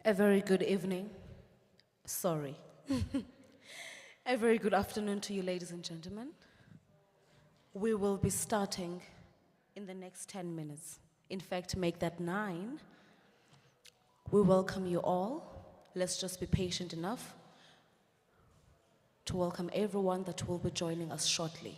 A very good evening. Sorry. A very good afternoon to you, ladies and gentlemen. We will be starting in the next 10 minutes. In fact, make that 9. We welcome you all. Let's just be patient enough to welcome everyone that will be joining us shortly.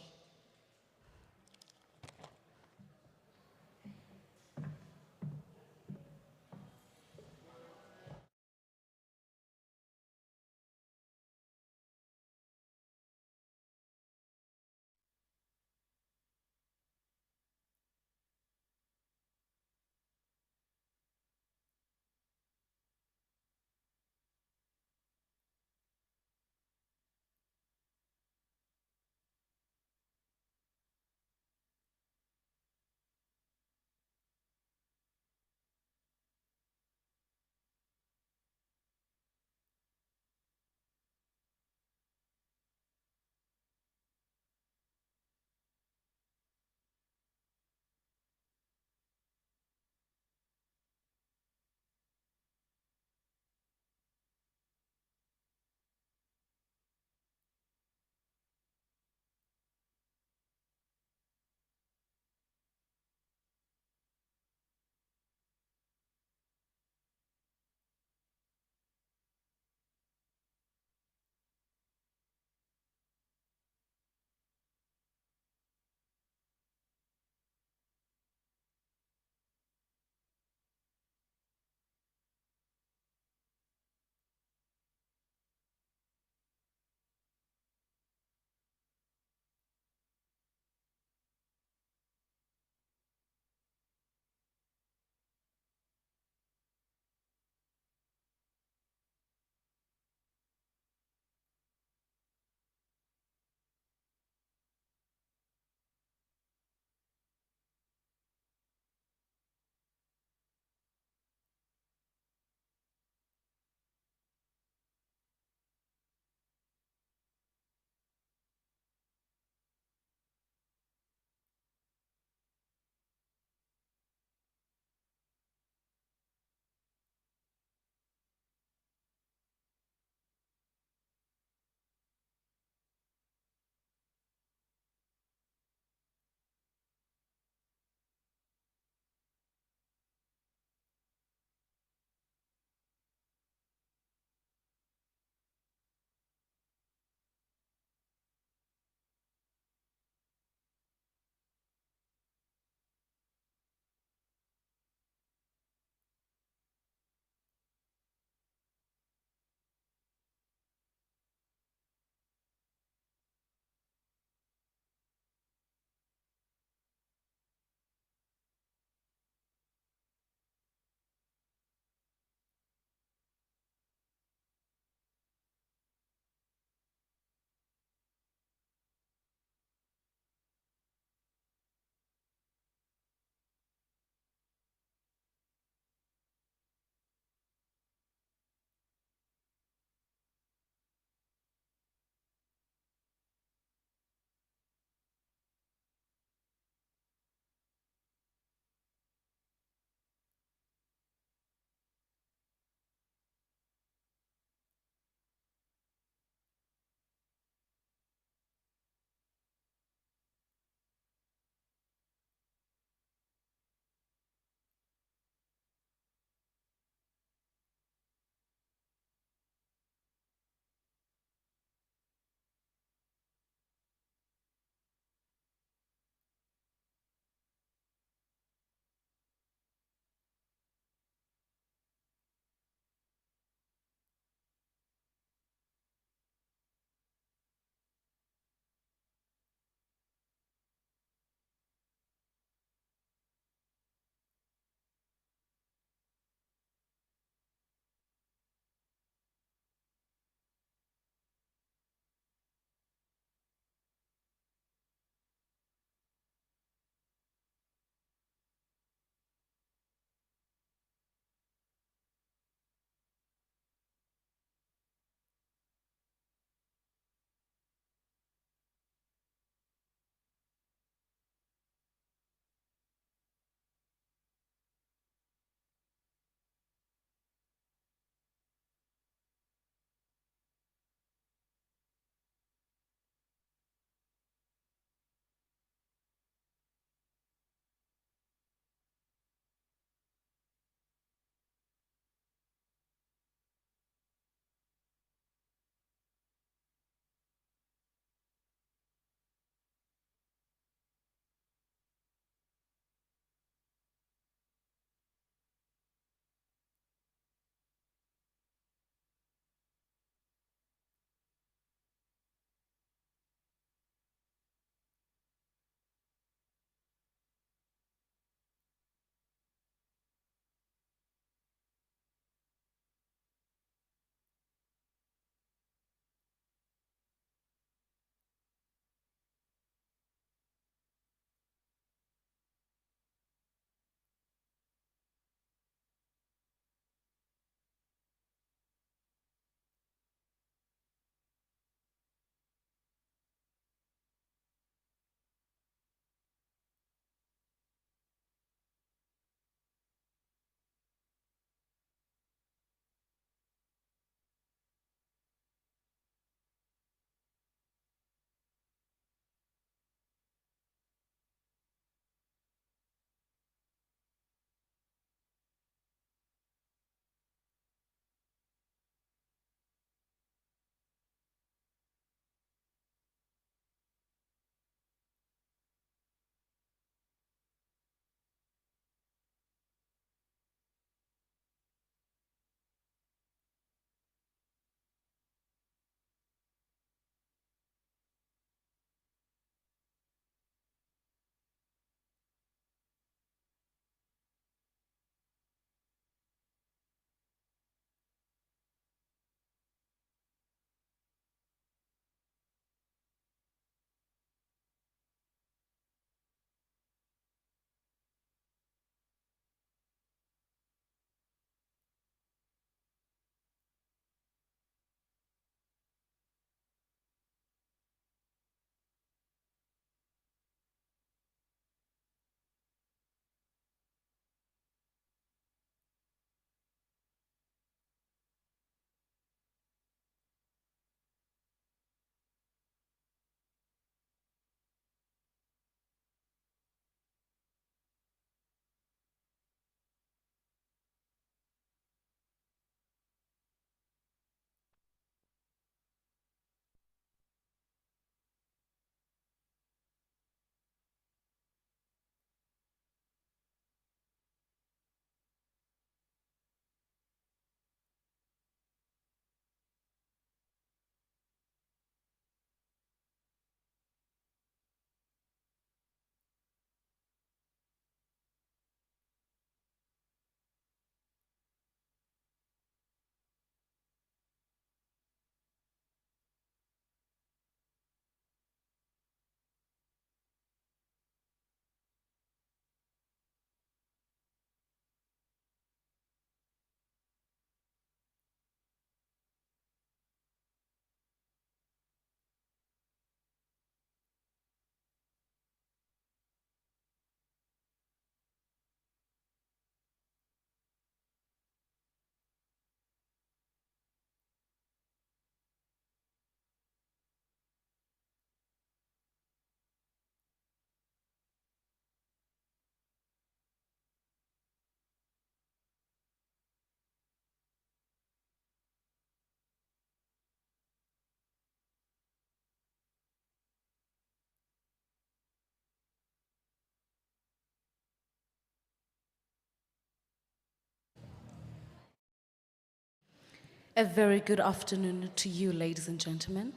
A very good afternoon to you, ladies and gentlemen.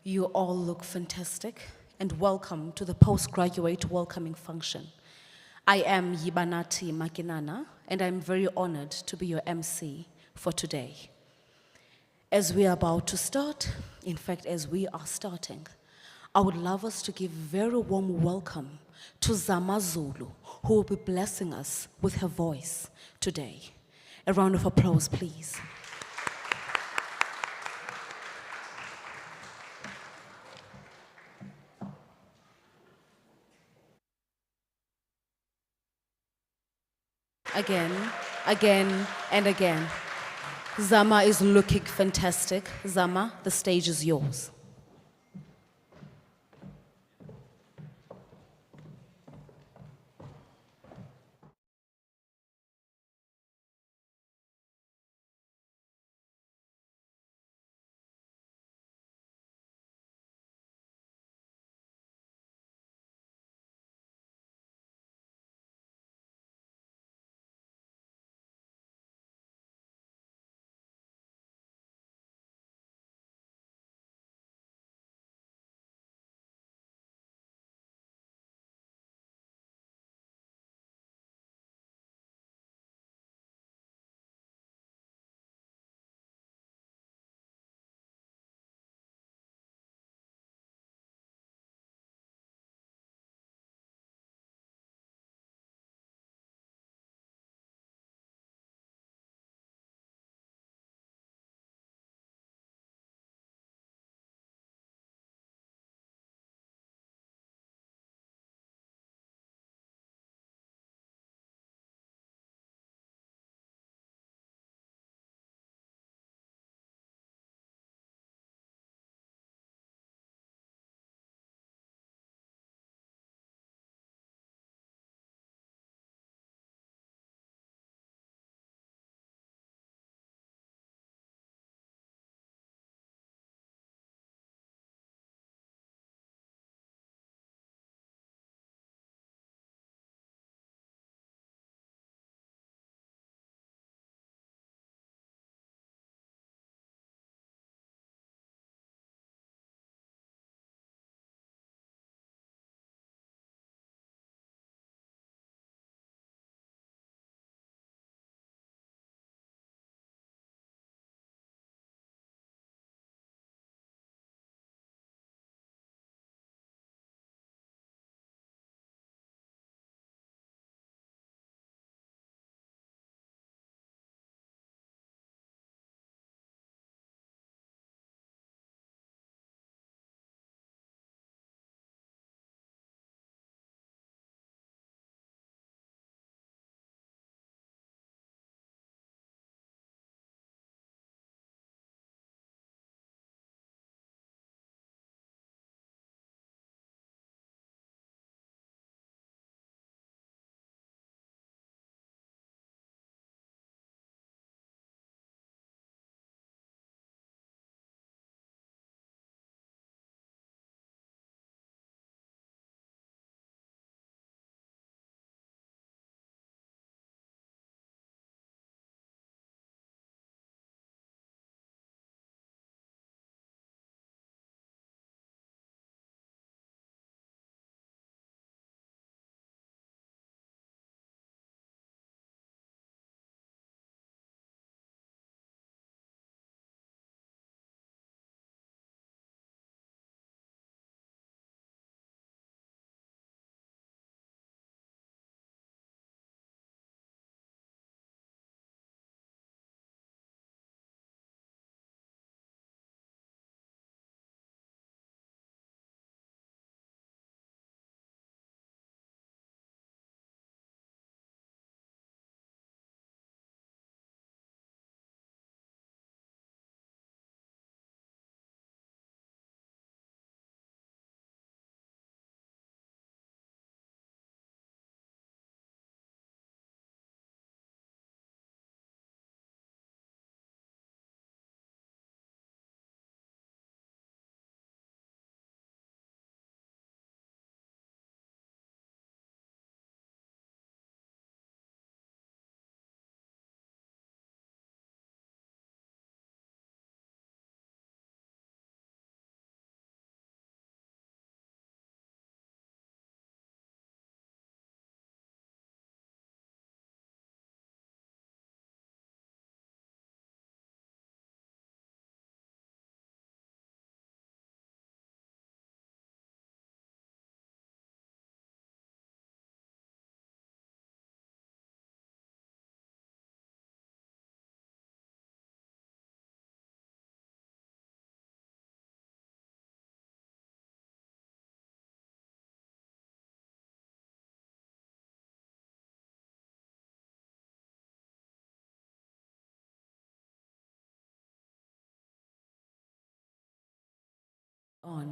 You all look fantastic, and welcome to the Postgraduate Welcoming function. I am Yibanati Makinana, and I'm very honored to be your MC for today. As we are about to start, in fact, as we are starting, I would love us to give a very warm welcome to Zama Zulu, who will be blessing us with her voice today. A round of applause, please. Again, and again. Zama is looking fantastic. Zama, the stage is yours.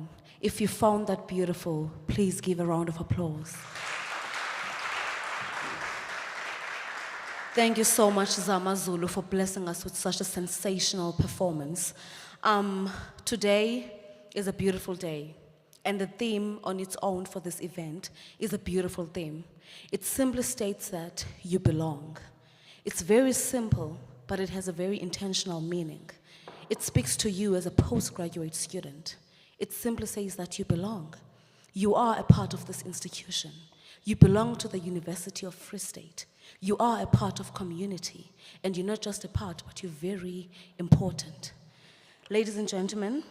on. If you found that beautiful, please give a round of applause. Thank you so much, Zama Zulu, for blessing us with such a sensational performance. Today is a beautiful day, and the theme on its own for this event is a beautiful theme. It simply states that you belong. It's very simple, but it has a very intentional meaning. It speaks to you as a postgraduate student. It simply says that you belong. You are a part of this institution. You belong to the University of Free State. You are a part of community, and you're not just a part, but you're very important. Ladies and gentlemen,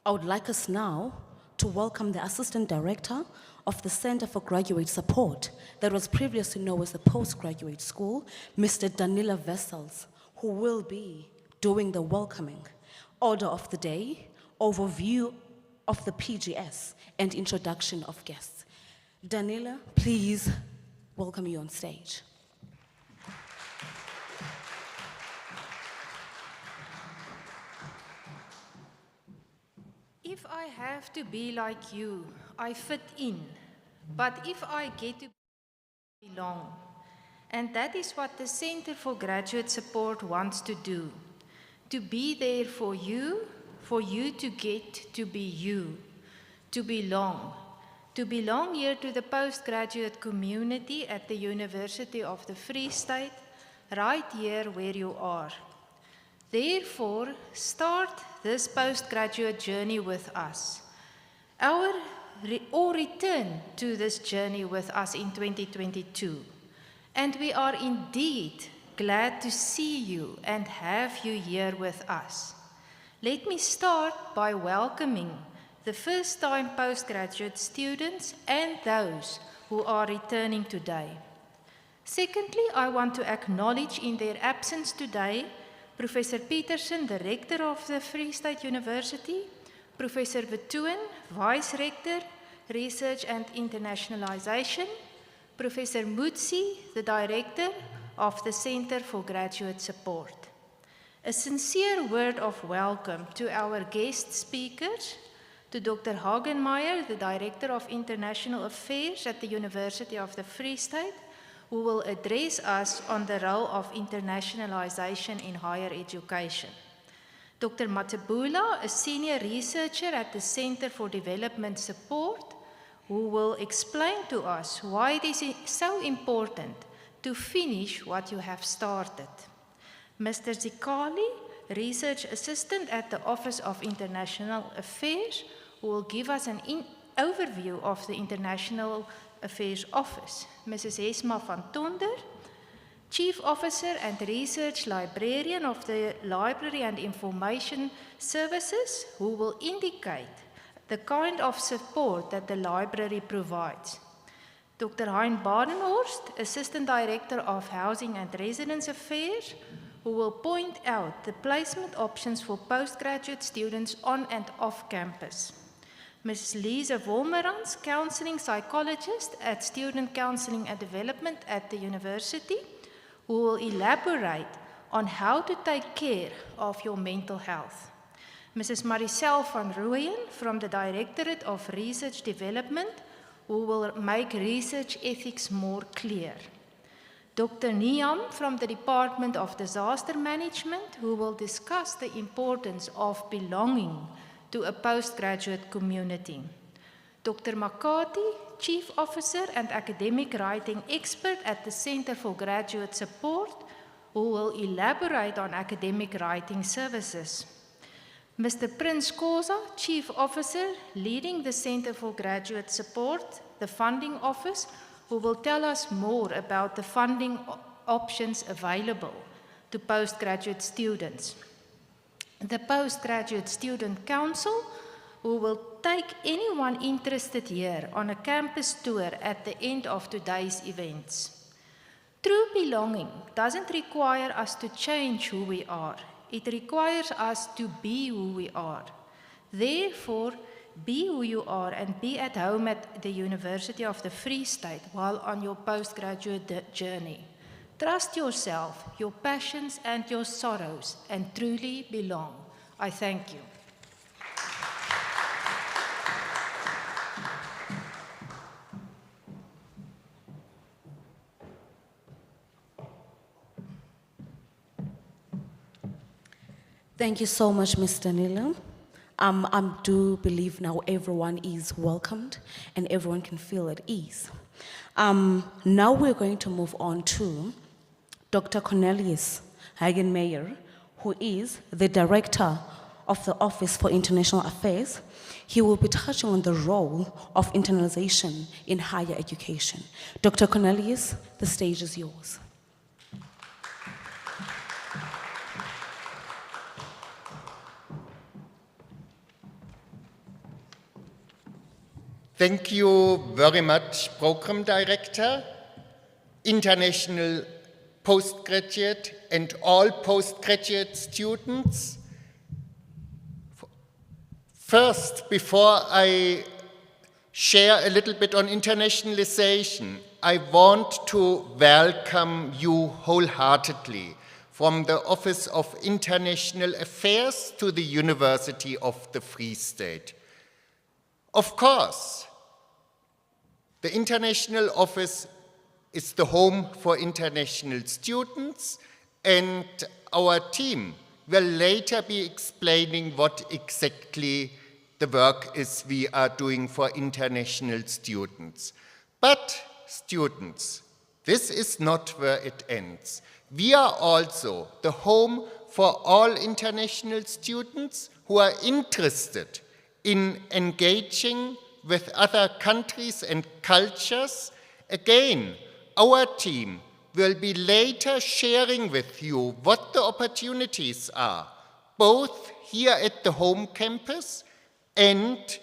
I would like us now to welcome the Assistant Director of the Center for Graduate Support that was previously known as the Postgraduate School, Mr. Danila Vessels, who will be doing the welcoming. Order of the day, overview of the PGS, and introduction of guests. Danila, please welcome you on stage. If I have to be like you, I fit in. But if I get to belong, and that is what the Center for Graduate Support wants to do, to be there for you to get to be you, to belong here to the postgraduate community at the University of the Free State, right here where you are. Therefore, start this postgraduate journey with us, or return to this journey with us in 2022. And we are indeed glad to see you and have you here with us. Let me start by welcoming the first-time postgraduate students and those who are returning today. Secondly, I want to acknowledge in their absence today Professor Peterson, the Rector of the Free State University, Professor Vetoon, Vice Rector, Research and Internationalization, Professor Mutsi, the Director of the Center for Graduate Support. A sincere word of welcome to our guest speakers, to Dr. Hagen, the Director of International Affairs at the University of the Free State, who will address us on the role of internationalization in higher education. Dr. Matabula, a senior researcher at the Center for Development Support, who will explain to us why it is so important to finish what you have started. Mr. Zikali, research assistant at the Office of International Affairs, who will give us an overview of the International Affairs Office. Mrs. Hesma van Tonder, Chief Officer and Research Librarian of the Library and Information Services, who will indicate the kind of support that the library provides. Dr. Hein Badenhorst, Assistant Director of Housing and Residence Affairs, who will point out the placement options for postgraduate students on and off campus. Ms. Lisa Wolmerans, Counseling Psychologist at Student Counseling and Development at the University, who will elaborate on how to take care of your mental health. Mrs. Maricel van Rooyen from the Directorate of Research Development, who will make research ethics more clear. Dr. Niam from the Department of Disaster Management, who will discuss the importance of belonging to a postgraduate community. Dr. Makati, Chief Officer and Academic Writing Expert at the Center for Graduate Support, who will elaborate on academic writing services. Mr. Prince Koza, Chief Officer, leading the Center for Graduate Support, the funding office, who will tell us more about the funding options available to postgraduate students. The Postgraduate Student Council, who will take anyone interested here on a campus tour at the end of today's events. True belonging doesn't require us to change who we are. It requires us to be who we are. Therefore, be who you are and be at home at the University of the Free State while on your postgraduate journey. Trust yourself, your passions and your sorrows, and truly belong. I thank you. Thank you so much, Mr. Nilo. I do believe now everyone is welcomed and everyone can feel at ease. Now we're going to move on to Dr. Cornelius Hagen Mayer, who is the Director of the Office for International Affairs. He will be touching on the role of internalization in higher education. Dr. Cornelius, the stage is yours. Thank you very much, Program Director, international postgraduate and all postgraduate students. First, before I share a little bit on internationalization, I want to welcome you wholeheartedly from the Office of International Affairs to the University of the Free State. Of course, the International Office is the home for international students, and our team will later be explaining what exactly the work is we are doing for international students. But students, this is not where it ends. We are also the home for all international students who are interested in engaging with other countries and cultures. Again, our team will be later sharing with you what the opportunities are, both here at the home campus and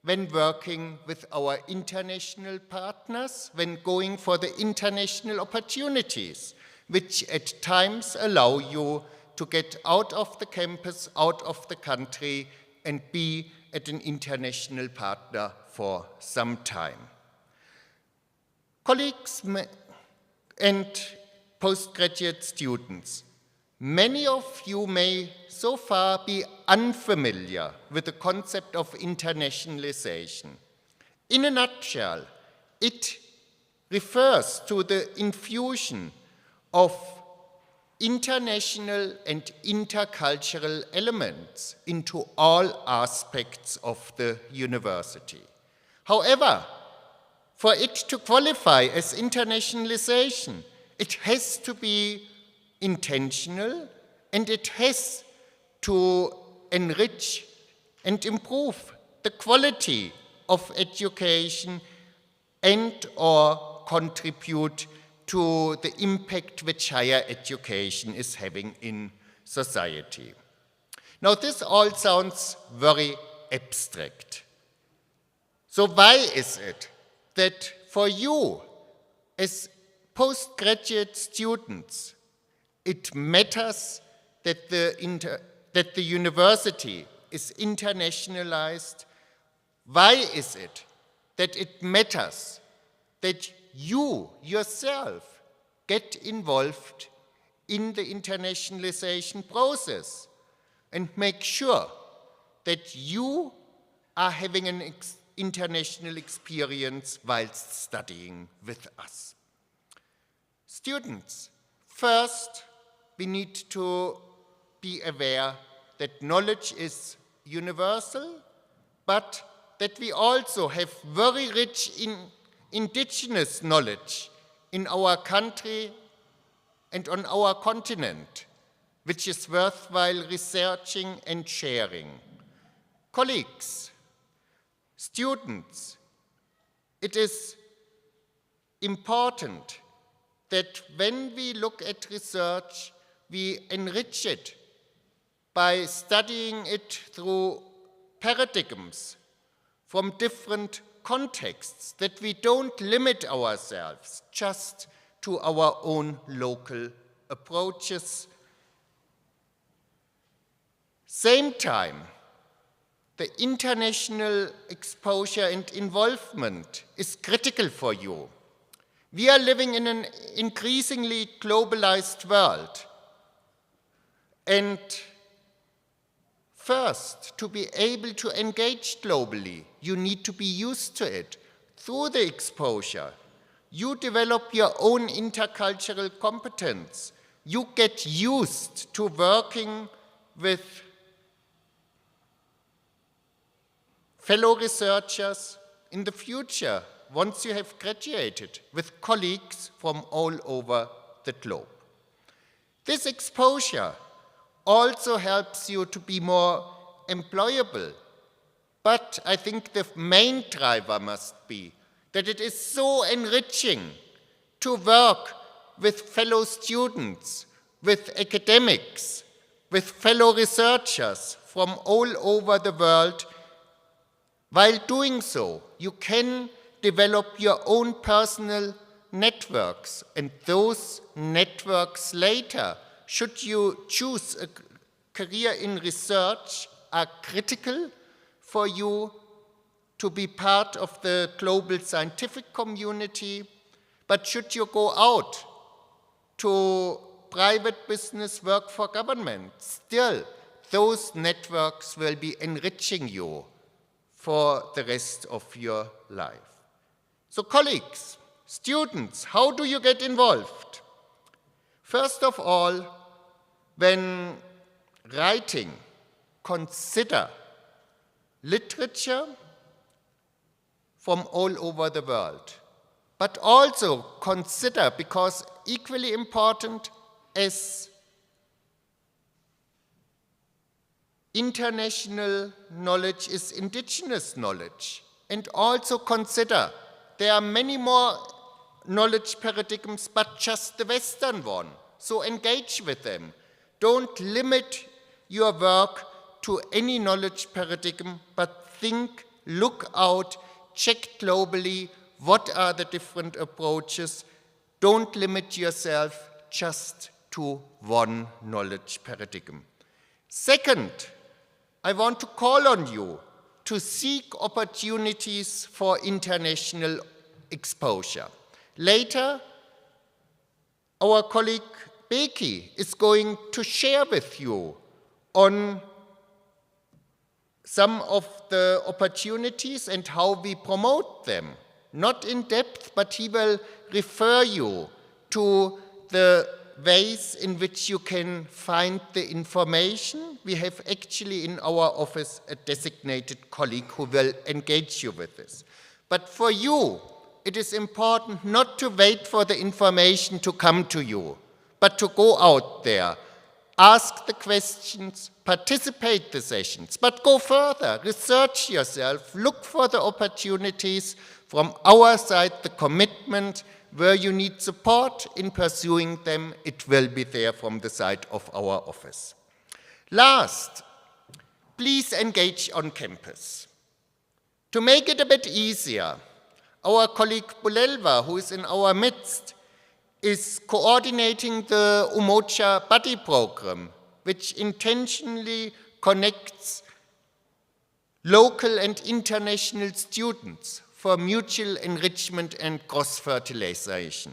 when working with our international partners, when going for the international opportunities, which at times allow you to get out of the campus, out of the country, and be at an international partner for some time. Colleagues and postgraduate students, many of you may so far be unfamiliar with the concept of internationalization. In a nutshell, it refers to the infusion of international and intercultural elements into all aspects of the university. However, for it to qualify as internationalization, it has to be intentional and it has to enrich and improve the quality of education and/or contribute to the impact which higher education is having in society. Now, this all sounds very abstract. So why is it that for you, as postgraduate students, it matters that the university is internationalized? Why is it that it matters that you yourself get involved in the internationalization process and make sure that you are having an international experience whilst studying with us? Students, first, we need to be aware that knowledge is universal, but that we also have very rich indigenous knowledge in our country and on our continent, which is worthwhile researching and sharing. Colleagues, students, it is important that when we look at research, we enrich it by studying it through paradigms from different contexts, that we don't limit ourselves just to our own local approaches. Same time, the international exposure and involvement is critical for you. We are living in an increasingly globalized world. And first, to be able to engage globally, you need to be used to it. Through the exposure, you develop your own intercultural competence. You get used to working with fellow researchers in the future, once you have graduated, with colleagues from all over the globe. This exposure also helps you to be more employable, but I think the main driver must be that it is so enriching to work with fellow students, with academics, with fellow researchers from all over the world. While doing so, you can develop your own personal networks, and those networks later, should you choose a career in research, are critical for you to be part of the global scientific community. But should you go out to private business, work for government, still those networks will be enriching you for the rest of your life. So colleagues, students, how do you get involved? First of all, when writing, consider literature from all over the world, but also consider, because equally important as international knowledge is indigenous knowledge, and also consider there are many more knowledge paradigms but just the Western one, so engage with them. Don't limit your work to any knowledge paradigm, but think, look out, check globally, what are the different approaches. Don't limit yourself just to one knowledge paradigm. Second, I want to call on you to seek opportunities for international exposure. Later, our colleague Becky is going to share with you on some of the opportunities and how we promote them. Not in depth, but he will refer you to the ways in which you can find the information. We have actually in our office a designated colleague who will engage you with this. But for you, it is important not to wait for the information to come to you, but to go out there, ask the questions, participate the sessions, but go further, research yourself, look for the opportunities. From our side, the commitment, where you need support in pursuing them, it will be there from the side of our office. Last, please engage on campus. To make it a bit easier, our colleague Bulelva, who is in our midst, is coordinating the Umoja Buddy program, which intentionally connects local and international students for mutual enrichment and cross-fertilization.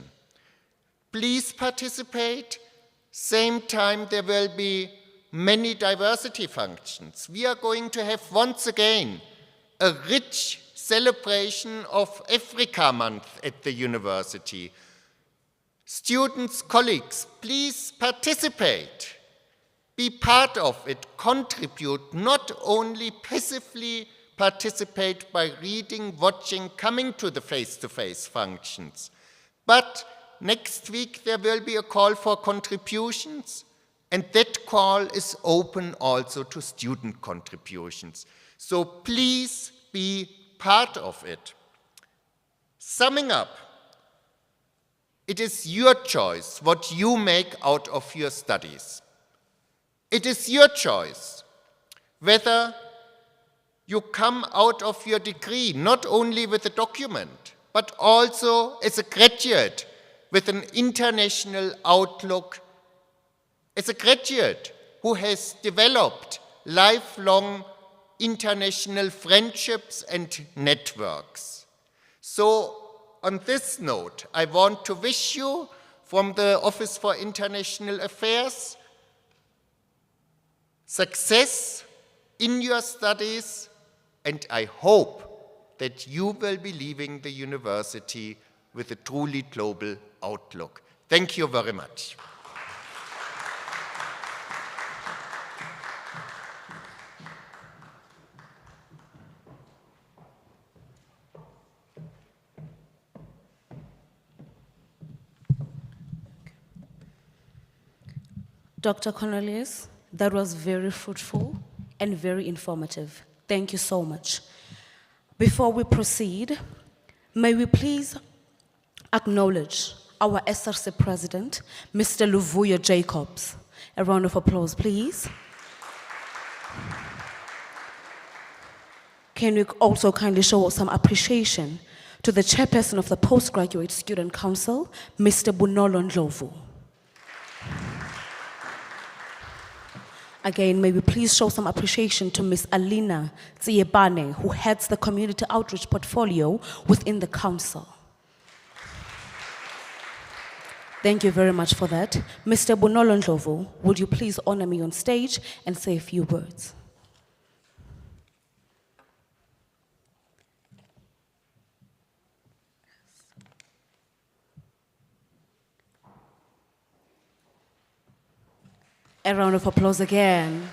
Please participate. Same time, there will be many diversity functions. We are going to have once again a rich celebration of Africa Month at the university. Students, colleagues, please participate. Be part of it, contribute, not only passively participate by reading, watching, coming to the face-to-face functions. But next week there will be a call for contributions, and that call is open also to student contributions. So please be part of it. Summing up, it is your choice what you make out of your studies. It is your choice whether you come out of your degree not only with a document, but also as a graduate with an international outlook, as a graduate who has developed lifelong international friendships and networks. So on this note, I want to wish you from the Office for International Affairs success in your studies, and I hope that you will be leaving the university with a truly global outlook. Thank you very much. Dr. Cornelius, that was very fruitful and very informative. Thank you so much. Before we proceed, may we please acknowledge our SRC President, Mr. Luvuyo Jacobs. A round of applause, please. Can you also kindly show some appreciation to the Chairperson of the Postgraduate Student Council, Mr. Bunolo Ndlovu. Again, may we please show some appreciation to Ms. Alina Tsiebane, who heads the Community Outreach Portfolio within the Council. Thank you very much for that. Mr. Bunolo Ndlovu, would you please honor me on stage and say a few words? A round of applause again.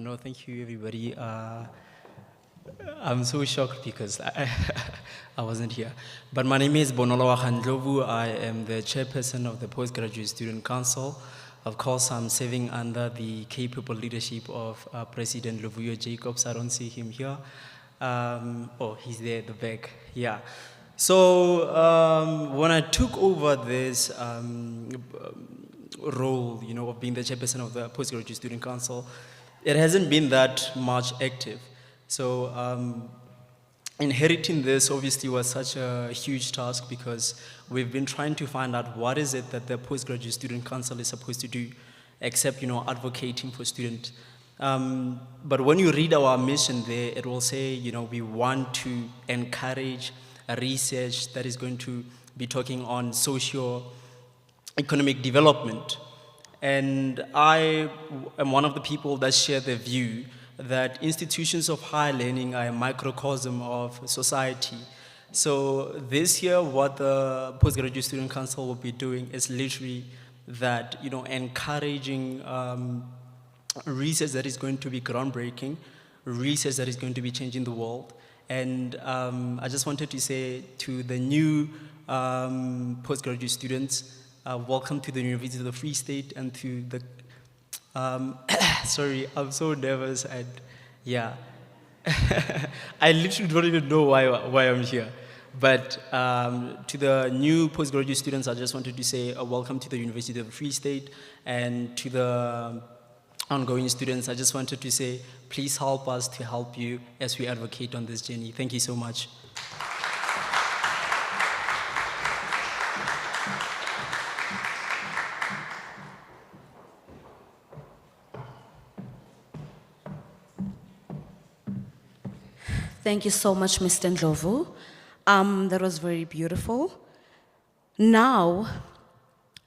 No, thank you, everybody. I'm so shocked because I wasn't here. But my name is Bonolo Ndlovu. I am the chairperson of the Postgraduate Student Council. Of course, I'm serving under the capable leadership of President Luvuyo Jacobs. I don't see him here. Oh, he's there at the back. Yeah. So when I took over this role, you know, of being the chairperson of the Postgraduate Student Council, it hasn't been that much active. So inheriting this obviously was such a huge task because we've been trying to find out what is it that the Postgraduate Student Council is supposed to do, except, you know, advocating for students. But when you read our mission there, it will say, you know, we want to encourage a research that is going to be talking on socio-economic development. And I am one of the people that share the view that institutions of higher learning are a microcosm of society. So this year, what the Postgraduate Student Council will be doing is literally that, you know, encouraging research that is going to be groundbreaking, research that is going to be changing the world. And I just wanted to say to the new postgraduate students, welcome to the University of the Free State and to the, sorry, I'm so nervous and yeah. I literally don't even know why I'm here. But to the new postgraduate students, I just wanted to say welcome to the University of the Free State, and to the ongoing students, I just wanted to say, please help us to help you as we advocate on this journey. Thank you so much. Thank you so much, Mr. Ndlovu. That was very beautiful. Now,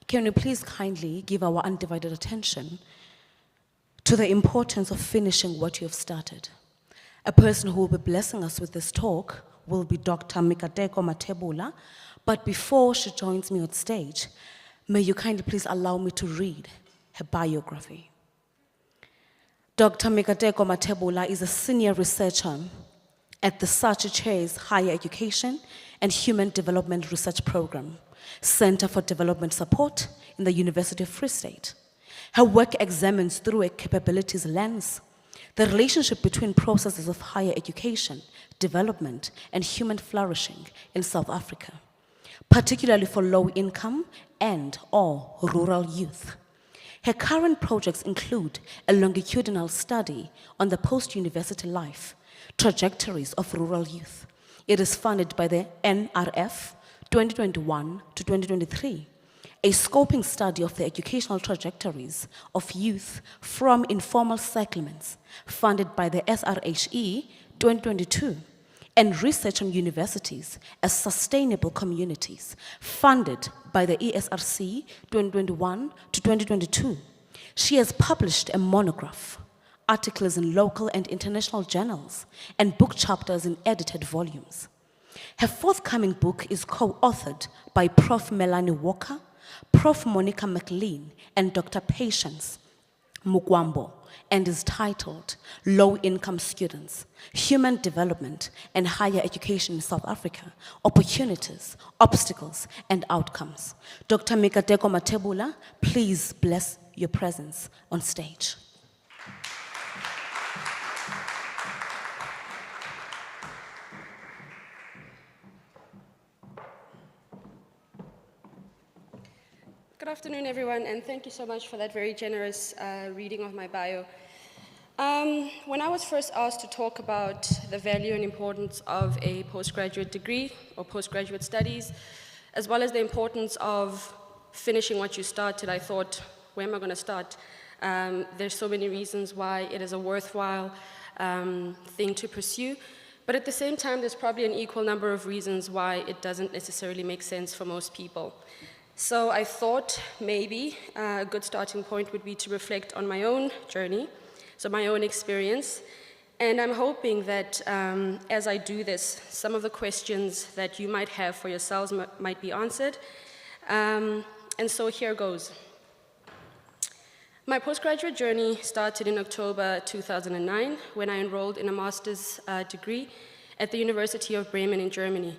can you please kindly give our undivided attention to the importance of finishing what you have started? A person who will be blessing us with this talk will be Dr. Mikateko Matebula, but before she joins me on stage, may you kindly please allow me to read her biography. Dr. Mikateko Matebula is a senior researcher at the Sachi Chair's Higher Education and Human Development Research Program, Center for Development Support in the University of Free State. Her work examines through a capabilities lens the relationship between processes of higher education, development, and human flourishing in South Africa, particularly for low-income and/or rural youth. Her current projects include a longitudinal study on the post-university life trajectories of rural youth. It is funded by the NRF 2021 to 2023, a scoping study of the educational trajectories of youth from informal settlements funded by the SRHE 2022, and research on universities as sustainable communities funded by the ESRC 2021 to 2022. She has published a monograph, articles in local and international journals, and book chapters in edited volumes. Her forthcoming book is co-authored by Prof. Melanie Walker, Prof. Monica McLean, and Dr. Patience Mukwambo, and is titled Low-Income Students, Human Development and Higher Education in South Africa, Opportunities, Obstacles, and Outcomes. Dr. Mikateko Matebula, please bless your presence on stage. Good afternoon, everyone, and thank you so much for that very generous reading of my bio. When I was first asked to talk about the value and importance of a postgraduate degree or postgraduate studies, as well as the importance of finishing what you started, I thought, where am I going to start? There's so many reasons why it is a worthwhile thing to pursue, but at the same time, there's probably an equal number of reasons why it doesn't necessarily make sense for most people. So I thought maybe a good starting point would be to reflect on my own journey, so my own experience, and I'm hoping that as I do this, some of the questions that you might have for yourselves might be answered, and so here goes. My postgraduate journey started in October 2009 when I enrolled in a master's degree at the University of Bremen in Germany.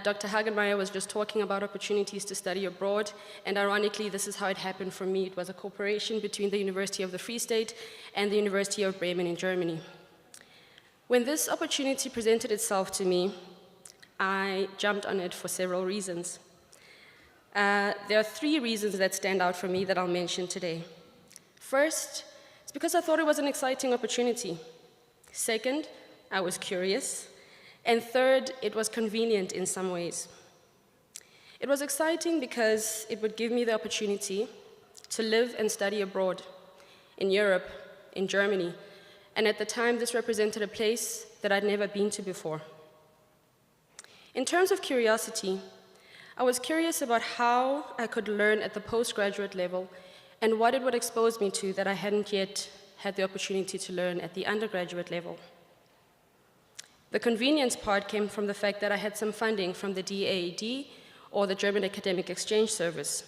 Dr. Hagen was just talking about opportunities to study abroad, and ironically, this is how it happened for me. It was a cooperation between the University of the Free State and the University of Bremen in Germany. When this opportunity presented itself to me, I jumped on it for several reasons. There are three reasons that stand out for me that I'll mention today. First, it's because I thought it was an exciting opportunity. Second, I was curious. And third, it was convenient in some ways. It was exciting because it would give me the opportunity to live and study abroad, in Europe, in Germany, and at the time this represented a place that I'd never been to before. In terms of curiosity, I was curious about how I could learn at the postgraduate level and what it would expose me to that I hadn't yet had the opportunity to learn at the undergraduate level. The convenience part came from the fact that I had some funding from the DAAD, or the German Academic Exchange Service.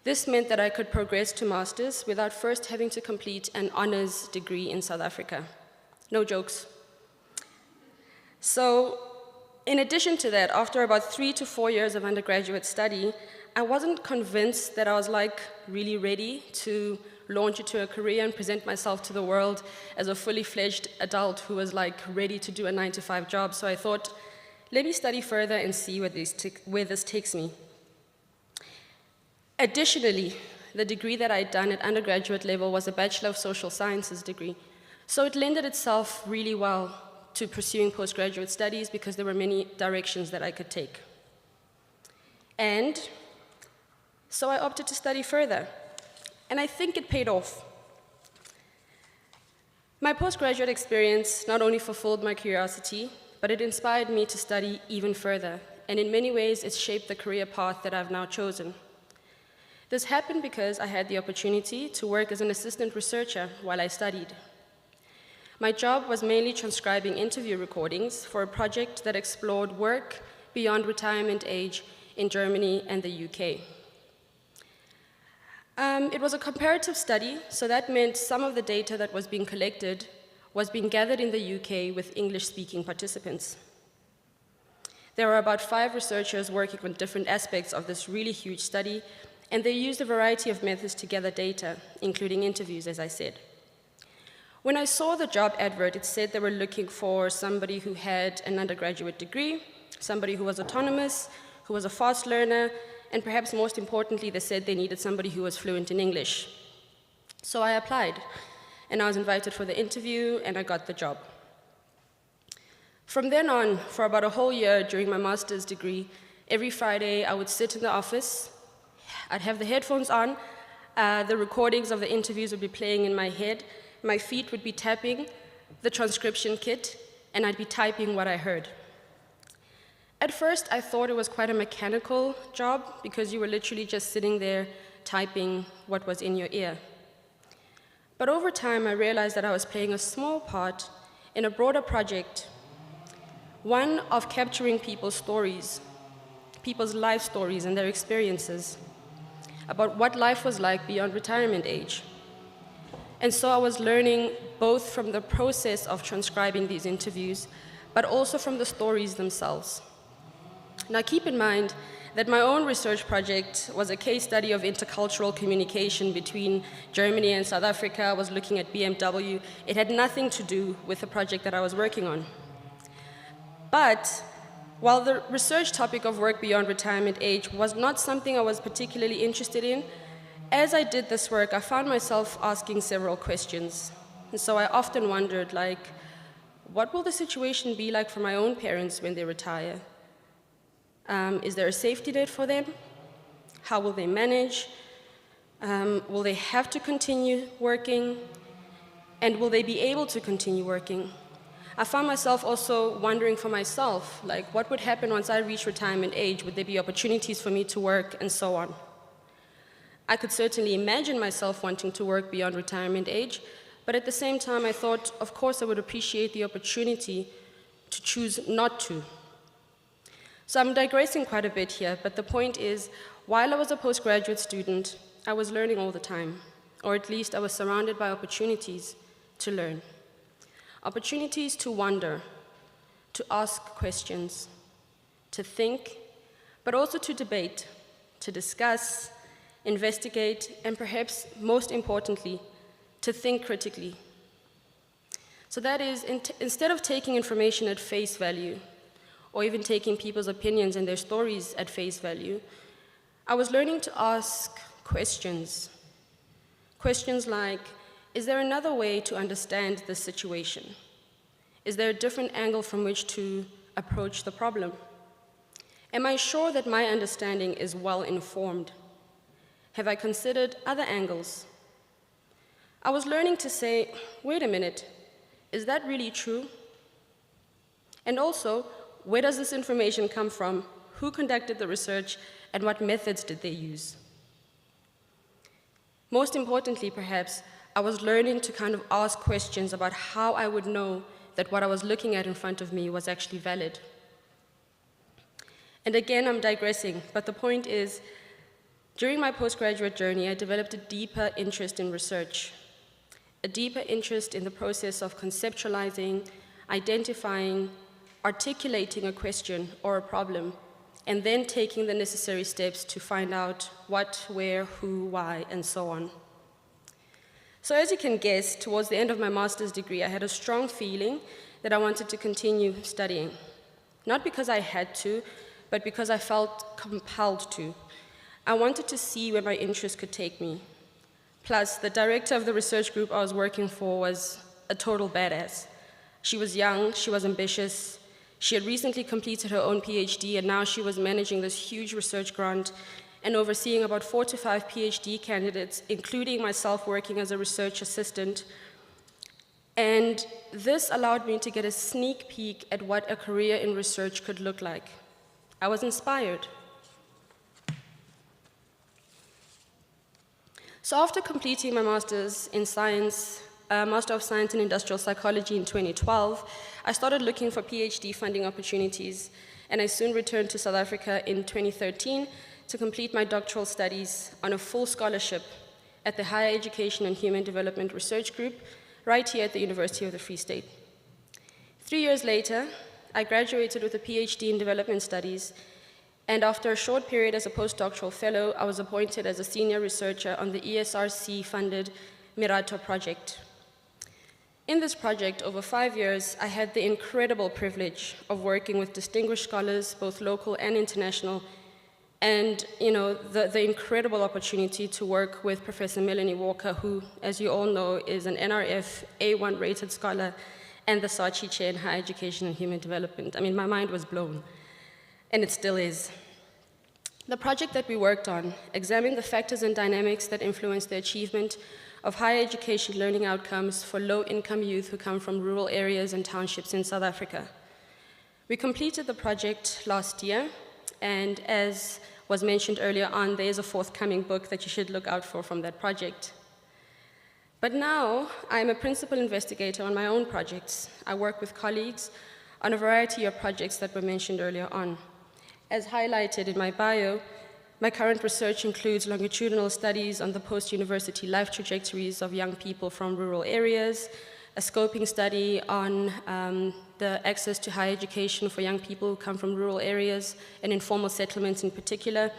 This meant that I could progress to master's without first having to complete an honors degree in South Africa. No jokes. So, in addition to that, after about 3 to 4 years of undergraduate study, I wasn't convinced that I was really ready to launch into a career and present myself to the world as a fully fledged adult who was ready to do a 9-to-5 job. So I thought, let me study further and see where this takes me. Additionally, the degree that I'd done at undergraduate level was a Bachelor of Social Sciences degree. So it lended itself really well to pursuing postgraduate studies because there were many directions that I could take. And so I opted to study further. And I think it paid off. My postgraduate experience not only fulfilled my curiosity, but it inspired me to study even further. And in many ways, it's shaped the career path that I've now chosen. This happened because I had the opportunity to work as an assistant researcher while I studied. My job was mainly transcribing interview recordings for a project that explored work beyond retirement age in Germany and the UK. It was a comparative study, so that meant some of the data that was being collected was being gathered in the UK with English-speaking participants. There were about 5 researchers working on different aspects of this really huge study, and they used a variety of methods to gather data, including interviews, as I said. When I saw the job advert, it said they were looking for somebody who had an undergraduate degree, somebody who was autonomous, who was a fast learner, and perhaps most importantly, they said they needed somebody who was fluent in English. So I applied, and I was invited for the interview, and I got the job. From then on, for about a whole year during my master's degree, every Friday I would sit in the office, I'd have the headphones on, the recordings of the interviews would be playing in my head, my feet would be tapping the transcription kit, and I'd be typing what I heard. At first, I thought it was quite a mechanical job because you were literally just sitting there typing what was in your ear. But over time, I realized that I was playing a small part in a broader project, one of capturing people's stories, people's life stories and their experiences about what life was like beyond retirement age. And so I was learning both from the process of transcribing these interviews, but also from the stories themselves. Now keep in mind that my own research project was a case study of intercultural communication between Germany and South Africa. I was looking at BMW. It had nothing to do with the project that I was working on. But while the research topic of work beyond retirement age was not something I was particularly interested in, as I did this work, I found myself asking several questions. And so I often wondered, like, what will the situation be like for my own parents when they retire? Is there a safety net for them? How will they manage? Will they have to continue working? And will they be able to continue working? I found myself also wondering for myself, like, what would happen once I reach retirement age? Would there be opportunities for me to work, and so on? I could certainly imagine myself wanting to work beyond retirement age, but at the same time, I thought, of course, I would appreciate the opportunity to choose not to. So I'm digressing quite a bit here, but the point is, while I was a postgraduate student, I was learning all the time, or at least I was surrounded by opportunities to learn. Opportunities to wonder, to ask questions, to think, but also to debate, to discuss, investigate, and perhaps most importantly, to think critically. So that is, instead of taking information at face value, or even taking people's opinions and their stories at face value, I was learning to ask questions. Questions like, is there another way to understand this situation? Is there a different angle from which to approach the problem? Am I sure that my understanding is well informed? Have I considered other angles? I was learning to say, wait a minute, is that really true? And also, where does this information come from? Who conducted the research, and what methods did they use? Most importantly, perhaps, I was learning to kind of ask questions about how I would know that what I was looking at in front of me was actually valid. And again, I'm digressing, but the point is, during my postgraduate journey, I developed a deeper interest in research, a deeper interest in the process of conceptualizing, identifying, articulating a question or a problem, and then taking the necessary steps to find out what, where, who, why, and so on. So as you can guess, towards the end of my master's degree, I had a strong feeling that I wanted to continue studying. Not because I had to, but because I felt compelled to. I wanted to see where my interest could take me. Plus, the director of the research group I was working for was a total badass. She was young, she was ambitious, she had recently completed her own PhD, and now she was managing this huge research grant and overseeing about 4 to 5 PhD candidates, including myself working as a research assistant. And this allowed me to get a sneak peek at what a career in research could look like. I was inspired. So after completing my master's in science, Master of Science in Industrial Psychology in 2012, I started looking for PhD funding opportunities, and I soon returned to South Africa in 2013 to complete my doctoral studies on a full scholarship at the Higher Education and Human Development Research Group, right here at the University of the Free State. 3 years later, I graduated with a PhD in Development Studies, and after a short period as a postdoctoral fellow, I was appointed as a senior researcher on the ESRC-funded Mirato project. In this project, over 5 years, I had the incredible privilege of working with distinguished scholars, both local and international, and the incredible opportunity to work with Professor Melanie Walker, who, as you all know, is an NRF A1 rated scholar and the Saatchi Chair in Higher Education and Human Development. I mean, my mind was blown, and it still is. The project that we worked on examined the factors and dynamics that influence the achievement of higher education learning outcomes for low-income youth who come from rural areas and townships in South Africa. We completed the project last year, and as was mentioned earlier on, there is a forthcoming book that you should look out for from that project. But now, I'm a principal investigator on my own projects. I work with colleagues on a variety of projects that were mentioned earlier on. As highlighted in my bio, My current research includes longitudinal studies on the post-university life trajectories of young people from rural areas, a scoping study on the access to higher education for young people who come from rural areas and informal settlements in particular,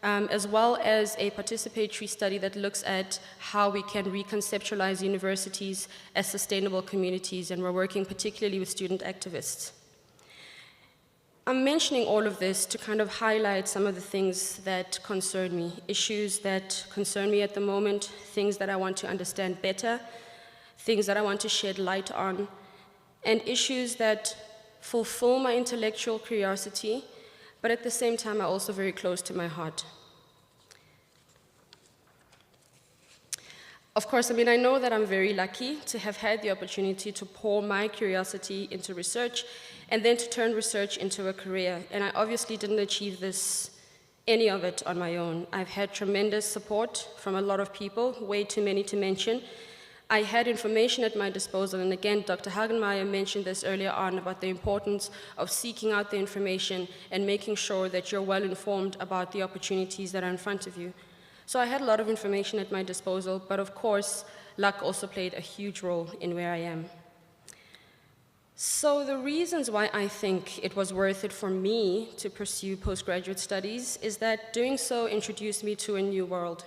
as well as a participatory study that looks at how we can reconceptualize universities as sustainable communities, and we're working particularly with student activists. I'm mentioning all of this to kind of highlight some of the things that concern me, issues that concern me at the moment, things that I want to understand better, things that I want to shed light on, and issues that fulfill my intellectual curiosity, but at the same time are also very close to my heart. Of course, I know that I'm very lucky to have had the opportunity to pour my curiosity into research and then to turn research into a career. And I obviously didn't achieve any of it on my own. I've had tremendous support from a lot of people, way too many to mention. I had information at my disposal, and again, Dr. Hagenmeier mentioned this earlier on about the importance of seeking out the information and making sure that you're well informed about the opportunities that are in front of you. So I had a lot of information at my disposal, but of course, luck also played a huge role in where I am. So the reasons why I think it was worth it for me to pursue postgraduate studies is that doing so introduced me to a new world.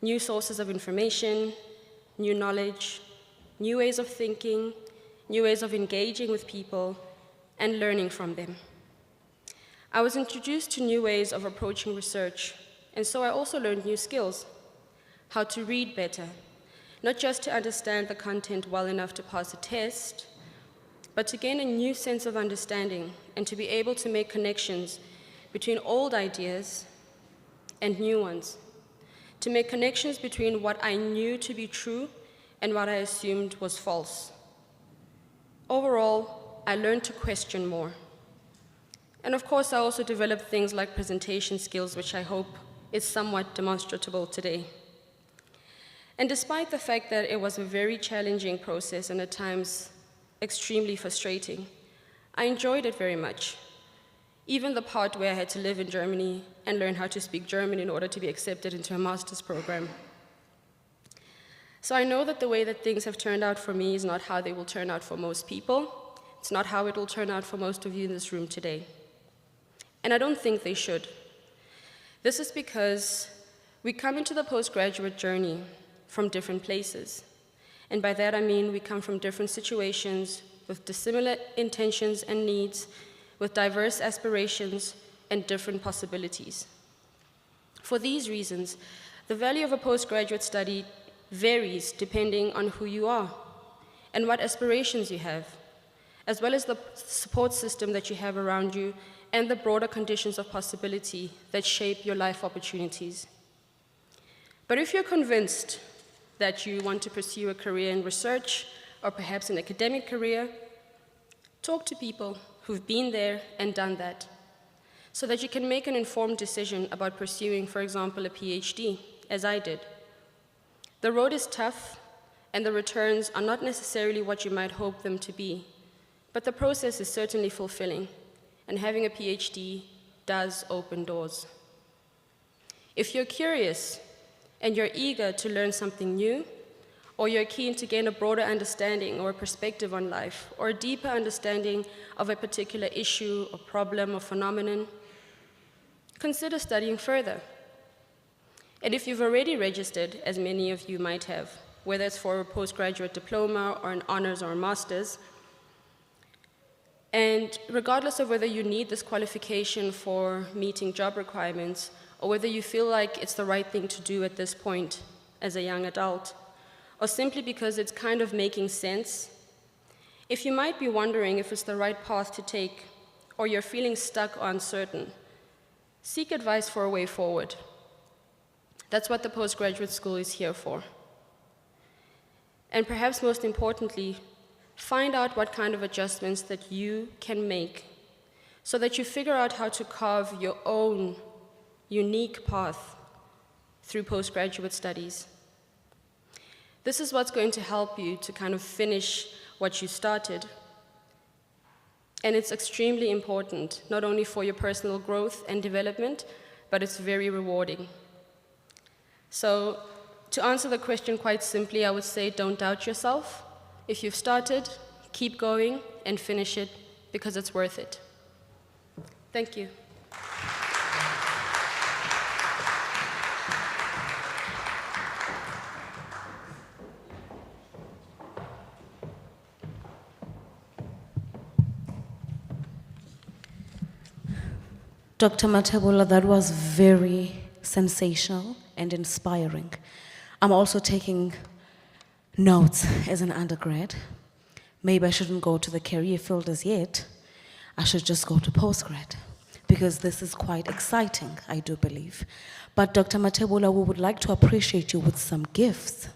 New sources of information, new knowledge, new ways of thinking, new ways of engaging with people, and learning from them. I was introduced to new ways of approaching research, and so I also learned new skills. How to read better, not just to understand the content well enough to pass a test, but to gain a new sense of understanding and to be able to make connections between old ideas and new ones, to make connections between what I knew to be true and what I assumed was false. Overall, I learned to question more. And of course, I also developed things like presentation skills, which I hope is somewhat demonstrable today. And despite the fact that it was a very challenging process and at times extremely frustrating, I enjoyed it very much. Even the part where I had to live in Germany and learn how to speak German in order to be accepted into a master's program. So I know that the way that things have turned out for me is not how they will turn out for most people. It's not how it will turn out for most of you in this room today. And I don't think they should. This is because we come into the postgraduate journey from different places. And by that I mean we come from different situations with dissimilar intentions and needs, with diverse aspirations and different possibilities. For these reasons, the value of a postgraduate study varies depending on who you are and what aspirations you have, as well as the support system that you have around you and the broader conditions of possibility that shape your life opportunities. But if you're convinced that you want to pursue a career in research or perhaps an academic career, talk to people who've been there and done that, so that you can make an informed decision about pursuing, for example, a PhD, as I did. The road is tough, and the returns are not necessarily what you might hope them to be, but the process is certainly fulfilling, and having a PhD does open doors. If you're curious and you're eager to learn something new, or you're keen to gain a broader understanding or a perspective on life, or a deeper understanding of a particular issue or problem or phenomenon, consider studying further. And if you've already registered, as many of you might have, whether it's for a postgraduate diploma or an honors or a master's, and regardless of whether you need this qualification for meeting job requirements, or whether you feel like it's the right thing to do at this point as a young adult, or simply because it's kind of making sense, if you might be wondering if it's the right path to take, or you're feeling stuck or uncertain, seek advice for a way forward. That's what the postgraduate school is here for. And perhaps most importantly, find out what kind of adjustments that you can make so that you figure out how to carve your own unique path through postgraduate studies. This is what's going to help you to kind of finish what you started. And it's extremely important, not only for your personal growth and development, but it's very rewarding. So, to answer the question quite simply, I would say don't doubt yourself. If you've started, keep going and finish it because it's worth it. Thank you. Dr. Matebola, that was very sensational and inspiring. I'm also taking notes as an undergrad. Maybe I shouldn't go to the career field as yet. I should just go to postgrad because this is quite exciting, I do believe. But Dr. Matebola, we would like to appreciate you with some gifts.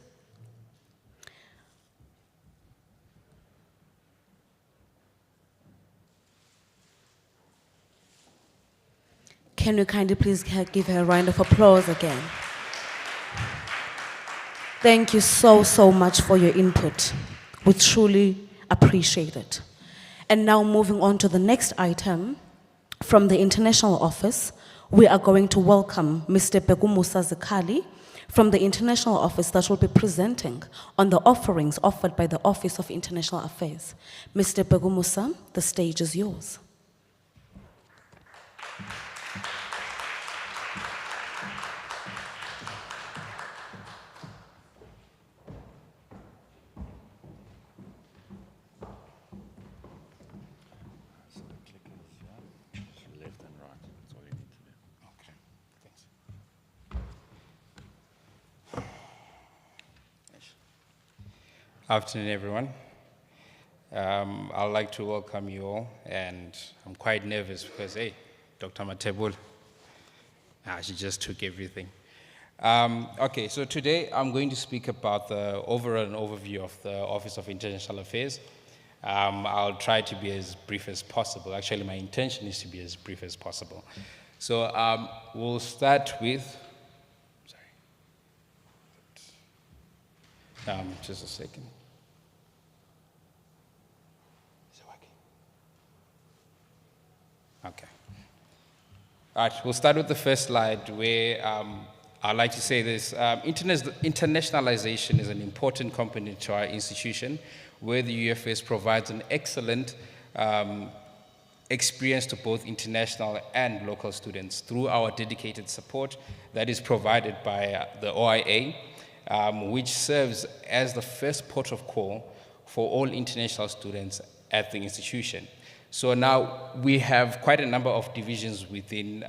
Can you kindly please give her a round of applause again? Thank you so, so much for your input. We truly appreciate it. And now moving on to the next item, from the International Office, we are going to welcome Mr. Begumusa Zikali from the International Office that will be presenting on the offerings offered by the Office of International Affairs. Mr. Begumusa, the stage is yours. Afternoon, everyone. I'd like to welcome you all, and I'm quite nervous because, hey, Dr. Matebola, she just took everything. Okay, so today I'm going to speak about the overall overview of the Office of International Affairs. I'll try to be as brief as possible. Actually, my intention is to be as brief as possible. So we'll start with, just a second. Is it working? Okay. All right, we'll start with the first slide where I'd like to say this. Internationalization is an important component to our institution where the UFS provides an excellent experience to both international and local students through our dedicated support that is provided by the OIA, which serves as the first port of call for all international students at the institution. So now we have quite a number of divisions within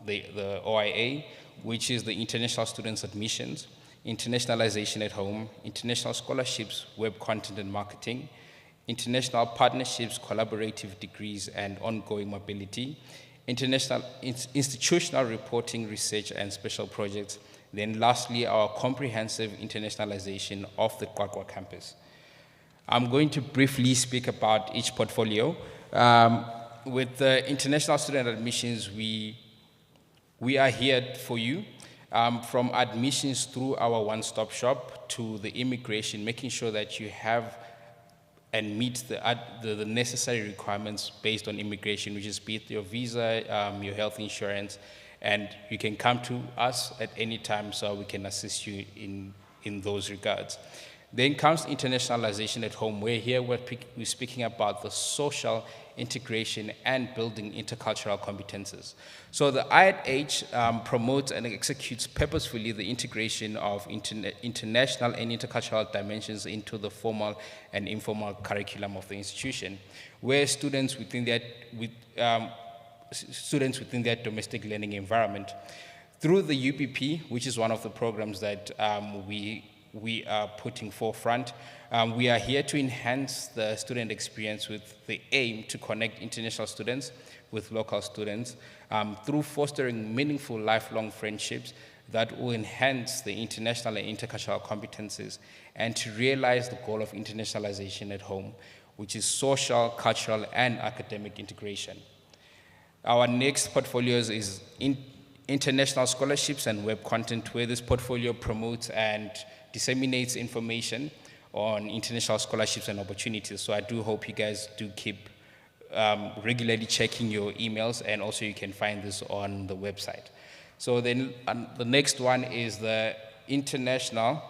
the OIA, which is the International Students Admissions, Internationalization at Home, International Scholarships, Web Content and Marketing, International Partnerships, Collaborative Degrees and Ongoing Mobility, Institutional Reporting, Research and Special Projects, then lastly, our comprehensive internationalization of the Kwakwa campus. I'm going to briefly speak about each portfolio. With the international student admissions, we are here for you, from admissions through our one-stop shop to the immigration, making sure that you have and meet the necessary requirements based on immigration, which is be it your visa, your health insurance, and you can come to us at any time so we can assist you in those regards. Then comes internationalization at home, where here we're speaking about the social integration and building intercultural competences. So the IAH promotes and executes purposefully the integration of international and intercultural dimensions into the formal and informal curriculum of the institution, where students within their domestic learning environment. Through the UPP, which is one of the programs that we are putting forefront, we are here to enhance the student experience with the aim to connect international students with local students through fostering meaningful lifelong friendships that will enhance the international and intercultural competencies and to realize the goal of internationalization at home, which is social, cultural, and academic integration. Our next portfolios is international scholarships and web content, where this portfolio promotes and disseminates information on international scholarships and opportunities. So I do hope you guys do keep regularly checking your emails, and also you can find this on the website. So then the next one is the international,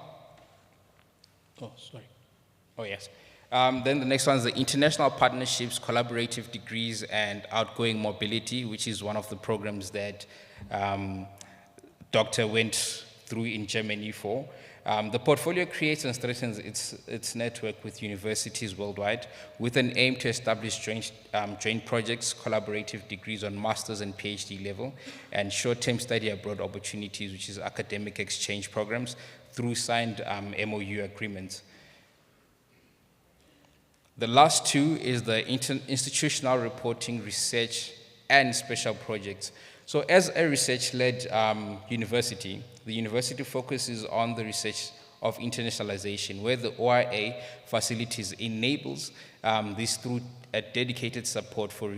oh, sorry. Oh, yes. Then the next one is the International Partnerships, Collaborative Degrees, and Outgoing Mobility, which is one of the programs that Dr. went through in Germany for. The portfolio creates and strengthens its network with universities worldwide with an aim to establish joint projects, collaborative degrees on master's and PhD level, and short-term study abroad opportunities, which is academic exchange programs, through signed MOU agreements. The last two is the institutional reporting, research, and special projects. So as a research-led university, the university focuses on the research of internationalization, where the OIA facilities enables this through a dedicated support for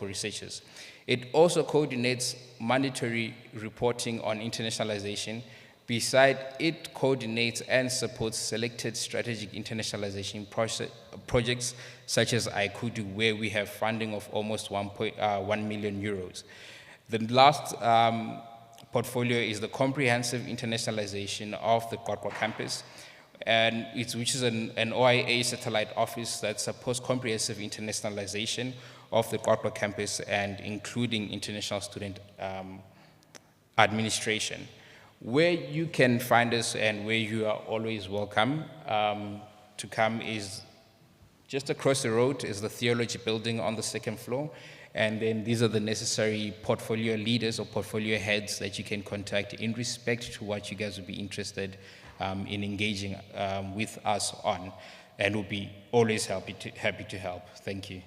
researchers. It also coordinates mandatory reporting on internationalization. Besides, it coordinates and supports selected strategic internationalization projects such as ICUDU, where we have funding of almost 1 million euros. The last portfolio is the comprehensive internationalization of the Kwakwa campus, and which is an OIA satellite office that supports comprehensive internationalization of the Kwakwa campus and including international student administration. Where you can find us and where you are always welcome to come is just across the road is the Theology Building on the 2nd floor. And then these are the necessary portfolio leaders or portfolio heads that you can contact in respect to what you guys would be interested in engaging with us on. And we'll be always happy to help. Thank you.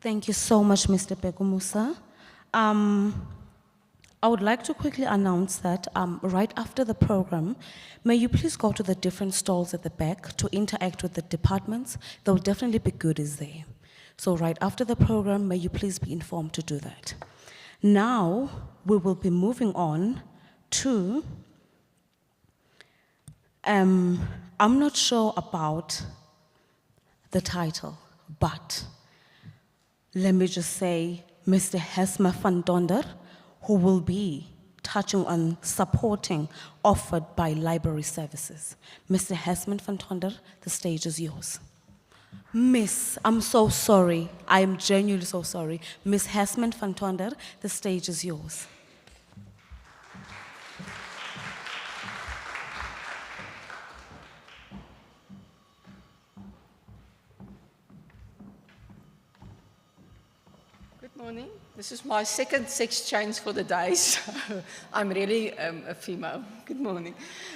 Thank you so much, Mr. Pegumusa. I would like to quickly announce that right after the program, may you please go to the different stalls at the back to interact with the departments. There will definitely be goodies there. So right after the program, may you please be informed to do that. Now, we will be moving on to, I'm not sure about the title, but let me just say, Mr. Hesma van Donder, who will be touching on supporting offered by library services. Mr. Hesman van Donder, the stage is yours. Miss, I'm so sorry. I am genuinely so sorry. Miss Hesman van Donder, the stage is yours. Good morning. This is my second sex change for the day, so I'm really a female. Good morning.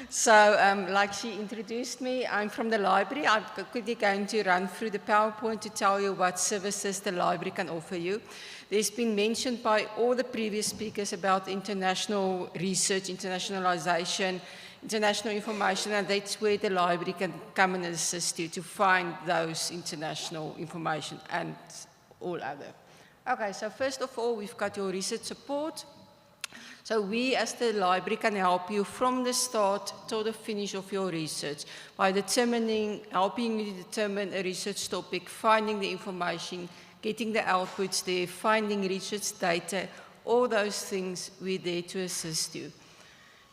So, like she introduced me, I'm from the library. I'm quickly going to run through the PowerPoint to tell you what services the library can offer you. There's been mentioned by all the previous speakers about international research, internationalization, international information, and that's where the library can come and assist you to find those international information and all other. Okay, so first of all, we've got your research support. So we as the library can help you from the start till the finish of your research by helping you determine a research topic, finding the information, getting the outputs there, finding research data, all those things, we're there to assist you.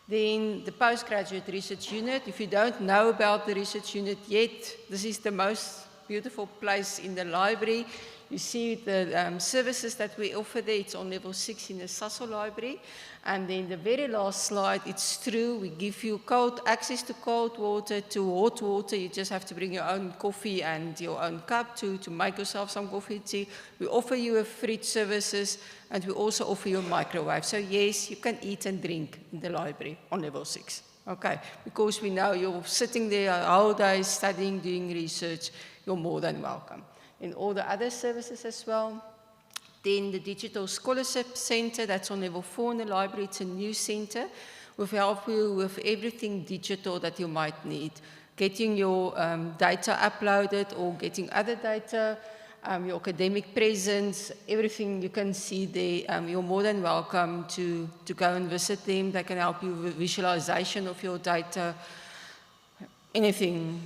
Then the postgraduate research unit, if you don't know about the research unit yet, this is the most beautiful place in the library. You see the services that we offer there, it's on level 6 in the Sasol library. And then the very last slide, it's true, we give you access to cold water, to hot water. You just have to bring your own coffee and your own cup to make yourself some coffee tea. We offer you a fridge services, and we also offer you a microwave. So yes, you can eat and drink in the library on level 6. Okay, because we know you're sitting there all day studying, doing research, you're more than welcome. And all the other services as well. Then the Digital Scholarship Center, that's on level 4 in the library. It's a new center. We'll help you with everything digital that you might need. Getting your data uploaded or getting other data, your academic presence, everything you can see there. You're more than welcome to go and visit them. They can help you with visualization of your data, anything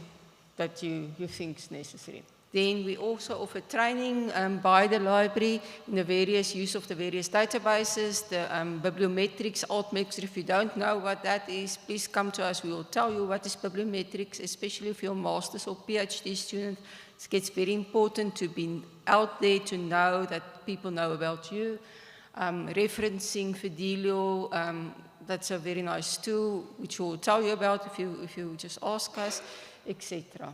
that you think is necessary. Then we also offer training by the library in the various use of the various databases, the bibliometrics, altmetrics. If you don't know what that is, please come to us. We will tell you what is bibliometrics, especially if you're a master's or PhD student. It gets very important to be out there to know that people know about you. Referencing Fidelio, that's a very nice tool, which we'll tell you about if you just ask us, etc.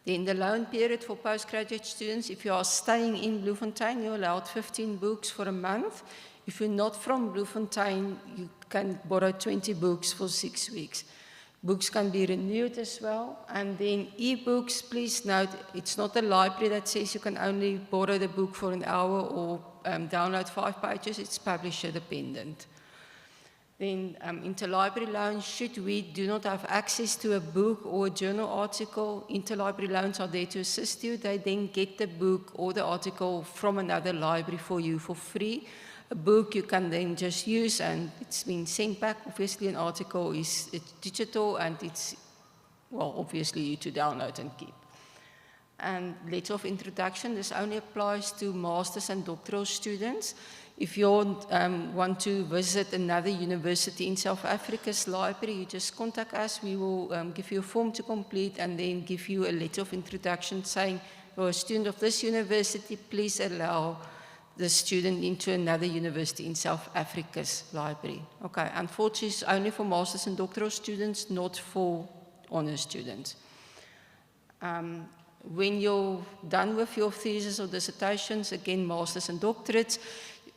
Then the loan period for postgraduate students, if you are staying in Bloemfontein, you're allowed 15 books for a month. If you're not from Bloemfontein, you can borrow 20 books for 6 weeks. Books can be renewed as well. And then e-books, please note, it's not the library that says you can only borrow the book for an hour or download 5 pages. It's publisher dependent. Then interlibrary loans, should we do not have access to a book or a journal article, interlibrary loans are there to assist you. They then get the book or the article from another library for you for free. A book you can then just use and it's been sent back. Obviously an article it's digital and it's, well, obviously you to download and keep. And letter of introduction, this only applies to master's and doctoral students. If you want to visit another university in South Africa's library, you just contact us. We will give you a form to complete and then give you a letter of introduction saying, you're a student of this university, please allow the student into another university in South Africa's library. Okay, unfortunately, it's only for master's and doctoral students, not for honor students. When you're done with your thesis or dissertations, again, master's and doctorates,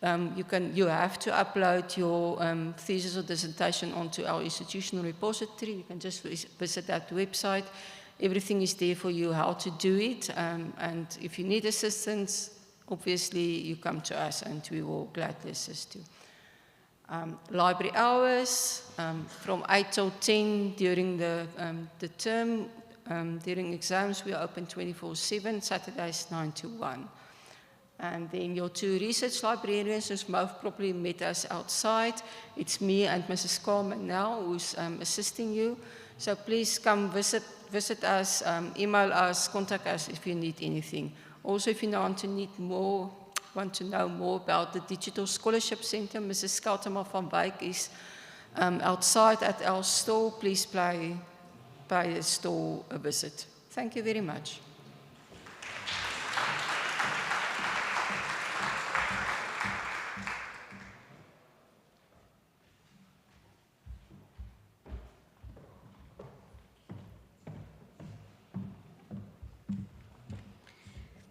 you have to upload your thesis or dissertation onto our institutional repository. You can just visit that website. Everything is there for you, how to do it. And if you need assistance, obviously you come to us and we will gladly assist you. Library hours from 8 till 10 during the term. During exams, we are open 24/7, Saturdays 9 to 1. And then your 2 research librarians who's most probably met us outside. It's me and Mrs. Carmen now who's assisting you. So please come visit us, email us, contact us if you need anything. Also, if you want to know more about the Digital Scholarship Center, Mrs. Skoutema van Wyk is outside at our store. Please pay the store a visit. Thank you very much.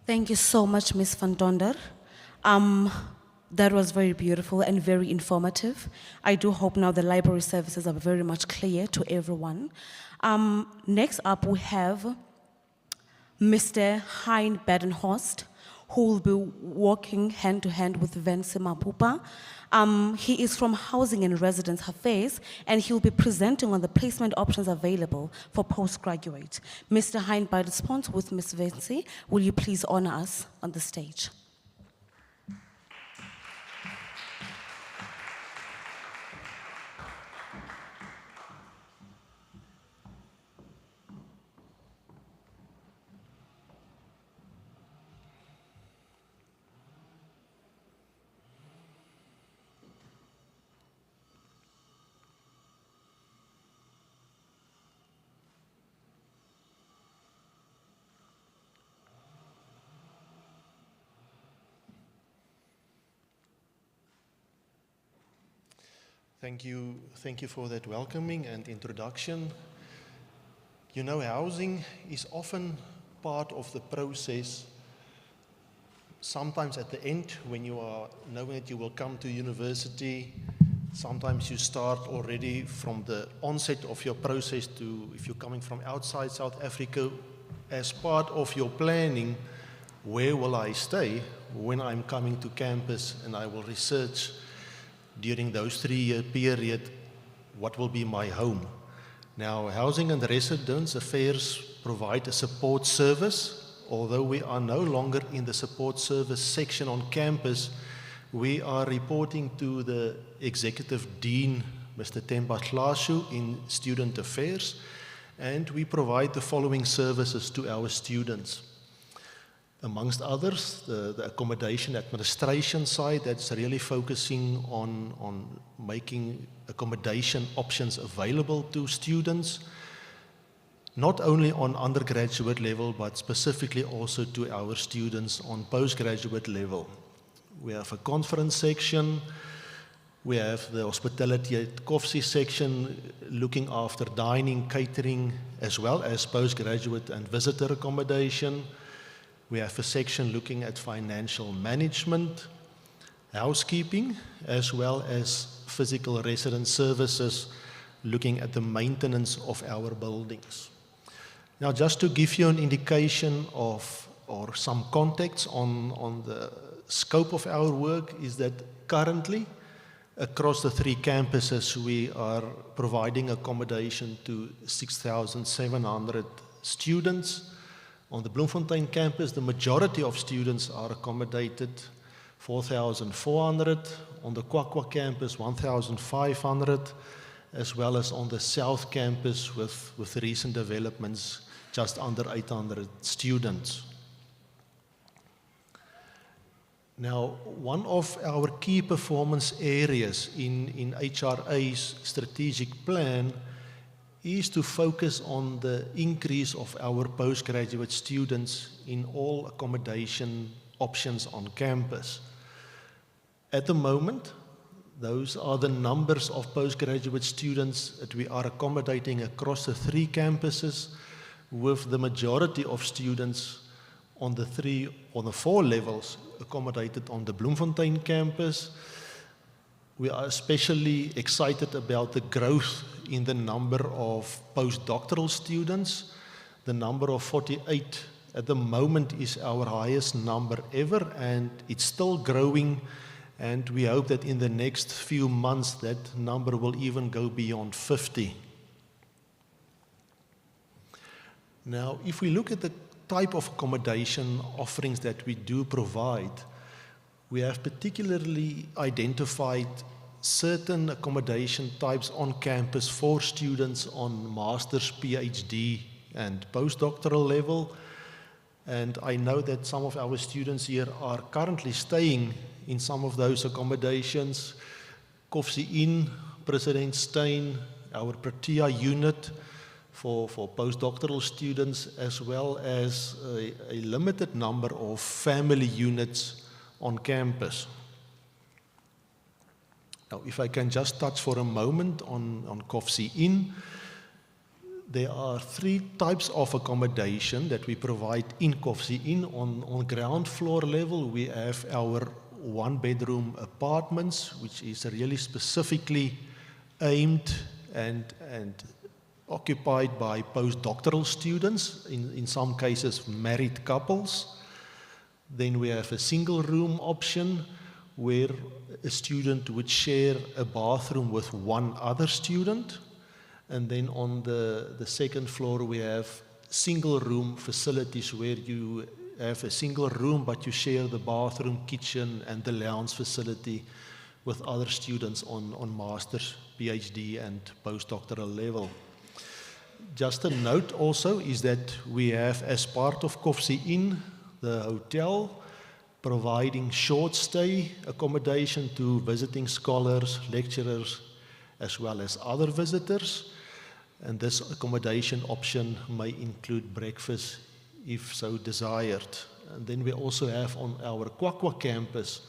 Thank you so much, Ms. van Donder. That was very beautiful and very informative. I do hope now the library services are very much clear to everyone. Next up, we have Mr. Hein Badenhorst, who will be working hand to hand with Vensi Mapupa. He is from Housing and Residence Affairs, and he will be presenting on the placement options available for postgraduate. Mr. Hein Badenhorst with Ms. Vensi, will you please honor us on the stage? Thank you for that welcoming and introduction. You know, housing is often part of the process. Sometimes at the end, when you are knowing that you will come to university, sometimes you start already from the onset of your process to, if you're coming from outside South Africa, as part of your planning, where will I stay when I'm coming to campus and I will research during those 3-year period, what will be my home? Now, Housing and Residence Affairs provide a support service although we are no longer in the support service section on campus, we are reporting to the Executive Dean, Mr. Themba Hlashu, in Student Affairs, and we provide the following services to our students. Amongst others, the Accommodation Administration side that's really focusing on making accommodation options available to students, not only on undergraduate level, but specifically also to our students on postgraduate level. We have a conference section, we have the hospitality at coffee section looking after dining, catering, as well as postgraduate and visitor accommodation. We have a section looking at financial management, housekeeping, as well as physical residence services, looking at the maintenance of our buildings. Now, just to give you an indication of, or some context on the scope of our work, is that currently, across the 3 campuses, we are providing accommodation to 6,700 students. On the Bloemfontein campus, the majority of students are accommodated, 4,400. On the Kwakwa campus, 1,500, as well as on the South campus with recent developments, just under 800 students. Now, one of our key performance areas in HRA's strategic plan is to focus on the increase of our postgraduate students in all accommodation options on campus. At the moment, those are the numbers of postgraduate students that we are accommodating across the 3 campuses, with the majority of students on the 4 levels accommodated on the Bloemfontein campus. We are especially excited about the growth in the number of postdoctoral students. The number of 48 at the moment is our highest number ever, and it's still growing, and we hope that in the next few months that number will even go beyond 50. Now, if we look at the type of accommodation offerings that we do provide, we have particularly identified certain accommodation types on campus for students on master's, PhD, and postdoctoral level. And I know that some of our students here are currently staying in some of those accommodations. Koffsie Inn, President Steyn, our Protea unit for postdoctoral students, as well as a limited number of family units on campus. Now, if I can just touch for a moment on Koffsie Inn, there are 3 types of accommodation that we provide in Koffsie Inn. On ground floor level, we have our 1-bedroom apartments, which is really specifically aimed and occupied by postdoctoral students, in some cases married couples. Then we have a single room option where a student would share a bathroom with one other student. And then on the second floor we have single room facilities where you have a single room but you share the bathroom, kitchen and the lounge facility with other students on master's, PhD and postdoctoral level. Just a note also is that we have, as part of Koffsie Inn, the hotel, providing short stay accommodation to visiting scholars, lecturers, as well as other visitors. And this accommodation option may include breakfast if so desired. And then we also have on our Kwakwa campus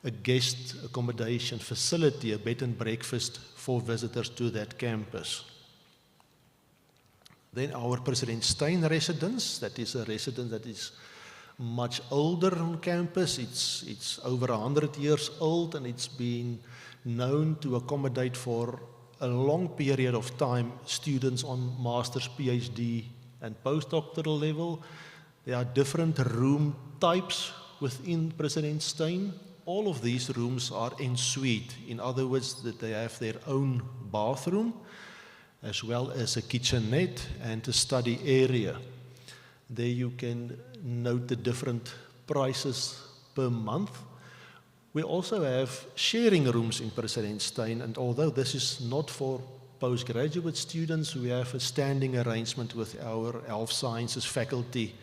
a guest accommodation facility, a bed and breakfast for visitors to that campus. Then our President Steyn residence, that is a residence that is much older on campus. It's over 100 years old, and it's been known to accommodate for a long period of time students on master's, PhD and postdoctoral level. There are different room types within President Steyn. All of these rooms are en suite, in other words that they have their own bathroom as well as a kitchenette and a study area. There you can note the different prices per month. We also have sharing rooms in Presidentstein, and although this is not for postgraduate students, we have a standing arrangement with our health sciences faculty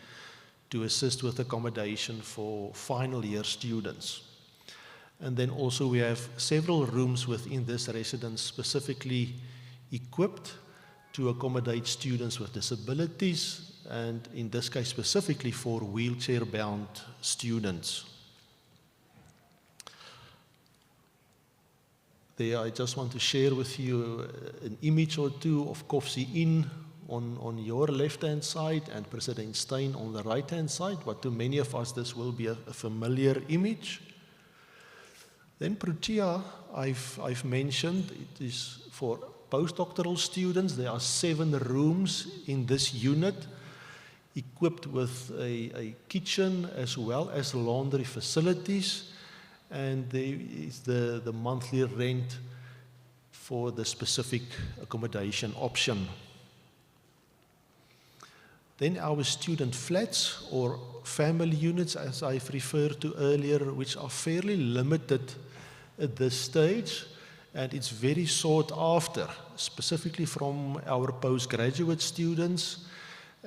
to assist with accommodation for final year students. And then also we have several rooms within this residence specifically equipped to accommodate students with disabilities, and in this case specifically for wheelchair-bound students. There I just want to share with you an image or two of Koffsie Inn on your left-hand side and Presidentstein on the right-hand side, but to many of us this will be a familiar image. Then Protea, I've mentioned, it is for postdoctoral students. There are 7 rooms in this unit, equipped with a kitchen as well as laundry facilities, and there is the monthly rent for the specific accommodation option. Then our student flats or family units, as I've referred to earlier, which are fairly limited at this stage, and it's very sought after, specifically from our postgraduate students,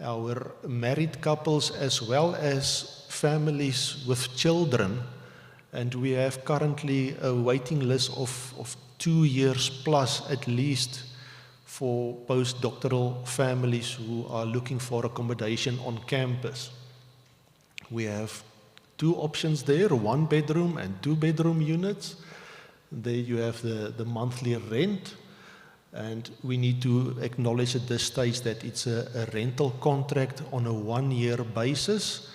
our married couples, as well as families with children. And we have currently a waiting list of 2 years plus at least for postdoctoral families who are looking for accommodation on campus. We have 2 options there, 1 bedroom and 2 bedroom units. There you have the monthly rent, and we need to acknowledge at this stage that it's a rental contract on a 1-year basis,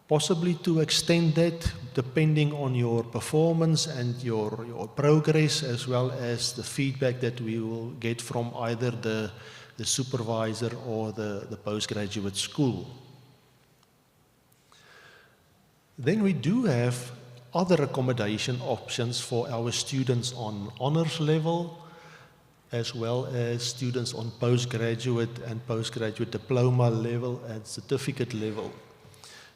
possibly to extend that depending on your performance and your progress, as well as the feedback that we will get from either the supervisor or the postgraduate school. Then we do have other accommodation options for our students on honors level, as well as students on postgraduate and postgraduate diploma level and certificate level.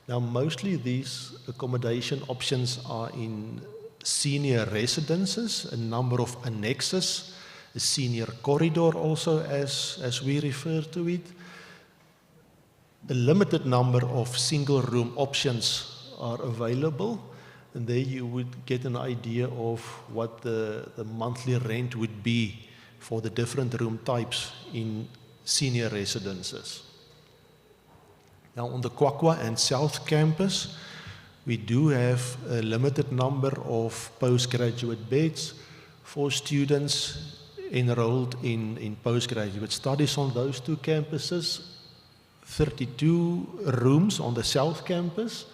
Now, mostly these accommodation options are in senior residences, a number of annexes, a senior corridor also, as we refer to it. A limited number of single room options are available, and there you would get an idea of what the monthly rent would be for the different room types in senior residences. Now, on the Kwakwa and South Campus, we do have a limited number of postgraduate beds for students enrolled in postgraduate studies on those 2 campuses, 32 rooms on the South Campus,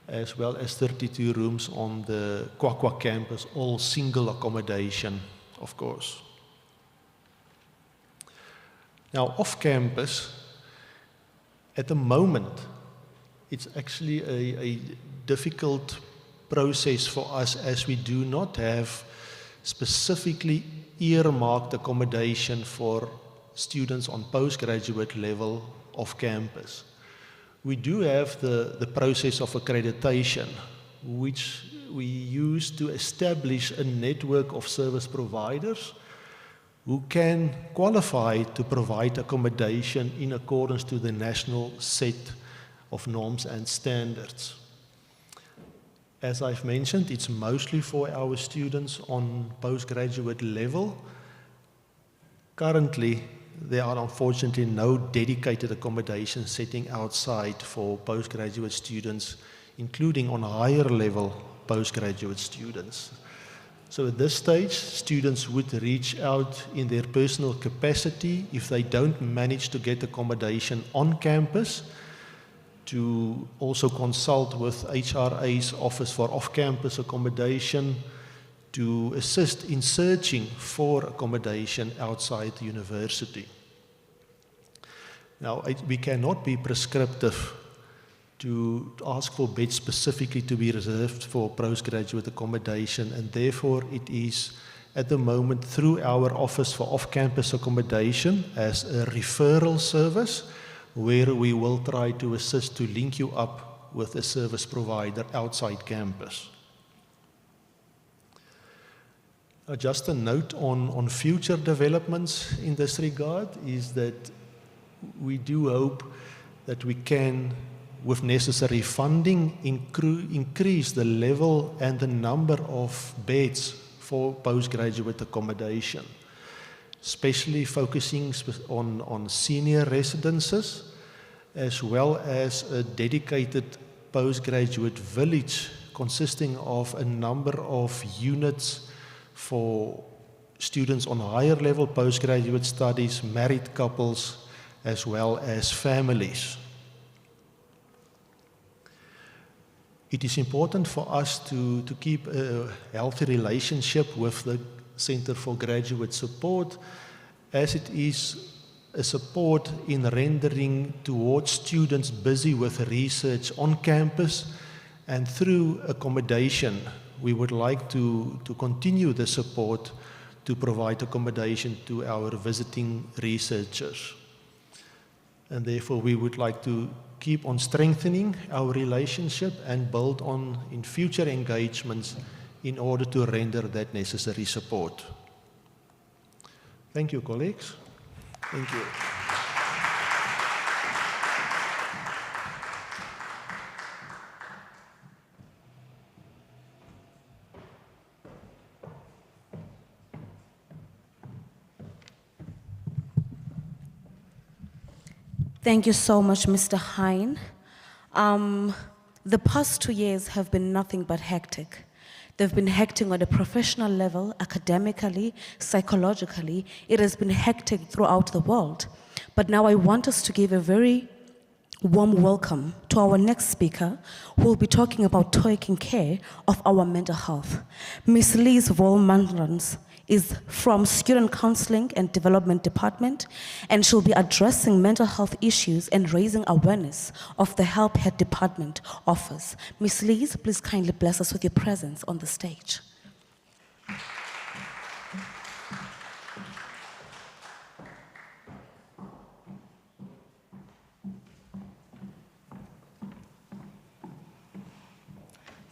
as well as 32 rooms on the Kwakwa campus, all single accommodation, of course. Now, off campus, at the moment, it's actually a difficult process for us, as we do not have specifically earmarked accommodation for students on postgraduate level off campus. We do have the process of accreditation, which we use to establish a network of service providers who can qualify to provide accommodation in accordance to the national set of norms and standards. As I've mentioned, it's mostly for our students on postgraduate level. Currently, there are unfortunately no dedicated accommodation setting outside for postgraduate students, including on higher level postgraduate students. So at this stage, students would reach out in their personal capacity if they don't manage to get accommodation on campus, to also consult with HRA's Office for Off-Campus Accommodation to assist in searching for accommodation outside the university. Now, we cannot be prescriptive to ask for beds specifically to be reserved for postgraduate accommodation, and therefore it is at the moment through our Office for Off-Campus Accommodation as a referral service where we will try to assist to link you up with a service provider outside campus. Just a note on future developments in this regard is that we do hope that we can, with necessary funding, increase the level and the number of beds for postgraduate accommodation, especially focusing on senior residences, as well as a dedicated postgraduate village consisting of a number of units for students on higher level postgraduate studies, married couples, as well as families. It is important for us to keep a healthy relationship with the Center for Graduate Support, as it is a support in rendering towards students busy with research on campus, and through accommodation we would like to continue the support to provide accommodation to our visiting researchers. And therefore we would like to keep on strengthening our relationship and build on in future engagements in order to render that necessary support. Thank you, colleagues. Thank you. Thank you so much, Mr. Hein. The past 2 years have been nothing but hectic. They've been hectic on a professional level, academically, psychologically. It has been hectic throughout the world. But now I want us to give a very warm welcome to our next speaker, who will be talking about taking care of our mental health. Ms. Liz Volmanrans is from Student Counseling and Development Department, and she'll be addressing mental health issues and raising awareness of the help her department offers. Ms. Liz, please kindly bless us with your presence on the stage.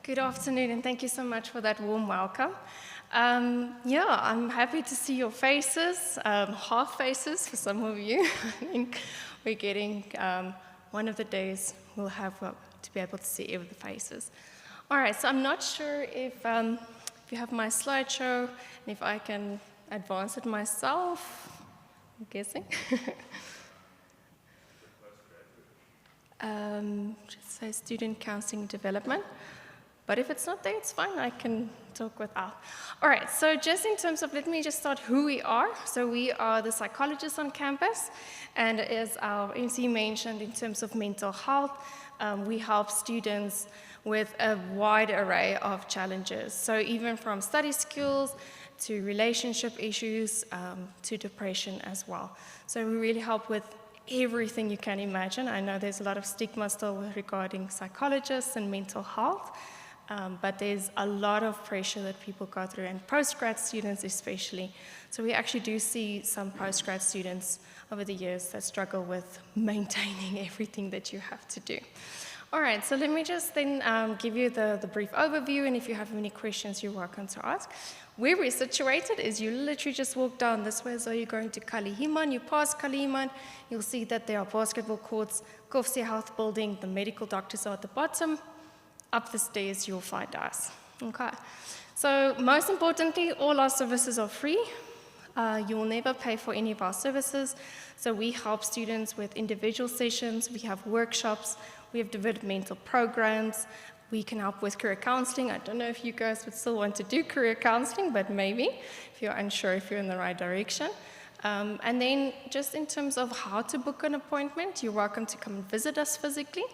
Good afternoon, and thank you so much for that warm welcome. I'm happy to see your faces, half faces for some of you. I think we're getting, one of the days we'll have to be able to see every faces. All right, so I'm not sure if you have my slideshow, and if I can advance it myself, I'm guessing. Just say Student Counseling Development. But if it's not there, it's fine, I can talk without. All right, so just in terms of, let me just start who we are. So we are the psychologists on campus, and as our MC mentioned, in terms of mental health, we help students with a wide array of challenges. So even from study skills to relationship issues to depression as well. So we really help with everything you can imagine. I know there's a lot of stigma still regarding psychologists and mental health. But there's a lot of pressure that people go through, and postgrad students especially. So we actually do see some postgrad students over the years that struggle with maintaining everything that you have to do. All right, so let me just then give you the brief overview, and if you have any questions, you're welcome to ask. Where we're situated is you literally just walk down this way, so you're going to Kalihiman, you pass Kalihiman, you'll see that there are basketball courts, Kofse Health Building, the medical doctors are at the bottom. Up the stairs, you'll find us. Okay. So most importantly, all our services are free. You will never pay for any of our services. So we help students with individual sessions. We have workshops. We have developmental programs. We can help with career counseling. I don't know if you guys would still want to do career counseling, but maybe if you're unsure if you're in the right direction. And then just in terms of how to book an appointment, you're welcome to come and visit us physically.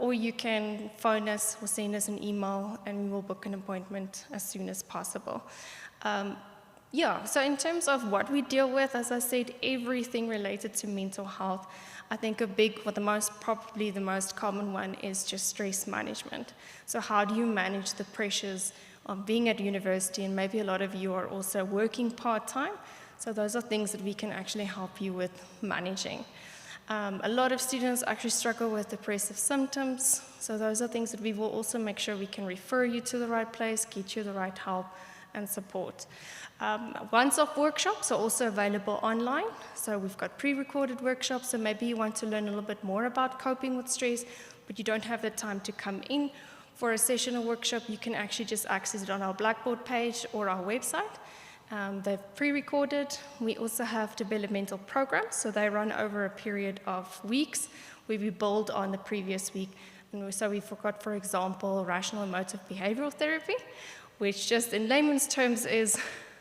Or you can phone us or send us an email, and we will book an appointment as soon as possible. So in terms of what we deal with, as I said, everything related to mental health. I think probably the most common one is just stress management. So how do you manage the pressures of being at university, and maybe a lot of you are also working part-time. So those are things that we can actually help you with managing. A lot of students actually struggle with depressive symptoms, so those are things that we will also make sure we can refer you to the right place, get you the right help and support. Once-off workshops are also available online, so we've got pre-recorded workshops, so maybe you want to learn a little bit more about coping with stress, but you don't have the time to come in for a session or workshop. You can actually just access it on our Blackboard page or our website. They're pre-recorded. We also have developmental programs, so they run over a period of weeks where we build on the previous week. And so we've got, for example, rational emotive behavioral therapy, which just in layman's terms is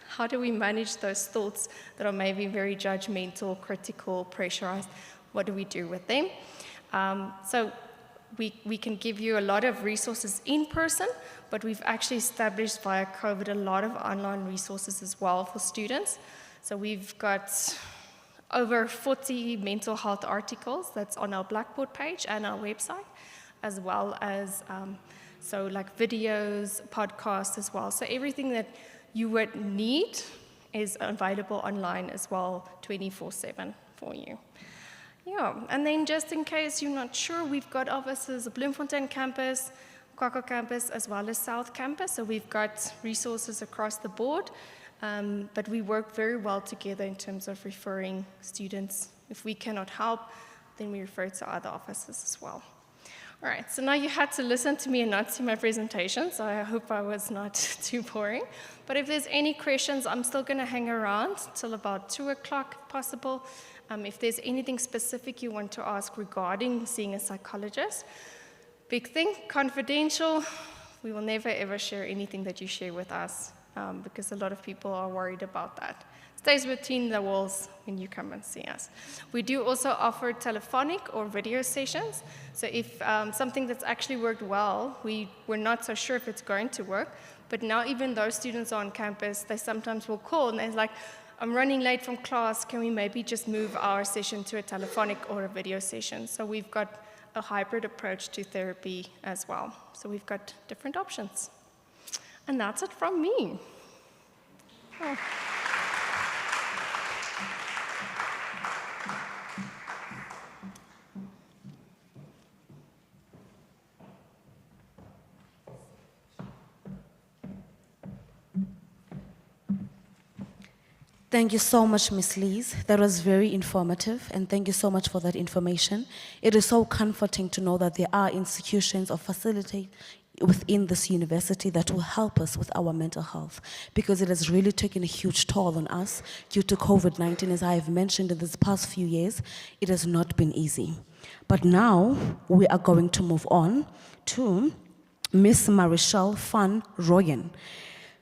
how do we manage those thoughts that are maybe very judgmental, critical, pressurized? What do we do with them? So we can give you a lot of resources in person, but we've actually established via COVID a lot of online resources as well for students. So we've got over 40 mental health articles that's on our Blackboard page and our website, as well as so like videos, podcasts as well. So everything that you would need is available online as well, 24/7 for you. Yeah, and then just in case you're not sure, we've got offices at Bloomfontaine campus, Kwakwa campus, as well as South campus. So we've got resources across the board, but we work very well together in terms of referring students. If we cannot help, then we refer to other offices as well. All right, so now you had to listen to me and not see my presentation, so I hope I was not too boring. But if there's any questions, I'm still going to hang around till about 2 o'clock if possible. If there's anything specific you want to ask regarding seeing a psychologist, big thing, confidential. We will never ever share anything that you share with us because a lot of people are worried about that. Stays between the walls when you come and see us. We do also offer telephonic or video sessions. So if something that's actually worked well, we're not so sure if it's going to work, but now even those students on campus, they sometimes will call and they're like, I'm running late from class, can we maybe just move our session to a telephonic or a video session? So we've got a hybrid approach to therapy as well. So we've got different options. And that's it from me. Oh. Thank you so much, Ms. Lees. That was very informative, and thank you so much for that information. It is so comforting to know that there are institutions or facilities within this university that will help us with our mental health, because it has really taken a huge toll on us due to COVID-19. As I have mentioned in this past few years, it has not been easy. But now we are going to move on to Ms. Marichelle van Rooyen.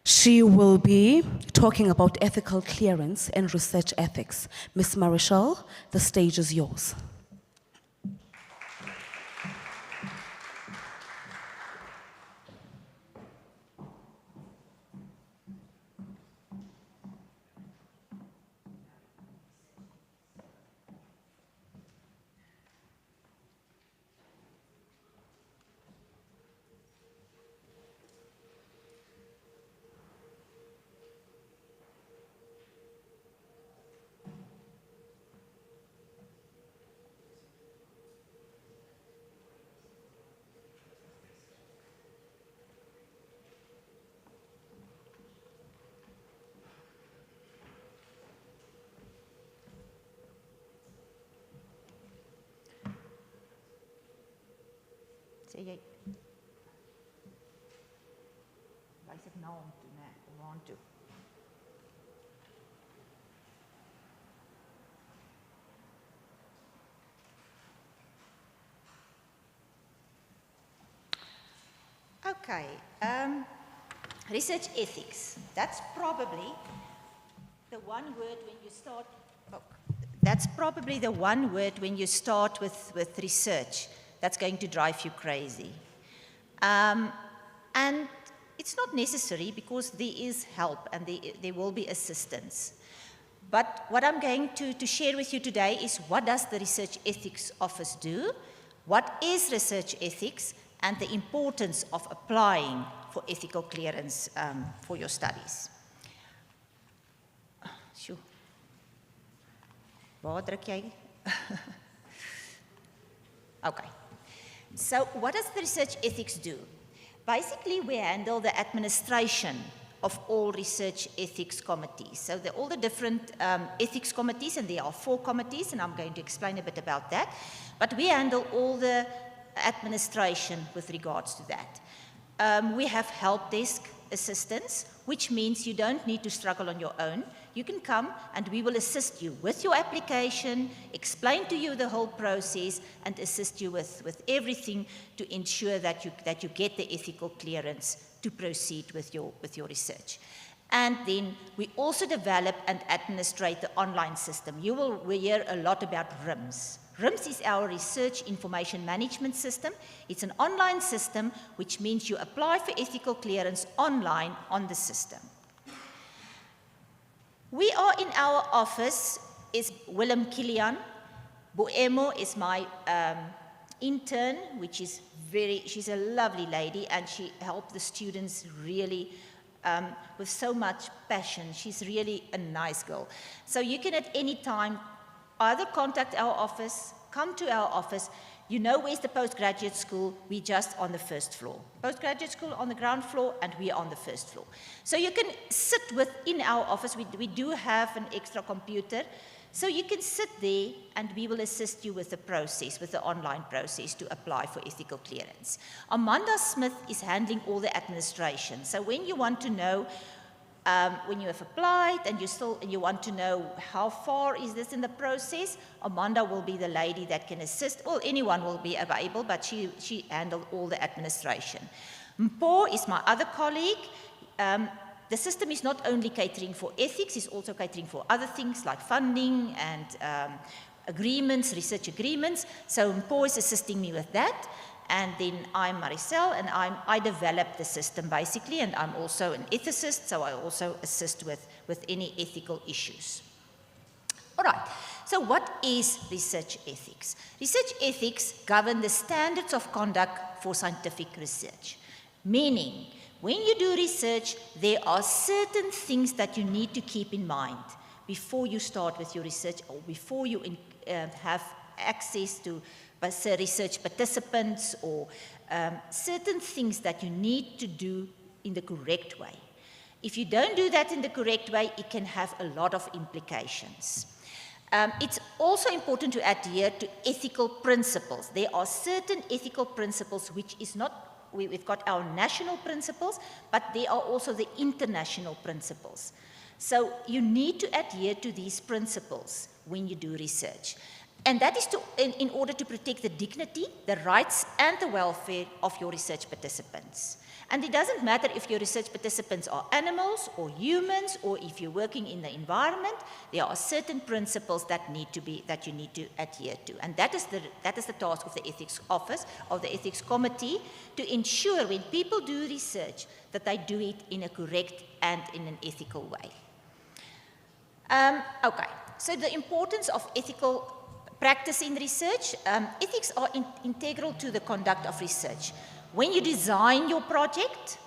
She will be talking about ethical clearance and research ethics. Ms. Marichelle, the stage is yours. Sê jy wys dit na hom toe, né? Waar toe? Okay, research ethics. That's probably the one word when you start. That's probably the one word when you start with research that's going to drive you crazy. And it's not necessary because there is help and there will be assistance. But what I'm going to share with you today is what does the Research Ethics Office do? What is research ethics? And the importance of applying for ethical clearance for your studies. Sjoe. Waar druk jy? Okay. So what does the research ethics do? Basically, we handle the administration of all research ethics committees. So all the different ethics committees, and there are 4 committees, and I'm going to explain a bit about that. But we handle all the administration with regards to that. We have help desk assistance, which means you don't need to struggle on your own. You can come and we will assist you with your application, explain to you the whole process, and assist you with everything to ensure that you get the ethical clearance to proceed with your research. And then we also develop and administrate the online system. You will hear a lot about RIMS. RIMS is our Research Information Management System. It's an online system, which means you apply for ethical clearance online on the system. We are in our office, is Willem Kilian. Boemo is my intern, which is she's a lovely lady, and she helped the students really with so much passion. She's really a nice girl. So you can at any time either contact our office, come to our office. You know where's the postgraduate school? We're just on the 1st floor. Postgraduate school on the ground floor, and we are on the 1st floor. So you can sit within our office. We do have an extra computer. So you can sit there, and we will assist you with the process, with the online process to apply for ethical clearance. Amanda Smith is handling all the administration. So when you want to know, when you have applied and you want to know how far is this in the process, Amanda will be the lady that can assist. Well, anyone will be available, but she handled all the administration. Mpo is my other colleague. The system is not only catering for ethics, it's also catering for other things like funding and agreements, research agreements. So Mpo is assisting me with that. And then I'm Maricel, and I develop the system basically, and I'm also an ethicist, so I also assist with any ethical issues. All right, so what is research ethics? Research ethics govern the standards of conduct for scientific research, meaning when you do research, there are certain things that you need to keep in mind before you start with your research or before you have access to research participants or certain things that you need to do in the correct way. If you don't do that in the correct way, it can have a lot of implications. It's also important to adhere to ethical principles. There are certain ethical principles which is not, we've got our national principles, but there are also the international principles. So you need to adhere to these principles when you do research. And that is in order to protect the dignity, the rights, and the welfare of your research participants. And it doesn't matter if your research participants are animals or humans, or if you're working in the environment, there are certain principles that you need to adhere to. And that is the task of the ethics office, of the ethics committee, to ensure when people do research that they do it in a correct and in an ethical way. Okay, so the importance of ethical practice in research. Ethics are integral to the conduct of research. When you design your project,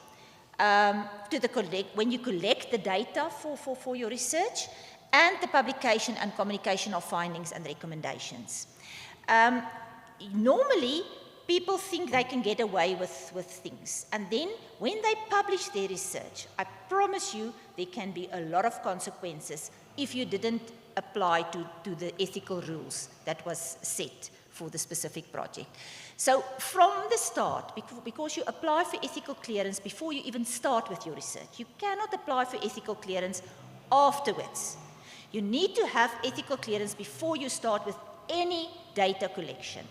when you collect the data for your research, and the publication and communication of findings and recommendations. Normally, people think they can get away with things. And then when they publish their research, I promise you there can be a lot of consequences if you didn't apply to the ethical rules that was set for the specific project. So from the start, because you apply for ethical clearance before you even start with your research, you cannot apply for ethical clearance afterwards. You need to have ethical clearance before you start with any data collection.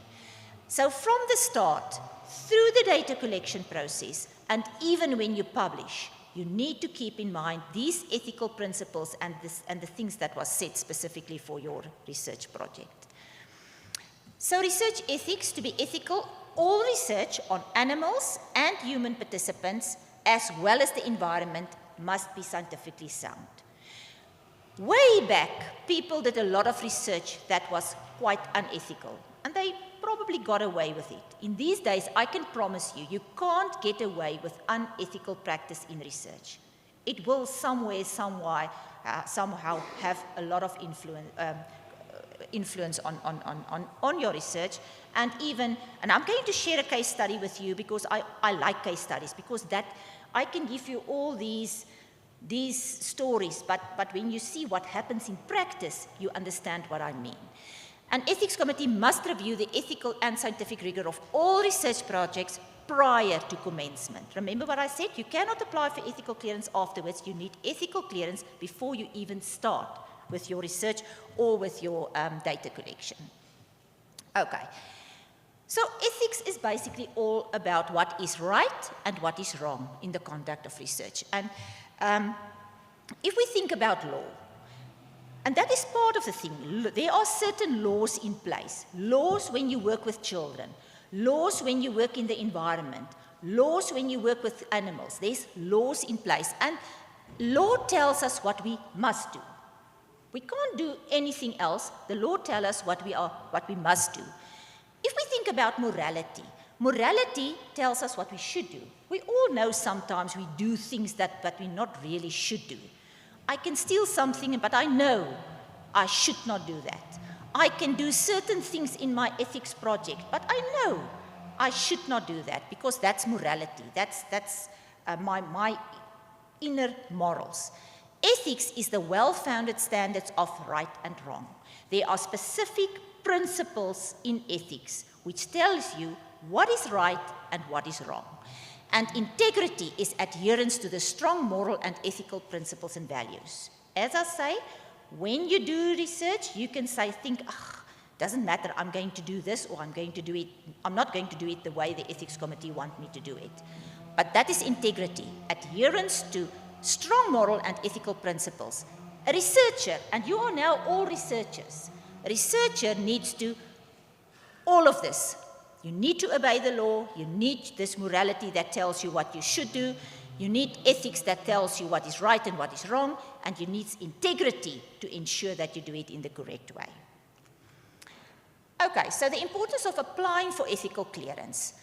So from the start, through the data collection process, and even when you publish, you need to keep in mind these ethical principles and the things that was set specifically for your research project. So research ethics, to be ethical, all research on animals and human participants, as well as the environment, must be scientifically sound. Way back, people did a lot of research that was quite unethical, and they probably got away with it. In these days, I can promise you, you can't get away with unethical practice in research. It will somehow have a lot of influence, influence on your research. And I'm going to share a case study with you because I like case studies, because that I can give you all these stories, but when you see what happens in practice, you understand what I mean. An ethics committee must review the ethical and scientific rigor of all research projects prior to commencement. Remember what I said? You cannot apply for ethical clearance afterwards. You need ethical clearance before you even start with your research or with your data collection. Okay. So ethics is basically all about what is right and what is wrong in the conduct of research. And if we think about law, and that is part of the thing, there are certain laws in place. Laws when you work with children, laws when you work in the environment, laws when you work with animals. There's laws in place. And law tells us what we must do. We can't do anything else. The law tells us what we must do. If we think about morality, morality tells us what we should do. We all know sometimes we do things that we not really should do. I can steal something, but I know I should not do that. I can do certain things in my ethics project, but I know I should not do that because that's morality. That's my inner morals. Ethics is the well-founded standards of right and wrong. There are specific principles in ethics which tells you what is right and what is wrong. And integrity is adherence to the strong moral and ethical principles and values. As I say, when you do research, you can think, doesn't matter, I'm going to do this or I'm not going to do it the way the ethics committee want me to do it. But that is integrity, adherence to strong moral and ethical principles. A researcher, and you are now all researchers, a researcher needs to, all of this. You need to obey the law, you need this morality that tells you what you should do, you need ethics that tells you what is right and what is wrong, and you need integrity to ensure that you do it in the correct way. Okay, so the importance of applying for ethical clearance.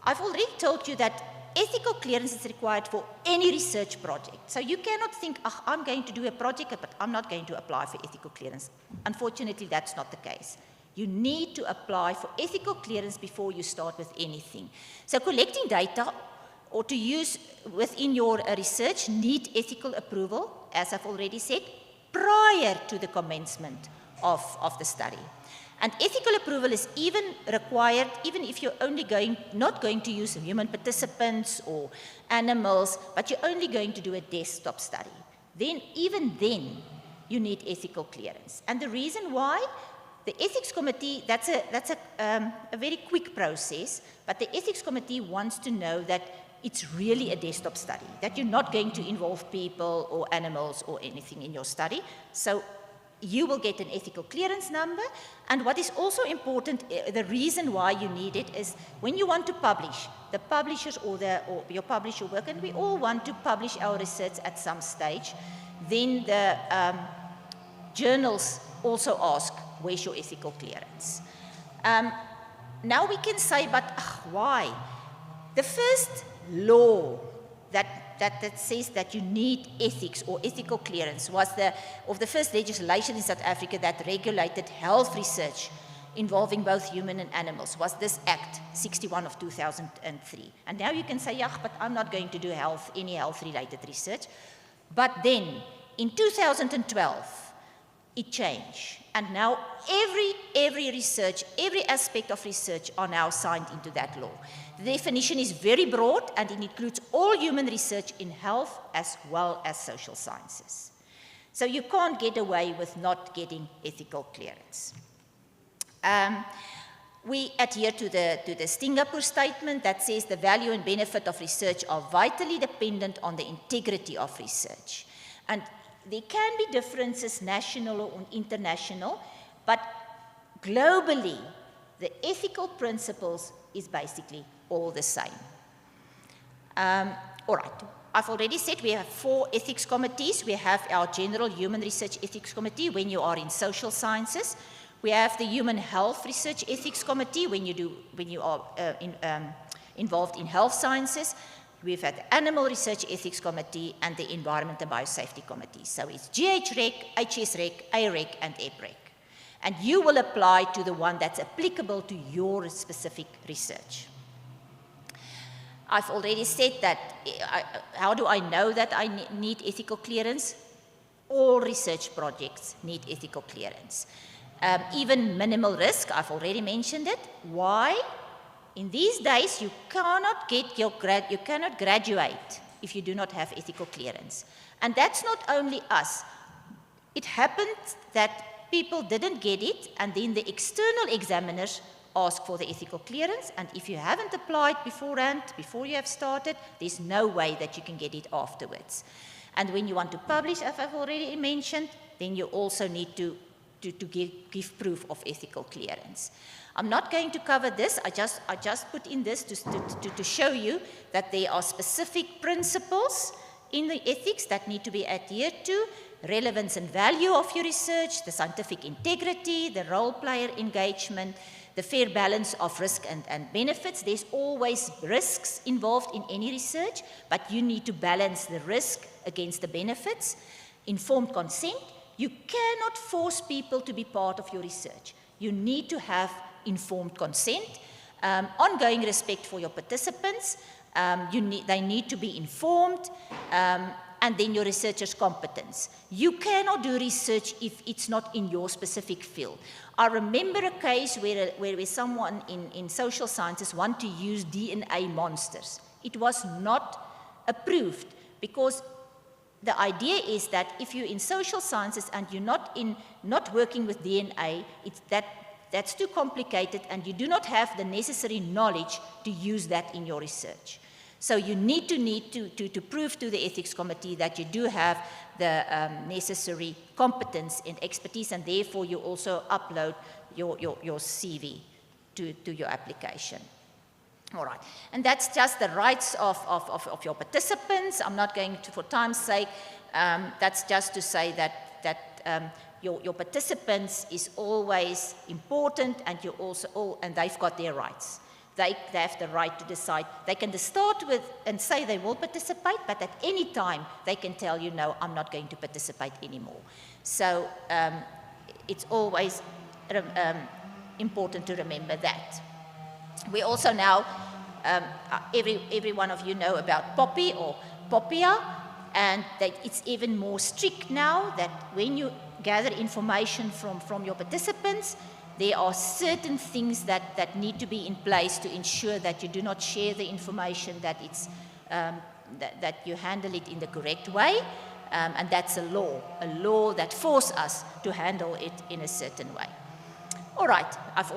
I've already told you that ethical clearance is required for any research project. So you cannot think, I'm going to do a project, but I'm not going to apply for ethical clearance. Unfortunately, that's not the case. You need to apply for ethical clearance before you start with anything. So collecting data or to use within your research need ethical approval, as I've already said, prior to the commencement of the study. And ethical approval is even required, even if you're not going to use human participants or animals, but you're only going to do a desktop study. Even then, you need ethical clearance. And the reason why? The ethics committee, that's a very quick process, but the ethics committee wants to know that it's really a desktop study, that you're not going to involve people or animals or anything in your study. So you will get an ethical clearance number. And what is also important, the reason why you need it is when you want to publish, the publishers or your publish your work, and we all want to publish our research at some stage, then the journals also ask, where's your ethical clearance? Now we can say, but why? The first law that says that you need ethics or ethical clearance was the first legislation in South Africa that regulated health research involving both human and animals, was this Act 61 of 2003. And now you can say, yeah, but I'm not going to do any health-related research. But then, in 2012, it changed. And now every research, every aspect of research are now signed into that law. The definition is very broad and it includes all human research in health as well as social sciences. So you can't get away with not getting ethical clearance. We adhere to the Singapore statement that says the value and benefit of research are vitally dependent on the integrity of research. And there can be differences, national or international, but globally, the ethical principles is basically all the same. All right, I've already said we have 4 ethics committees. We have our General Human Research Ethics Committee when you are in social sciences. We have the Human Health Research Ethics Committee when you are involved in health sciences. We've had the Animal Research Ethics Committee and the Environment and Biosafety Committee. So it's GHREC, HSREC, AREC, and EPREC. And you will apply to the one that's applicable to your specific research. I've already said that, how do I know that I need ethical clearance? All research projects need ethical clearance. Even minimal risk, I've already mentioned it. Why? In these days, you cannot graduate if you do not have ethical clearance. And that's not only us. It happened that people didn't get it, and then the external examiners ask for the ethical clearance, and if you haven't applied beforehand, before you have started, there's no way that you can get it afterwards. And when you want to publish, as I've already mentioned, then you also need to give proof of ethical clearance. I'm not going to cover this. I just put in this to show you that there are specific principles in the ethics that need to be adhered to: relevance and value of your research, the scientific integrity, the role player engagement, the fair balance of risk and benefits. There's always risks involved in any research, but you need to balance the risk against the benefits. Informed consent. You cannot force people to be part of your research. You need to have informed consent. Ongoing respect for your participants. They need to be informed. And then your researcher's competence. You cannot do research if it's not in your specific field. I remember a case where someone in social sciences wanted to use DNA monsters. It was not approved because the idea is that if you're in social sciences and you're not working with DNA, that's too complicated and you do not have the necessary knowledge to use that in your research. So you need to prove to the ethics committee that you do have the necessary competence and expertise, and therefore you also upload your CV to your application. All right, and that's just the rights of your participants. I'm not going to, for time's sake, that's just to say that your participants is always important, and you also and they've got their rights. They have the right to decide. They can start with and say they will participate, but at any time they can tell you, no, I'm not going to participate anymore. So it's always important to remember that. We also now, every one of you know about POPI or POPIA, and that it's even more strict now that when you gather information from your participants, there are certain things that need to be in place to ensure that you do not share the information, that that you handle it in the correct way, and that's a law that forces us to handle it in a certain way. All right, I've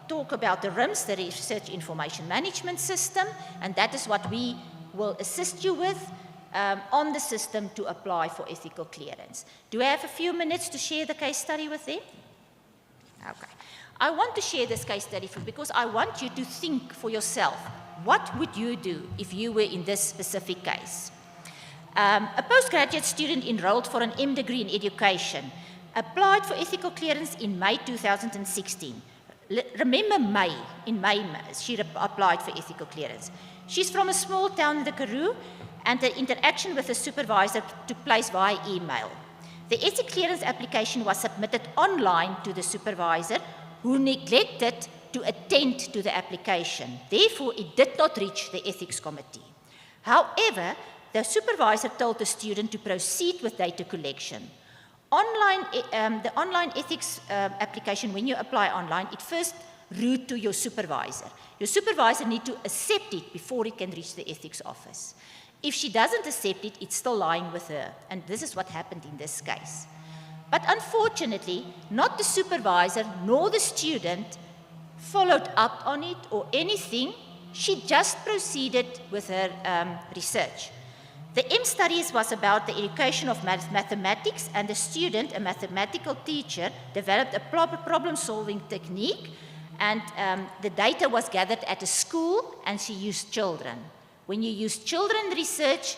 talked about the RIMS, the Research Information Management System, and that is what we will assist you with on the system to apply for ethical clearance. Do I have a few minutes to share the case study with them? Okay. I want to share this case study because I want you to think for yourself, what would you do if you were in this specific case? A postgraduate student enrolled for an M degree in education applied for ethical clearance in May 2016. Remember May, in May she applied for ethical clearance. She's from a small town in the Karoo, and the interaction with the supervisor took place via email. The ethics clearance application was submitted online to the supervisor, who neglected to attend to the application. Therefore, it did not reach the ethics committee. However, the supervisor told the student to proceed with data collection. The online ethics application, when you apply online, it first routes to your supervisor. Your supervisor needs to accept it before it can reach the ethics office. If she doesn't accept it, it's still lying with her. And this is what happened in this case. But unfortunately, not the supervisor nor the student followed up on it or anything. She just proceeded with her research. The M studies was about the education of mathematics, and the student, a mathematical teacher, developed a problem-solving technique, and the data was gathered at a school, and she used children. When you use children research,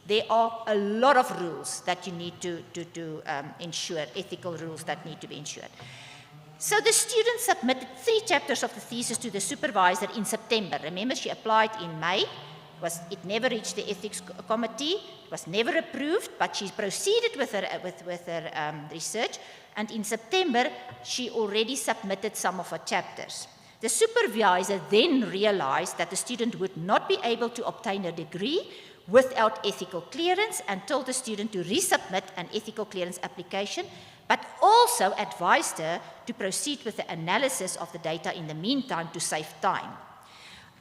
there are a lot of rules that you need to ensure, ethical rules that need to be ensured. So the student submitted 3 chapters of the thesis to the supervisor in September. Remember, she applied in May. It never reached the ethics committee. It was never approved, but she proceeded with her research. And in September, she already submitted some of her chapters. The supervisor then realized that the student would not be able to obtain a degree without ethical clearance and told the student to resubmit an ethical clearance application, but also advised her to proceed with the analysis of the data in the meantime to save time.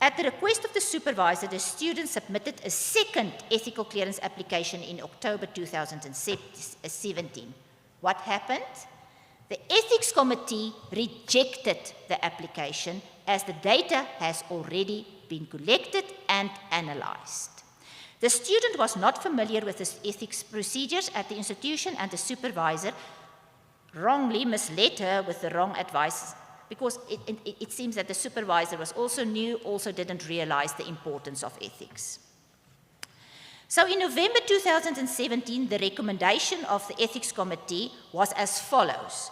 At the request of the supervisor, the student submitted a second ethical clearance application in October 2017. What happened? The ethics committee rejected the application as the data has already been collected and analyzed. The student was not familiar with the ethics procedures at the institution, and the supervisor wrongly misled her with the wrong advice, because it seems that the supervisor was also new, also didn't realize the importance of ethics. So in November 2017, the recommendation of the ethics committee was as follows.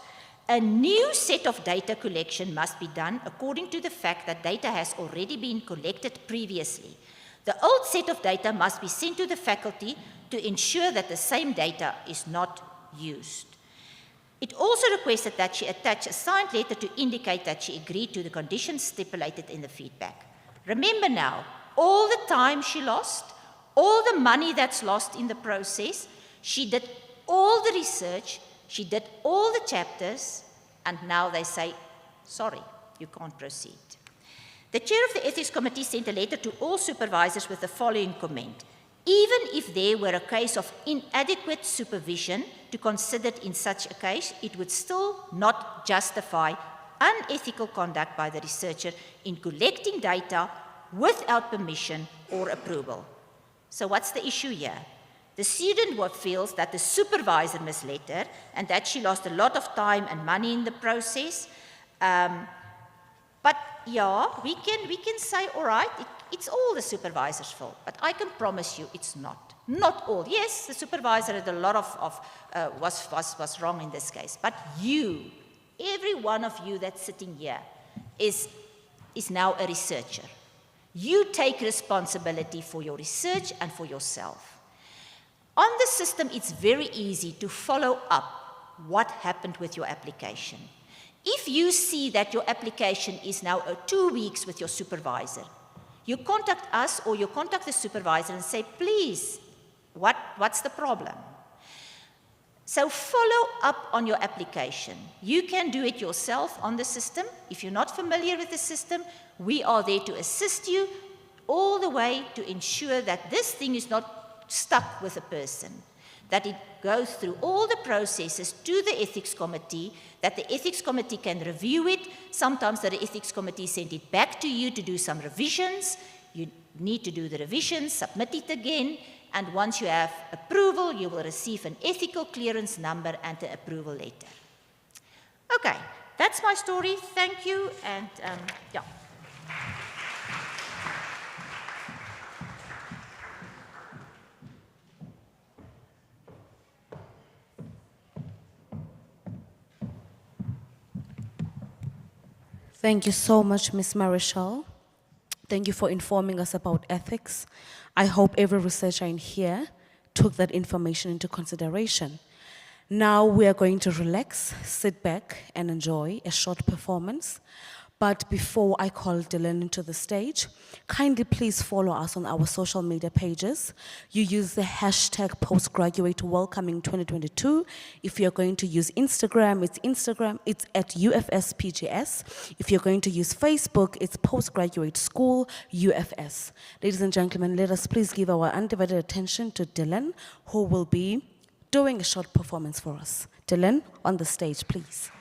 A new set of data collection must be done according to the fact that data has already been collected previously. The old set of data must be sent to the faculty to ensure that the same data is not used. It also requested that she attach a signed letter to indicate that she agreed to the conditions stipulated in the feedback. Remember now, all the time she lost, all the money that's lost in the process, she did all the research, she did all the chapters, and now they say, sorry, you can't proceed. The chair of the ethics committee sent a letter to all supervisors with the following comment. Even if there were a case of inadequate supervision to consider in such a case, it would still not justify unethical conduct by the researcher in collecting data without permission or approval. So what's the issue here? The student feels that the supervisor misled her and that she lost a lot of time and money in the process. But yeah, we can say, all right, it's all the supervisor's fault, but I can promise you it's not. Not all. Yes, the supervisor had a lot was wrong in this case, but you, every one of you that's sitting here is now a researcher. You take responsibility for your research and for yourself. On the system, it's very easy to follow up what happened with your application. If you see that your application is now 2 weeks with your supervisor, you contact us or you contact the supervisor and say, please, what's the problem? So follow up on your application. You can do it yourself on the system. If you're not familiar with the system, we are there to assist you all the way to ensure that this thing is not stuck with a person, that it goes through all the processes to the ethics committee, that the ethics committee can review it. Sometimes the ethics committee send it back to you to do some revisions. You need to do the revisions, submit it again, and once you have approval, you will receive an ethical clearance number and an approval letter. Okay, that's my story. Thank you, and yeah. Thank you so much, Ms. Marichal. Thank you for informing us about ethics. I hope every researcher in here took that information into consideration. Now we are going to relax, sit back, and enjoy a short performance. But before I call Dylan into the stage, kindly please follow us on our social media pages. You use the hashtag Postgraduate Welcoming 2022. If you're going to use Instagram, it's at UFSPGS. If you're going to use Facebook, it's Postgraduate School UFS. Ladies and gentlemen, let us please give our undivided attention to Dylan, who will be doing a short performance for us. Dylan, on the stage, please.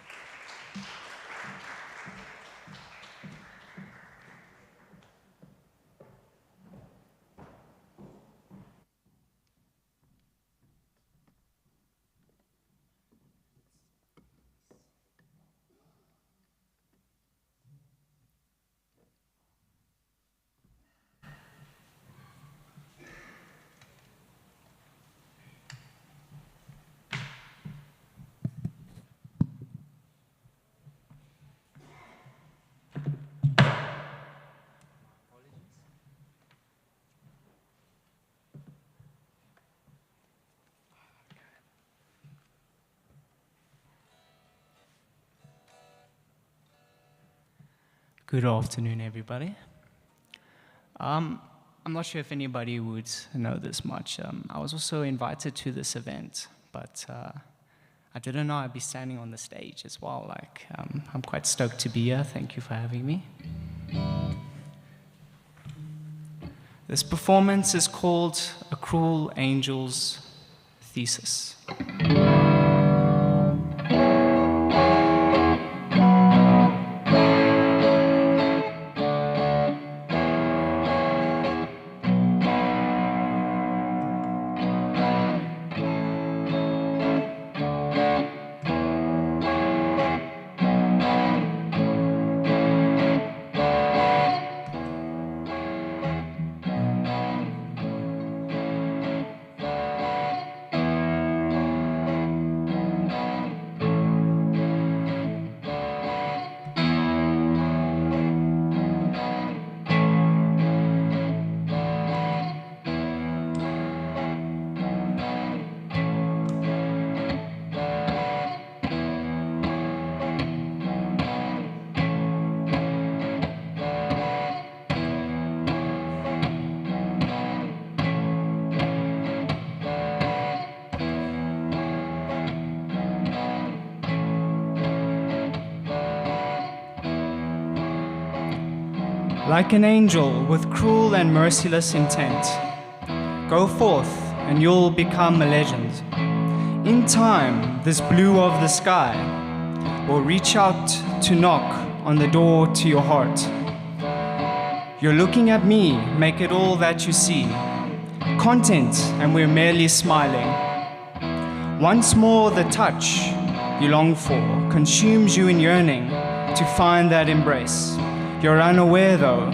Good afternoon, everybody. I'm not sure if anybody would know this much. I was also invited to this event, but I didn't know I'd be standing on the stage as well. I'm quite stoked to be here. Thank you for having me. This performance is called A Cruel Angel's Thesis. Like an angel with cruel and merciless intent, go forth and you'll become a legend. In time, this blue of the sky will reach out to knock on the door to your heart. You're looking at me, make it all that you see. Content, and we're merely smiling. Once more, the touch you long for consumes you in yearning to find that embrace. You're unaware though,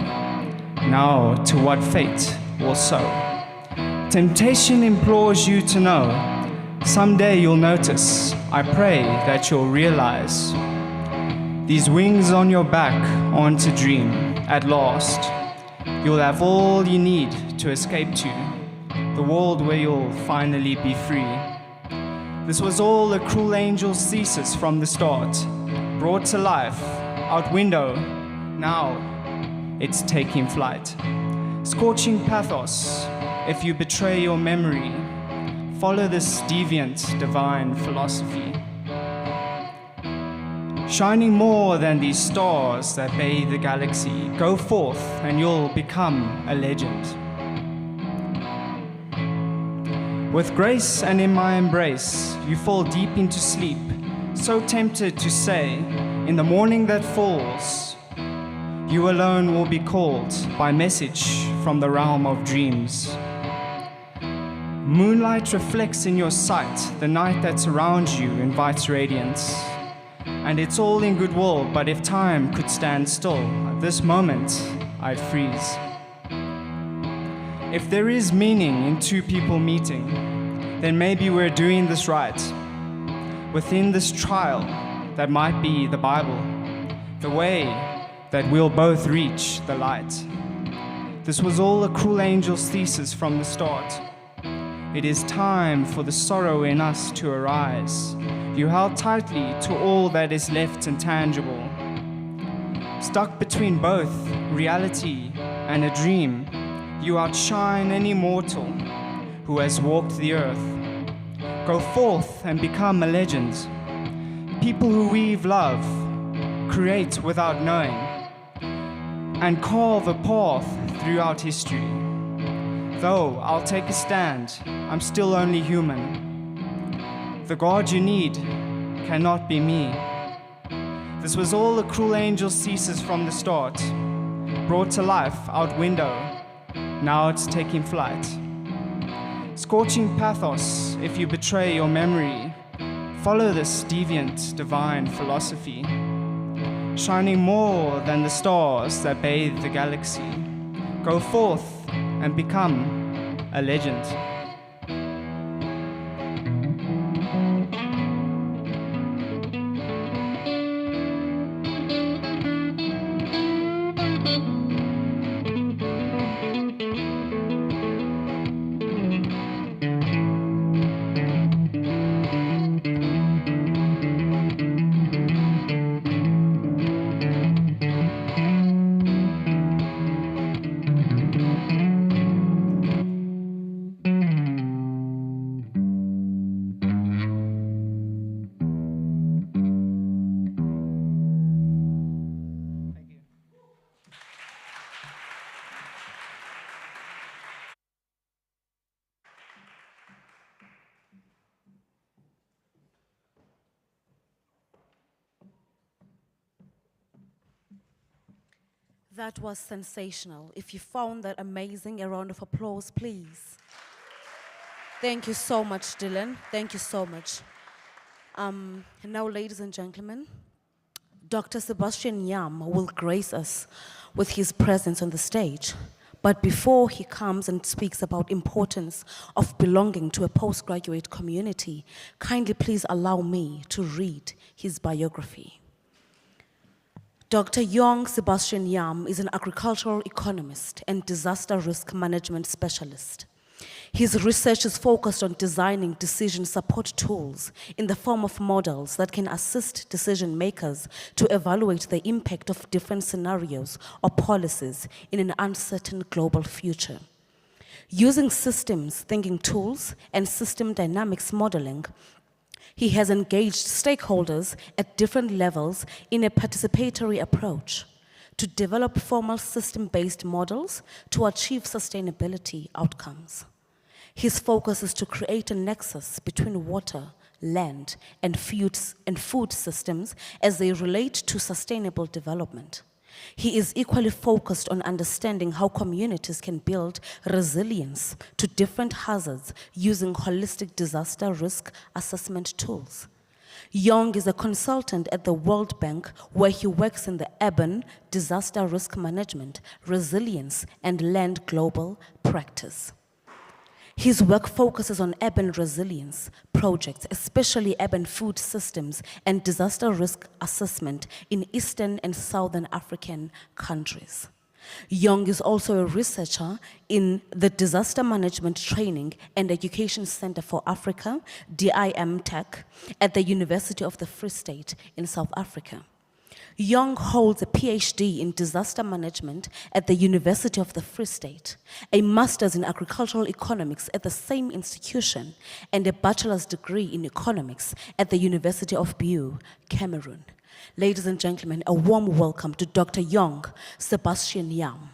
now to what fate will sow. Temptation implores you to know, someday you'll notice, I pray that you'll realize. These wings on your back aren't a dream, at last. You'll have all you need to escape to, the world where you'll finally be free. This was all a cruel angel's thesis from the start, brought to life, out window. Now, it's taking flight. Scorching pathos, if you betray your memory, follow this deviant divine philosophy. Shining more than these stars that bathe the galaxy, go forth and you'll become a legend. With grace and in my embrace, you fall deep into sleep, so tempted to say, in the morning that falls, you alone will be called by message from the realm of dreams. Moonlight reflects in your sight, the night that surrounds you invites radiance. And it's all in goodwill, but if time could stand still, at this moment, I'd freeze. If there is meaning in two people meeting, then maybe we're doing this right. Within this trial, that might be the Bible, the way that we'll both reach the light. This was all a cruel angel's thesis from the start. It is time for the sorrow in us to arise. You held tightly to all that is left intangible. Stuck between both reality and a dream, you outshine any mortal who has walked the earth. Go forth and become a legend. People who weave love, create without knowing, and carve a path throughout history. Though I'll take a stand, I'm still only human. The God you need cannot be me. This was all a cruel angel's thesis from the start, brought to life out window, now it's taking flight. Scorching pathos, if you betray your memory, follow this deviant divine philosophy. Shining more than the stars that bathe the galaxy, go forth and become a legend. That was sensational. If you found that amazing, a round of applause, please. Thank you so much, Dylan. Thank you so much. Now, ladies and gentlemen, Dr. Sebastian Yam will grace us with his presence on the stage. But before he comes and speaks about importance of belonging to a postgraduate community, kindly please allow me to read his biography. Dr. Yong Sebastian Yam is an agricultural economist and disaster risk management specialist. His research is focused on designing decision support tools in the form of models that can assist decision makers to evaluate the impact of different scenarios or policies in an uncertain global future. Using systems thinking tools and system dynamics modeling, he has engaged stakeholders at different levels in a participatory approach to develop formal system-based models to achieve sustainability outcomes. His focus is to create a nexus between water, land, and food systems as they relate to sustainable development. He is equally focused on understanding how communities can build resilience to different hazards using holistic disaster risk assessment tools. Young is a consultant at the World Bank, where he works in the urban disaster risk management, resilience, and land global practice. His work focuses on urban resilience projects, especially urban food systems and disaster risk assessment in Eastern and Southern African countries. Young is also a researcher in the Disaster Management Training and Education Center for Africa, DIM Tech, at the University of the Free State in South Africa. Young holds a PhD in disaster management at the University of the Free State, a master's in agricultural economics at the same institution, and a bachelor's degree in economics at the University of Biu, Cameroon. Ladies and gentlemen, a warm welcome to Dr. Yong Sebastian Yam.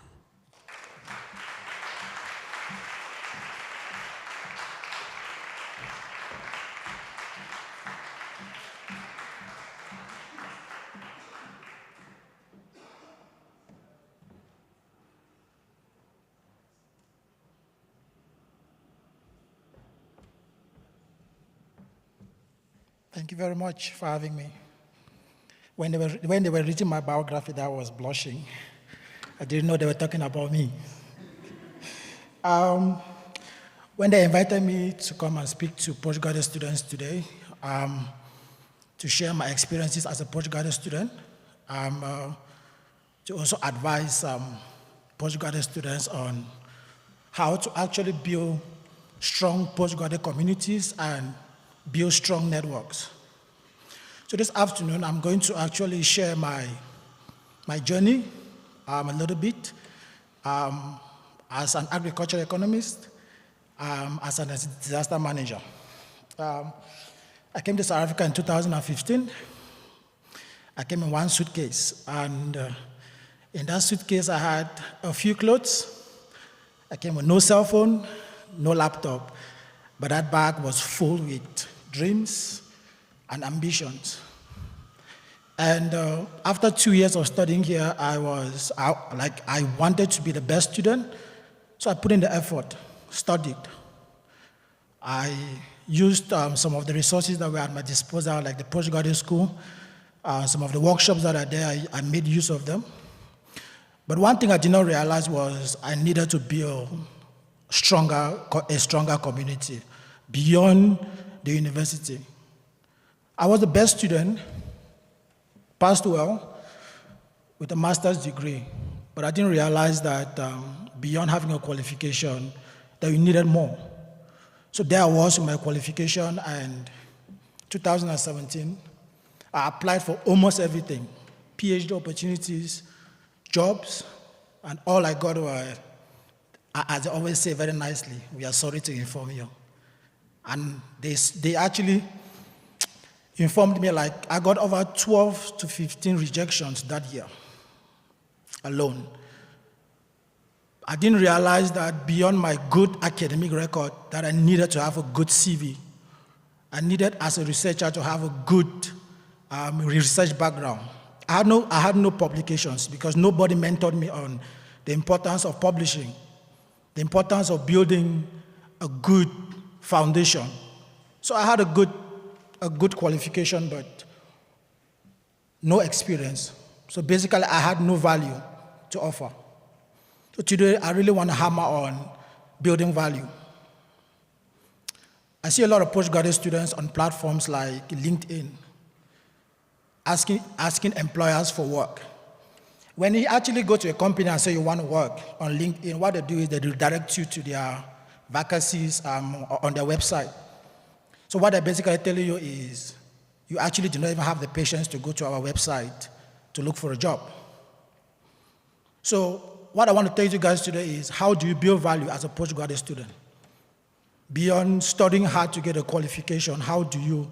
Thank you very much for having me. When they were reading my biography, I was blushing. I didn't know they were talking about me. When they invited me to come and speak to postgraduate students today, to share my experiences as a postgraduate student, to also advise postgraduate students on how to actually build strong postgraduate communities and build strong networks. So this afternoon, I'm going to actually share my journey a little bit as an agricultural economist, as a disaster manager. I came to South Africa in 2015. I came in one suitcase, and in that suitcase, I had a few clothes. I came with no cell phone, no laptop, but that bag was full with dreams and ambitions. And after 2 years of studying here, I wanted to be the best student, so I put in the effort, studied. I used some of the resources that were at my disposal, like the postgraduate school, some of the workshops that are there, I made use of them. But one thing I did not realize was I needed to build a stronger community beyond the university. I was the best student, passed well with a master's degree, but I didn't realize that beyond having a qualification, that you needed more. So there I was with my qualification, and 2017, I applied for almost everything, PhD opportunities, jobs, and all I got were, as I always say very nicely, we are sorry to inform you. And they actually informed me, like, I got over 12 to 15 rejections that year alone. I didn't realize that beyond my good academic record, that I needed to have a good CV. I needed, as a researcher, to have a good research background. I had no publications because nobody mentored me on the importance of publishing, the importance of building a good foundation. So I had a good qualification, but no experience. So basically, I had no value to offer. So today, I really want to hammer on building value. I see a lot of postgraduate students on platforms like LinkedIn asking employers for work. When you actually go to a company and say you want to work on LinkedIn, what they do is they redirect you to their vacancies on their website. So what they're basically telling you is you actually do not even have the patience to go to our website to look for a job. So what I want to tell you guys today is how do you build value as a postgraduate student? Beyond studying hard to get a qualification, how do you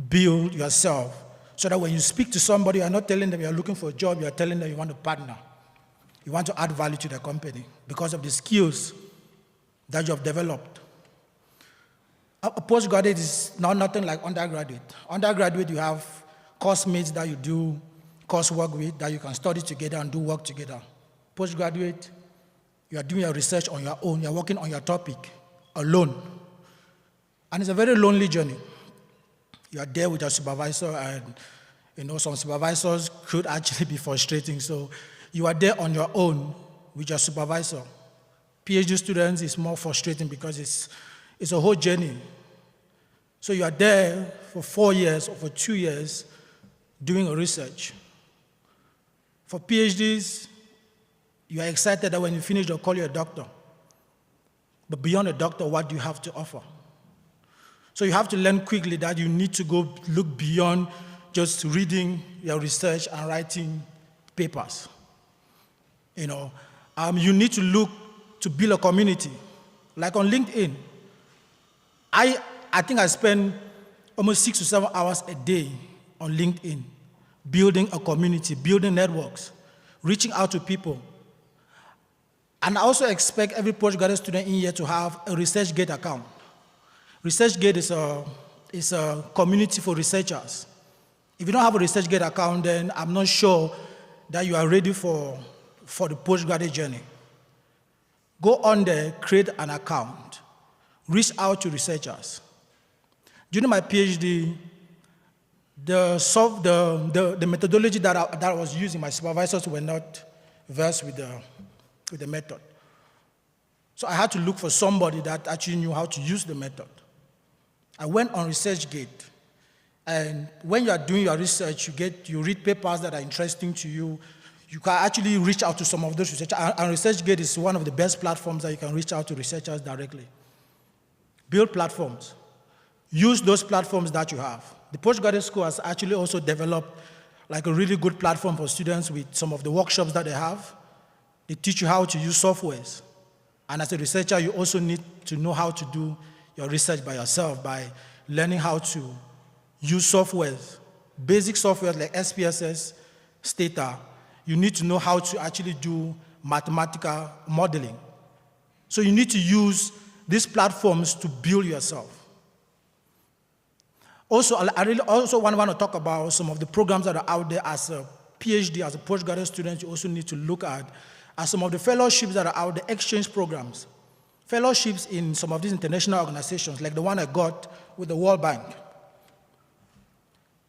build yourself so that when you speak to somebody, you're not telling them you're looking for a job, you're telling them you want to partner. You want to add value to the company because of the skills that you have developed. A postgraduate is now nothing like undergraduate. Undergraduate, you have course mates that you do coursework with, that you can study together and do work together. Postgraduate, you are doing your research on your own, you're working on your topic alone. And it's a very lonely journey. You are there with your supervisor, and some supervisors could actually be frustrating. So you are there on your own with your supervisor. PhD students is more frustrating because it's a whole journey. So you are there for 4 years or for 2 years doing a research. For PhDs, you are excited that when you finish, they'll call you a doctor. But beyond a doctor, what do you have to offer? So you have to learn quickly that you need to go look beyond just reading your research and writing papers. You need to look to build a community. Like on LinkedIn, I think I spend almost 6 to 7 hours a day on LinkedIn, building a community, building networks, reaching out to people. And I also expect every postgraduate student in here to have a ResearchGate account. ResearchGate is a community for researchers. If you don't have a ResearchGate account, then I'm not sure that you are ready for the postgraduate journey. Go on there, create an account, reach out to researchers. During my PhD, the methodology that I was using, my supervisors were not versed with the method. So I had to look for somebody that actually knew how to use the method. I went on ResearchGate, and when you are doing your research, you read papers that are interesting to you. You can actually reach out to some of those researchers, and ResearchGate is one of the best platforms that you can reach out to researchers directly. Build platforms. Use those platforms that you have. The postgraduate school has actually also developed like a really good platform for students with some of the workshops that they have. They teach you how to use softwares. And as a researcher, you also need to know how to do your research by yourself by learning how to use softwares, basic software like SPSS, Stata. You need to know how to actually do mathematical modeling. So you need to use these platforms to build yourself. Also, I really also want to talk about some of the programs that are out there as a PhD, as a postgraduate student. You also need to look at some of the fellowships that are out there, exchange programs. Fellowships in some of these international organizations, like the one I got with the World Bank.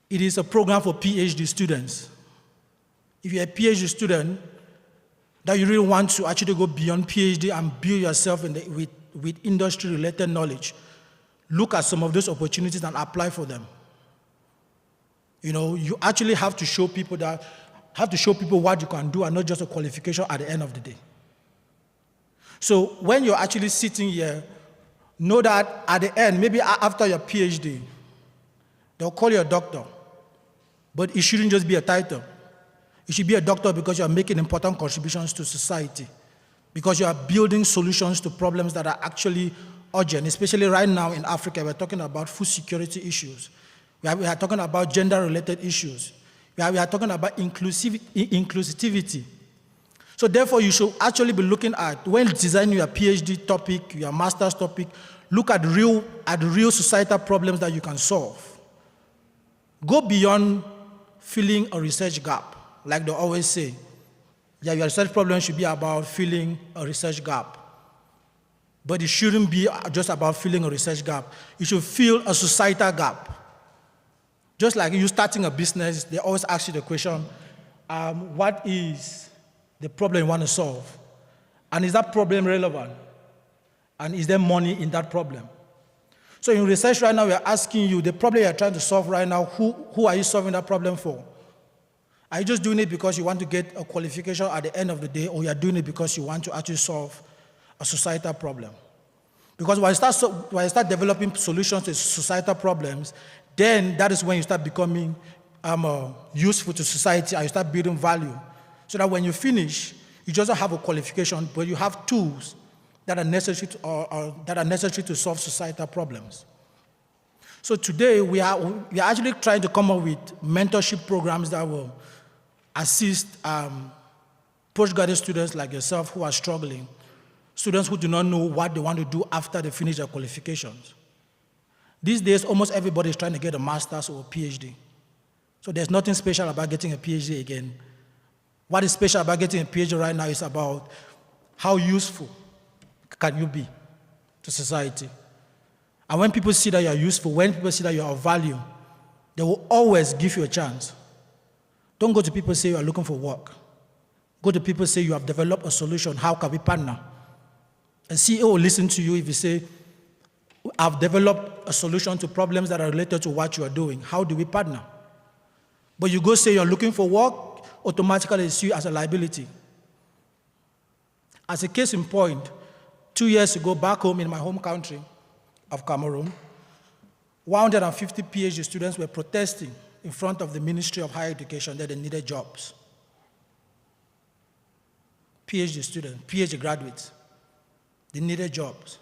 It is a program for PhD students. If you're a PhD student, that you really want to actually go beyond PhD and build yourself with industry-related knowledge, look at some of those opportunities and apply for them. You actually have to show people what you can do and not just a qualification at the end of the day. So when you're actually sitting here, know that at the end, maybe after your PhD, they'll call you a doctor, but it shouldn't just be a title. You should be a doctor because you are making important contributions to society, because you are building solutions to problems that are actually urgent, especially right now in Africa. We're talking about food security issues. We are talking about gender-related issues. We are talking about inclusivity. So therefore, you should actually be looking at, when designing your PhD topic, your master's topic, look at real societal problems that you can solve. Go beyond filling a research gap. like they always say, yeah, your research problem should be about filling a research gap. But it shouldn't be just about filling a research gap. You should fill a societal gap. Just like you starting a business, they always ask you the question, what is the problem you want to solve? And is that problem relevant? And is there money in that problem? So in research right now, we are asking you, the problem you're trying to solve right now, who are you solving that problem for? Are you just doing it because you want to get a qualification at the end of the day, or you're doing it because you want to actually solve a societal problem? Because when you start developing solutions to societal problems, then that is when you start becoming useful to society and you start building value. So that when you finish, you just don't have a qualification, but you have tools that are necessary to solve societal problems. So today, we are actually trying to come up with mentorship programs that will assist postgraduate students like yourself who are struggling, students who do not know what they want to do after they finish their qualifications. These days, almost everybody is trying to get a master's or a PhD. So there's nothing special about getting a PhD again. What is special about getting a PhD right now is about how useful can you be to society. And when people see that you are useful, when people see that you are of value, they will always give you a chance. Don't go to people and say you are looking for work. Go to people and say you have developed a solution, how can we partner? And CEO will listen to you if you say, I've developed a solution to problems that are related to what you are doing. How do we partner? But you go say you're looking for work, automatically see you as a liability. As a case in point, 2 years ago, back home in my home country of Cameroon, 150 PhD students were protesting in front of the Ministry of Higher Education that they needed jobs. PhD students, PhD graduates, they needed jobs.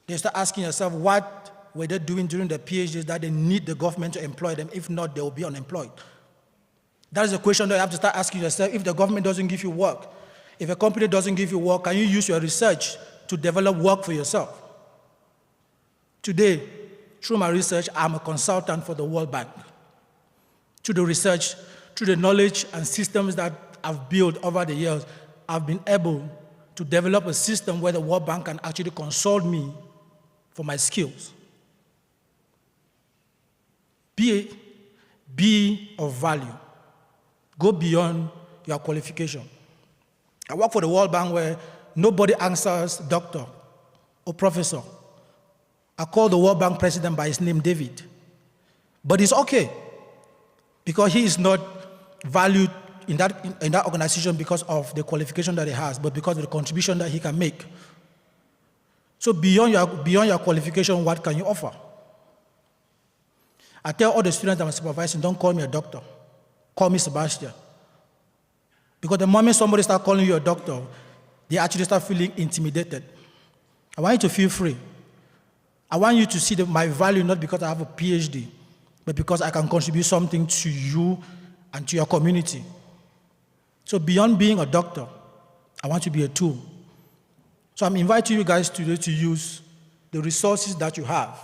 They start asking yourself, what were they doing during their PhDs that they need the government to employ them? If not, they will be unemployed. That is a question that you have to start asking yourself. If the government doesn't give you work, if a company doesn't give you work, can you use your research to develop work for yourself? Today, through my research, I'm a consultant for the World Bank. Through the research, through the knowledge and systems that I've built over the years, I've been able to develop a system where the World Bank can actually consult me for my skills. Be of value. Go beyond your qualification. I work for the World Bank where nobody answers doctor or professor. I call the World Bank president by his name, David. But it's okay, because he is not valued in that organization because of the qualification that he has, but because of the contribution that he can make. So beyond your qualification, what can you offer? I tell all the students I'm supervising, don't call me a doctor. Call me Sebastian. Because the moment somebody starts calling you a doctor, they actually start feeling intimidated. I want you to feel free. I want you to see my value not because I have a PhD, but because I can contribute something to you and to your community. So beyond being a doctor, I want to be a tool. So I'm inviting you guys today to use the resources that you have.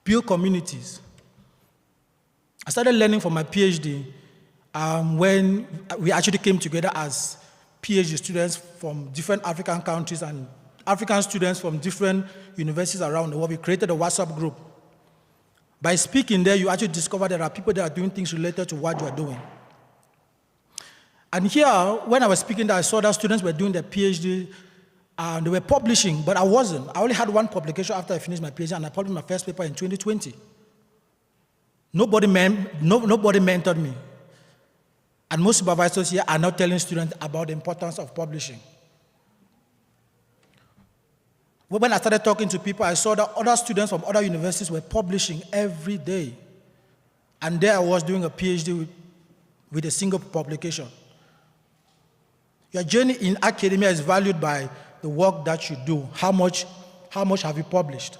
Build communities. I started learning from my PhD when we actually came together as PhD students from different African countries and African students from different universities around the world. We created a WhatsApp group. By speaking there, you actually discover there are people that are doing things related to what you are doing. And here, when I was speaking there, I saw that students were doing their PhD, and they were publishing, but I wasn't. I only had one publication after I finished my PhD, and I published my first paper in 2020. Nobody mentored me. And most supervisors here are not telling students about the importance of publishing. When I started talking to people, I saw that other students from other universities were publishing every day. And there I was doing a PhD with a single publication. Your journey in academia is valued by the work that you do. How much have you published?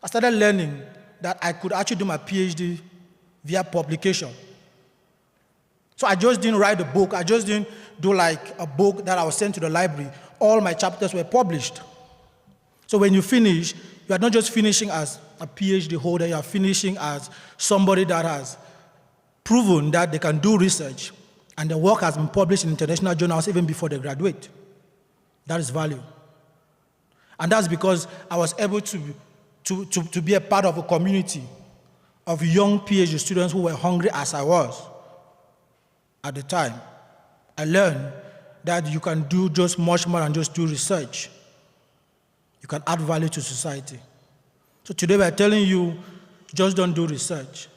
I started learning that I could actually do my PhD via publication. So I just didn't write a book. I just didn't do like a book that I was sent to the library. All my chapters were published. So when you finish, you are not just finishing as a PhD holder, you are finishing as somebody that has proven that they can do research, and the work has been published in international journals even before they graduate. That is value. And that's because I was able to be a part of a community of young PhD students who were hungry as I was at the time. I learned that you can do just much more than just do research. You can add value to society. So today we're telling you, just don't do research.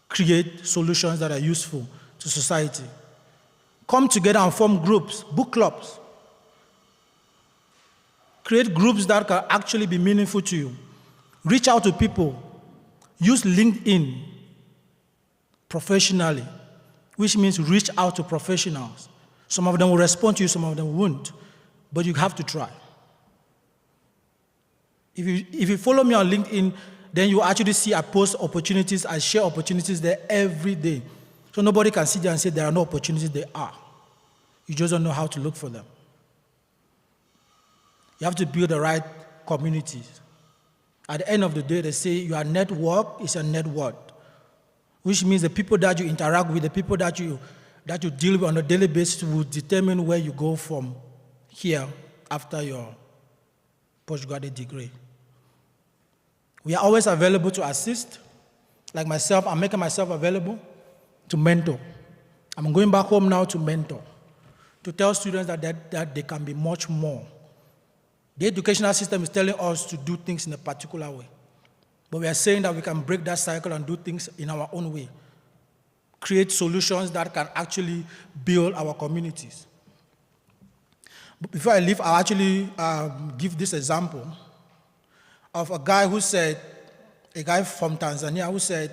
Create solutions that are useful to society. Come together and form groups, book clubs. Create groups that can actually be meaningful to you. Reach out to people. Use LinkedIn professionally, which means reach out to professionals. Some of them will respond to you, some of them won't, but you have to try. If you follow me on LinkedIn, then you actually see I post opportunities, I share opportunities there every day. So nobody can sit there and say there are no opportunities, there are. You just don't know how to look for them. You have to build the right communities. At the end of the day, they say your network is a net worth, which means the people that you interact with, the people that you deal with on a daily basis will determine where you go from here after your postgraduate degree. We are always available to assist. Like myself, I'm making myself available to mentor. I'm going back home now to mentor, to tell students that they can be much more. The educational system is telling us to do things in a particular way. But we are saying that we can break that cycle and do things in our own way. Create solutions that can actually build our communities. But before I leave, I'll actually give this example of a guy from Tanzania who said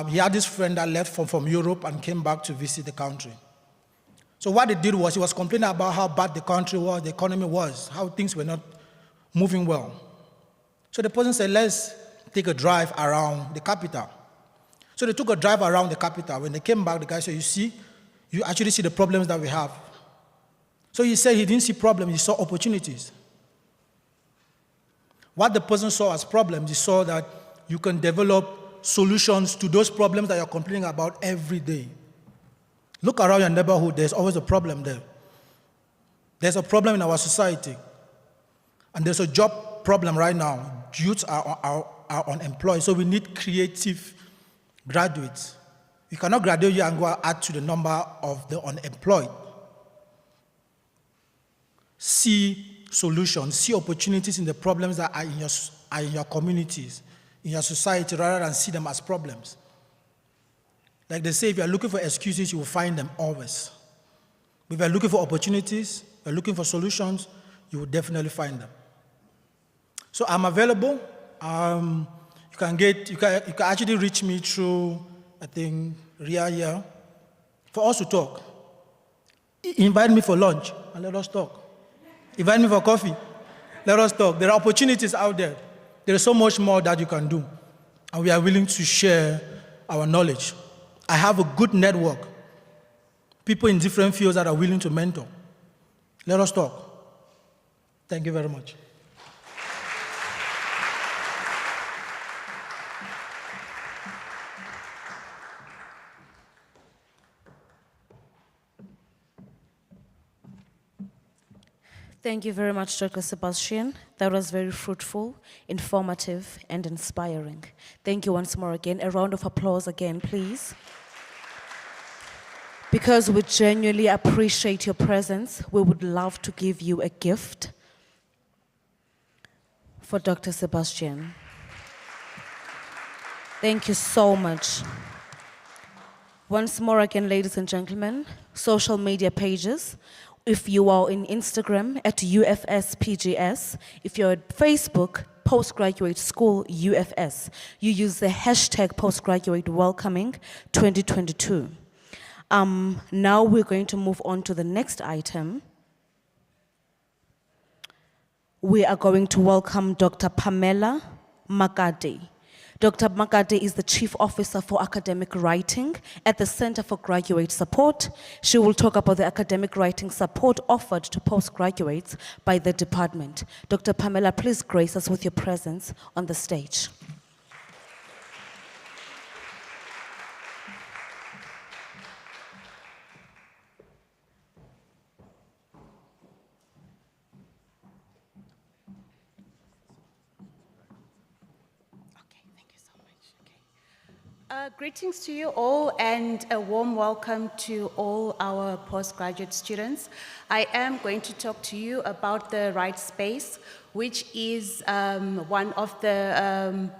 he had this friend that left from Europe and came back to visit the country. So what he did was he was complaining about how bad the country was, the economy was, how things were not moving well. So the person said, let's take a drive around the capital. So they took a drive around the capital. When they came back, the guy said, you actually see the problems that we have. So he said he didn't see problems, he saw opportunities. What the person saw as problems, he saw that you can develop solutions to those problems that you're complaining about every day. Look around your neighborhood, there's always a problem there. There's a problem in our society. And there's a job problem right now. Youths are unemployed, so we need creative graduates. You cannot graduate here and go and add to the number of the unemployed. See solutions, see opportunities in the problems that are in your communities, in your society, rather than see them as problems. Like they say, if you're looking for excuses, you will find them always. But if you're looking for opportunities, you're looking for solutions, you will definitely find them. So I'm available. You can actually reach me through, I think, Ria here, for us to talk. Invite me for lunch and let us talk. Invite me for coffee, let us talk. There are opportunities out there. There is so much more that you can do, and we are willing to share our knowledge. I have a good network, people in different fields that are willing to mentor. Let us talk. Thank you very much. Thank you very much, Dr. Sebastian. That was very fruitful, informative, and inspiring. Thank you once more again. A round of applause again, please. Because we genuinely appreciate your presence, we would love to give you a gift for Dr. Sebastian. Thank you so much. Once more again, ladies and gentlemen, social media pages. If you are in Instagram at UFSPGS, if you're at Facebook, Postgraduate School UFS, you use the hashtag Postgraduate Welcoming 2022. Now we're going to move on to the next item. We are going to welcome Dr. Pamela Makade. Dr. Makade is the Chief Officer for Academic Writing at the Center for Graduate Support. She will talk about the academic writing support offered to postgraduates by the department. Dr. Pamela, please grace us with your presence on the stage. Greetings to you all and a warm welcome to all our postgraduate students. I am going to talk to you about the right space, which is one of the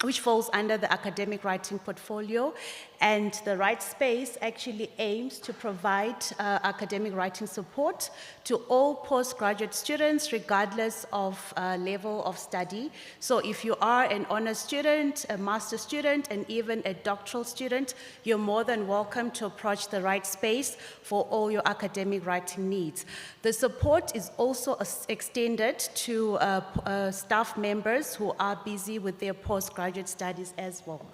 which falls under the academic writing portfolio. And the right space actually aims to provide academic writing support to all postgraduate students, regardless of level of study. So if you are an honors student, a master's student, and even a doctoral student, you're more than welcome to approach the right space for all your academic writing needs. The support is also extended to staff members who are busy with their postgraduate studies as well.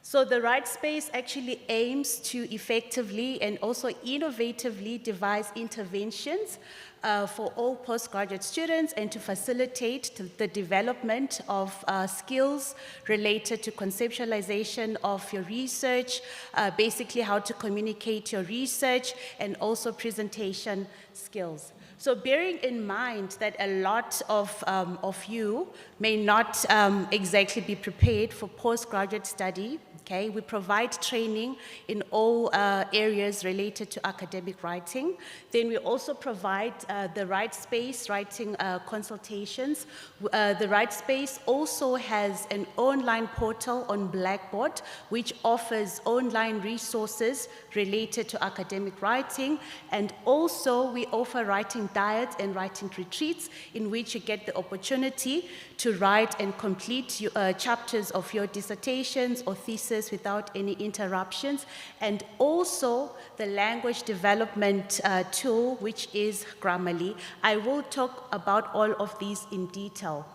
So the right space actually aims to effectively and also innovatively devise interventions for all postgraduate students and to facilitate the development of skills related to conceptualization of your research, basically how to communicate your research, and also presentation skills. So bearing in mind that a lot of you may not exactly be prepared for postgraduate study, okay, we provide training in all areas related to academic writing. Then we also provide the right space writing consultations. The right space also has an online portal on Blackboard, which offers online resources related to academic writing. And also we offer writing diets and writing retreats in which you get the opportunity to write and complete chapters of your dissertations or thesis without any interruptions, and also the language development tool, which is Grammarly. I will talk about all of these in detail.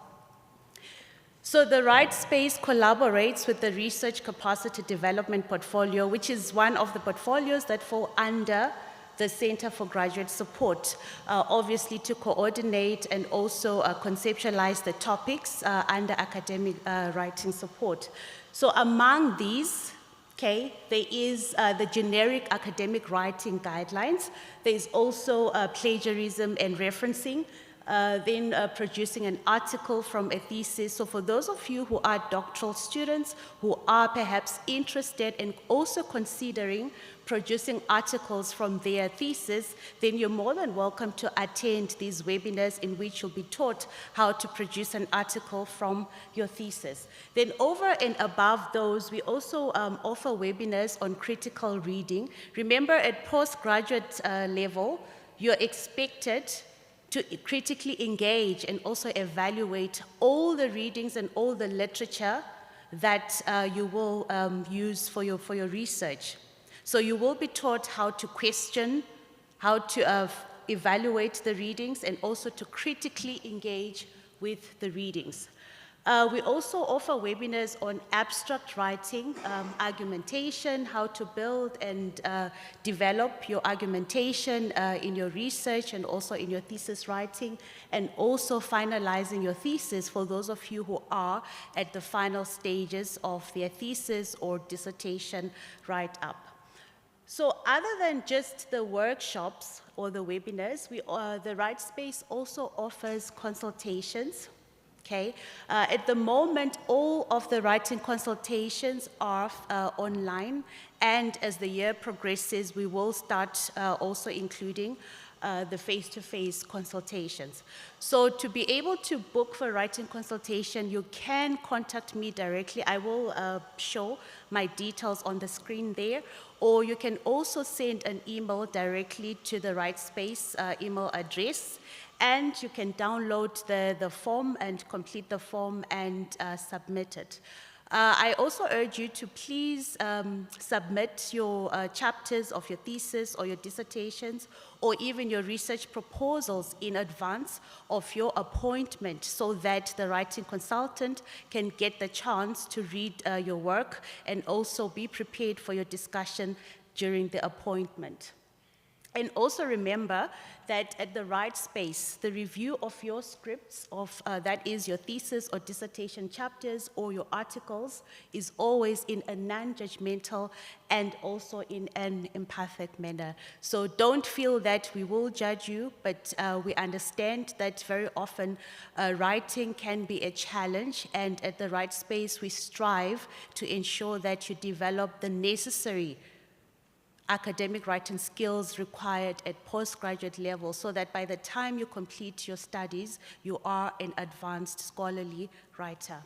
So the right space collaborates with the Research Capacity Development Portfolio, which is one of the portfolios that fall under the Center for Graduate Support, obviously to coordinate and also conceptualize the topics under academic writing support. So among these, okay, there is the generic academic writing guidelines. There is also plagiarism and referencing, then producing an article from a thesis. So for those of you who are doctoral students who are perhaps interested and also considering producing articles from their thesis, then you're more than welcome to attend these webinars in which you'll be taught how to produce an article from your thesis. Then over and above those, we also offer webinars on critical reading. Remember, at postgraduate level, you're expected to critically engage and also evaluate all the readings and all the literature that you will use for your research. So you will be taught how to question, how to evaluate the readings, and also to critically engage with the readings. We also offer webinars on abstract writing, argumentation, how to build and develop your argumentation in your research and also in your thesis writing, and also finalizing your thesis for those of you who are at the final stages of their thesis or dissertation write-up. So other than just the workshops or the webinars, the Right Space also offers consultations. Okay. At the moment, all of the writing consultations are online, and as the year progresses, we will start also including the face-to-face consultations. So to be able to book for writing consultation, you can contact me directly. I will show my details on the screen there, or you can also send an email directly to the Right Space email address, and you can download the form and complete the form and submit it. I also urge you to please submit your chapters of your thesis or your dissertations or even your research proposals in advance of your appointment so that the writing consultant can get the chance to read your work and also be prepared for your discussion during the appointment. And also remember that at the right space, the review of your scripts, that is your thesis or dissertation chapters or your articles, is always in a non-judgmental and also in an empathic manner. So don't feel that we will judge you, but we understand that very often writing can be a challenge, and at the right space, we strive to ensure that you develop the necessary academic writing skills required at postgraduate level so that by the time you complete your studies, you are an advanced scholarly writer.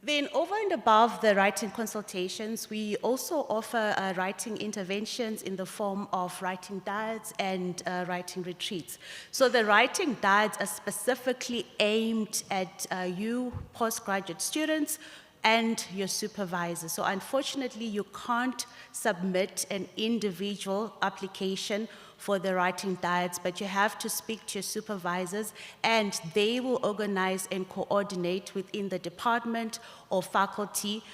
Then over and above the writing consultations, we also offer writing interventions in the form of writing dyads and writing retreats. So the writing dyads are specifically aimed at you postgraduate students and your supervisor. So unfortunately, you can't submit an individual application for the writing dyads, but you have to speak to your supervisors, and they will organize and coordinate within the department or faculty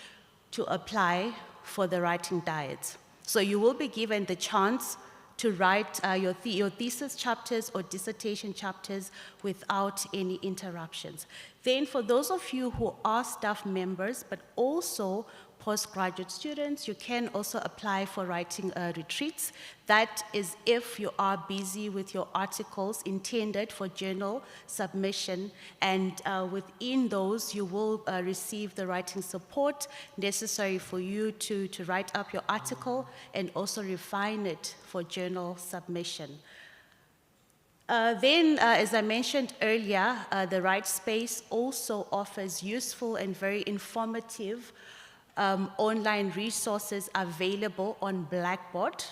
to apply for the writing dyads. So you will be given the chance to write your thesis chapters or dissertation chapters without any interruptions. Then for those of you who are staff members, but also postgraduate students, you can also apply for writing retreats. That is if you are busy with your articles intended for journal submission, and within those you will receive the writing support necessary for you to write up your article and also refine it for journal submission. Then, as I mentioned earlier, the Right Space also offers useful and very informative online resources available on Blackboard.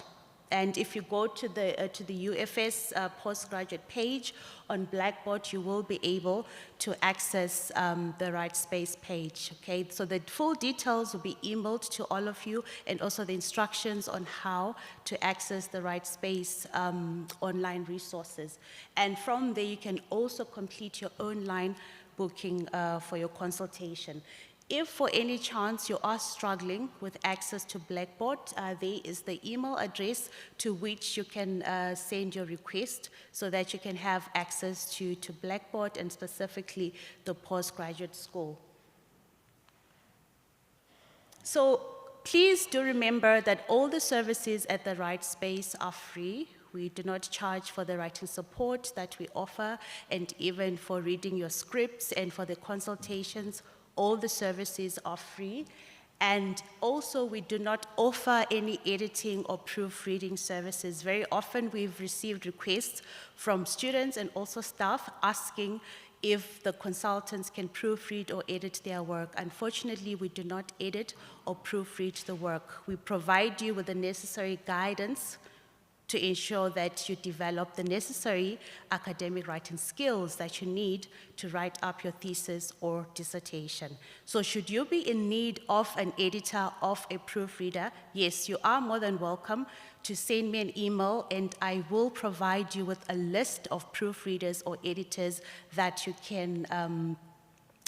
And if you go to the UFS postgraduate page on Blackboard, you will be able to access the Right Space page, okay? So the full details will be emailed to all of you, and also the instructions on how to access the Right Space online resources. And from there, you can also complete your online booking for your consultation. If for any chance you are struggling with access to Blackboard, there is the email address to which you can send your request so that you can have access to Blackboard and specifically the postgraduate school. So please do remember that all the services at the Right Space are free. We do not charge for the writing support that we offer, and even for reading your scripts and for the consultations. All the services are free, and also we do not offer any editing or proofreading services. Very often we've received requests from students and also staff asking if the consultants can proofread or edit their work. Unfortunately, we do not edit or proofread the work. We provide you with the necessary guidance to ensure that you develop the necessary academic writing skills that you need to write up your thesis or dissertation. So should you be in need of an editor, of a proofreader, yes, you are more than welcome to send me an email, and I will provide you with a list of proofreaders or editors that you can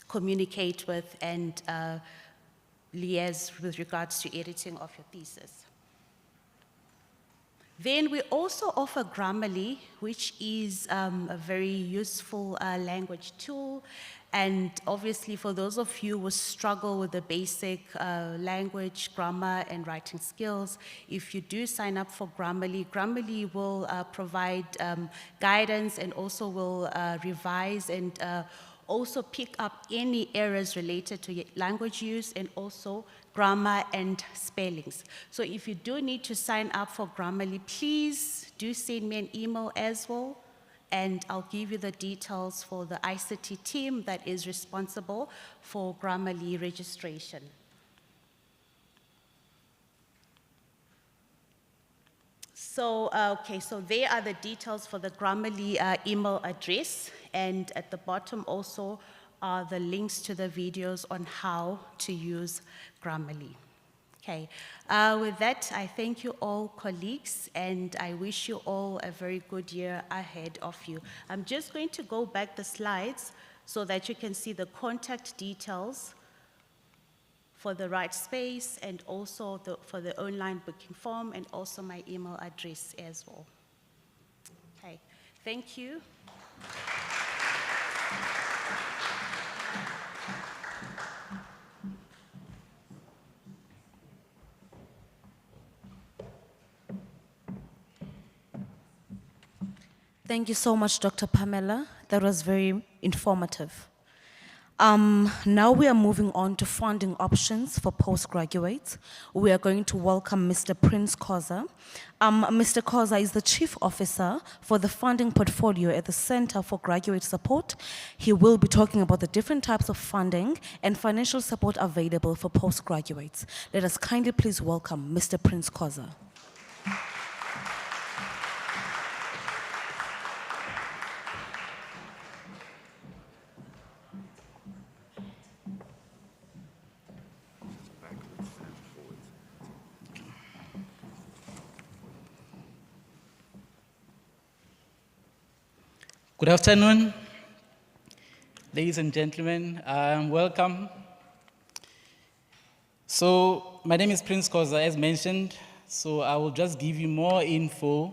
communicate with and liaise with regards to editing of your thesis. Then we also offer Grammarly, which is a very useful language tool. And obviously for those of you who struggle with the basic language, grammar, and writing skills, if you do sign up for Grammarly, Grammarly will provide guidance and also will revise and also pick up any errors related to language use and also grammar and spellings. So if you do need to sign up for Grammarly, please do send me an email as well, and I'll give you the details for the ICT team that is responsible for Grammarly registration. So, okay, so there are the details for the Grammarly email address, and at the bottom also are the links to the videos on how to use Grammarly. Okay, with that, I thank you all, colleagues, and I wish you all a very good year ahead of you. I'm just going to go back the slides so that you can see the contact details for the right space and also for the online booking form and also my email address as well. Okay, thank you. Thank you so much, Dr. Pamela. That was very informative. Now we are moving on to funding options for postgraduates. We are going to welcome Mr. Prince Khoza. Mr. Khoza is the Chief Officer for the funding portfolio at the Center for Graduate Support. He will be talking about the different types of funding and financial support available for postgraduates. Let us kindly please welcome Mr. Prince Khoza. Good afternoon, ladies and gentlemen. Welcome. So, my name is Prince Khoza, as mentioned. So, I will just give you more info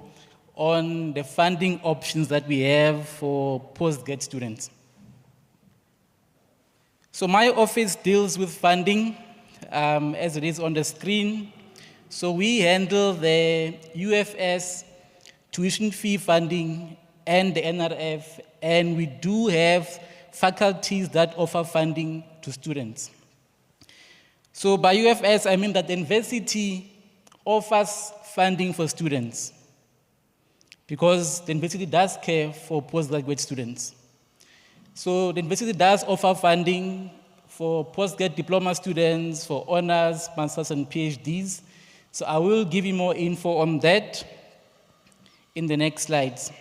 on the funding options that we have for postgrad students. So, my office deals with funding, as it is on the screen. So, we handle the UFS tuition fee funding and the NRF, and we do have faculties that offer funding to students. So by UFS, I mean that the university offers funding for students because the university does care for postgraduate students. So the university does offer funding for postgrad diploma students, for honors, masters, and PhDs. So I will give you more info on that in the next slides.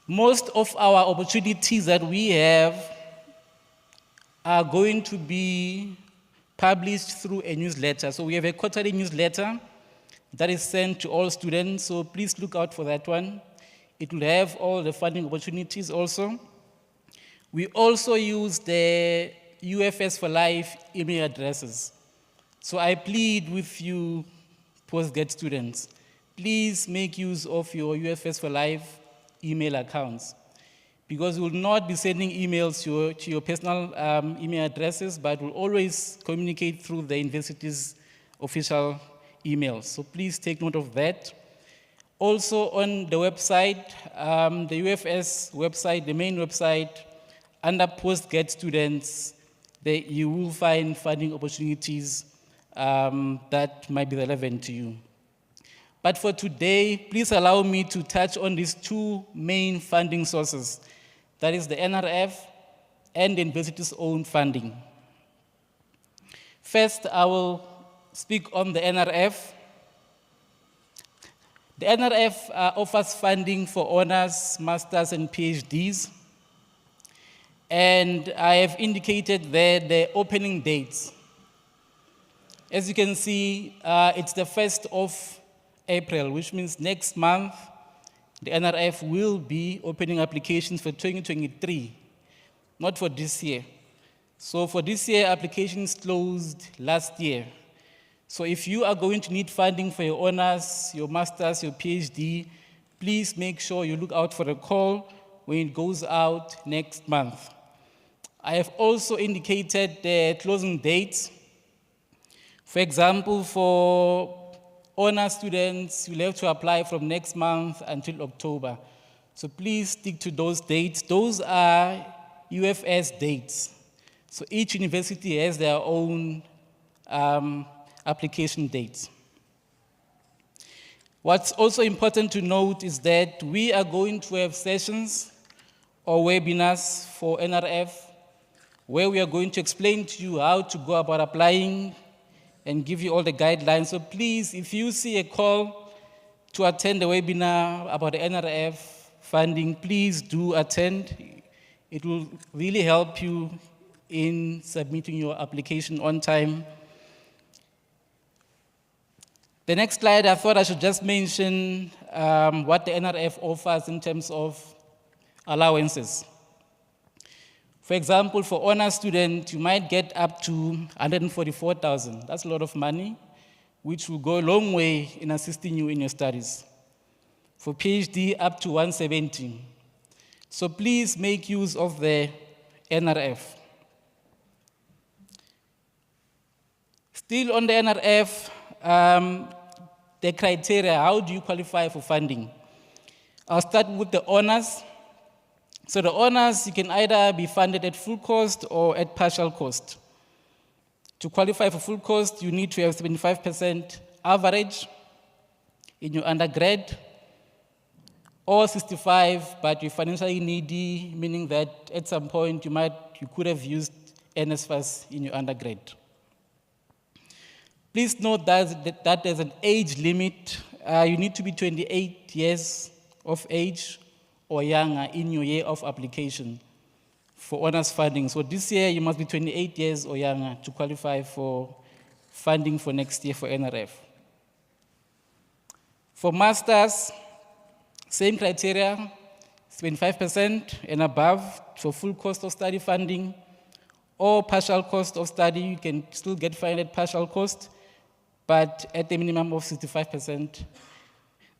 Most of our opportunities that we have are going to be published through a newsletter. So we have a quarterly newsletter that is sent to all students, so please look out for that one. It will have all the funding opportunities also. We also use the UFS for Life email addresses. So I plead with you postgrad students, please make use of your UFS for Life email accounts, because we will not be sending emails to your personal email addresses, but will always communicate through the university's official emails. So please take note of that. Also on the website, the UFS website, the main website, under postgrad students, you will find funding opportunities that might be relevant to you. But for today, please allow me to touch on these two main funding sources. That is the NRF and the university's own funding. First, I will speak on the NRF. The NRF offers funding for honors, masters, and PhDs. And I have indicated there the opening dates. As you can see, it's the 1st of April, which means next month, the NRF will be opening applications for 2023, not for this year. So for this year, applications closed last year. So if you are going to need funding for your honors, your masters, your PhD, please make sure you look out for a call when it goes out next month. I have also indicated the closing dates. For example, for honor students, you'll have to apply from next month until October. So please stick to those dates. Those are UFS dates. So each university has their own application dates. What's also important to note is that we are going to have sessions or webinars for NRF where we are going to explain to you how to go about applying and give you all the guidelines. So please, if you see a call to attend the webinar about the NRF funding, please do attend. It will really help you in submitting your application on time. The next slide, I thought I should just mention what the NRF offers in terms of allowances. For example, for honors student, you might get up to 144,000. That's a lot of money, which will go a long way in assisting you in your studies. For PhD, up to 170. So please make use of the NRF. Still on the NRF, the criteria, how do you qualify for funding? I'll start with the honors. So the honors, you can either be funded at full cost or at partial cost. To qualify for full cost, you need to have 75% average in your undergrad, or 65, but you're financially needy, meaning that at some point you could have used NSFAS in your undergrad. Please note that there's an age limit. You need to be 28 years of age or younger in your year of application for honors funding. So this year you must be 28 years or younger to qualify for funding for next year for NRF. For masters, same criteria, 75% and above for full cost of study funding, or partial cost of study. You can still get funded partial cost, but at the minimum of 65%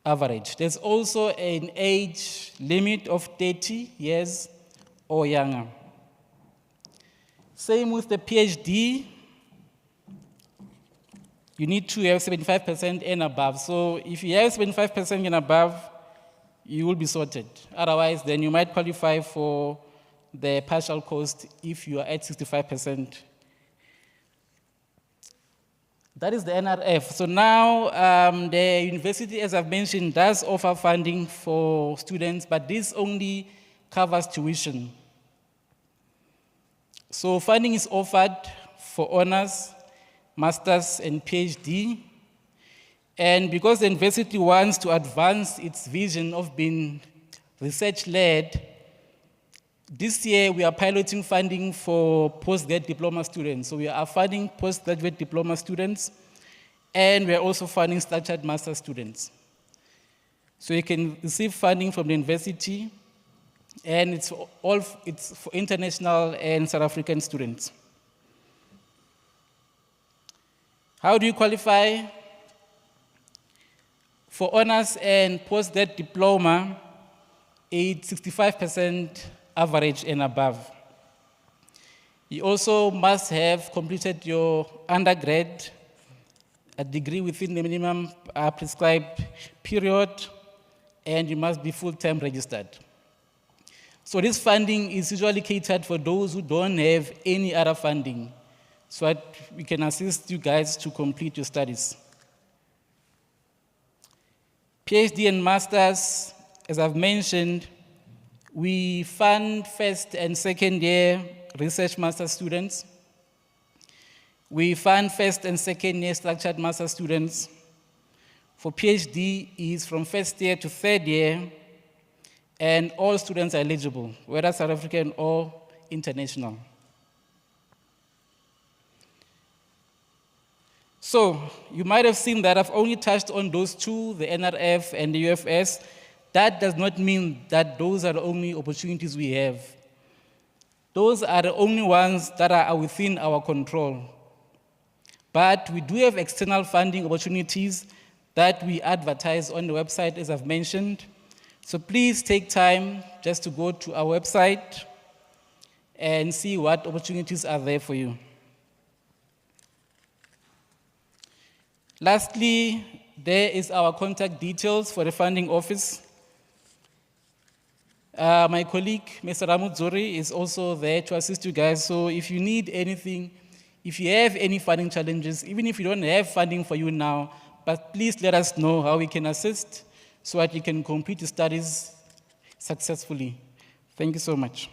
average. There's also an age limit of 30 years or younger. Same with the PhD. You need to have 75% and above. So if you have 75% and above, you will be sorted. Otherwise, then you might qualify for the partial cost if you are at 65%. That is the NRF. So now the university, as I've mentioned, does offer funding for students, but this only covers tuition. So funding is offered for honors, masters, and PhD. And because the university wants to advance its vision of being research-led, this year we are piloting funding for postgraduate diploma students. So we are funding postgraduate diploma students, and we are also funding structured master students. So you can receive funding from the university, and it's for international and South African students. How do you qualify? For honors and postgrad diploma, it's 65% average and above. You also must have completed your undergrad, a degree within the minimum prescribed period, and you must be full-time registered. So this funding is usually catered for those who don't have any other funding, so that we can assist you guys to complete your studies. PhD and masters, as I've mentioned, we fund first and second year research master students. We fund first and second year structured master students. For PhD is from first year to third year, and all students are eligible, whether South African or international. So you might have seen that I've only touched on those two, the NRF and the UFS. That does not mean that those are the only opportunities we have. Those are the only ones that are within our control. But we do have external funding opportunities that we advertise on the website, as I've mentioned. So please take time just to go to our website and see what opportunities are there for you. Lastly, there is our contact details for the funding office. My colleague, Mr. Ramudzori, is also there to assist you guys. So if you need anything, if you have any funding challenges, even if you don't have funding for you now, but please let us know how we can assist so that you can complete your studies successfully. Thank you so much.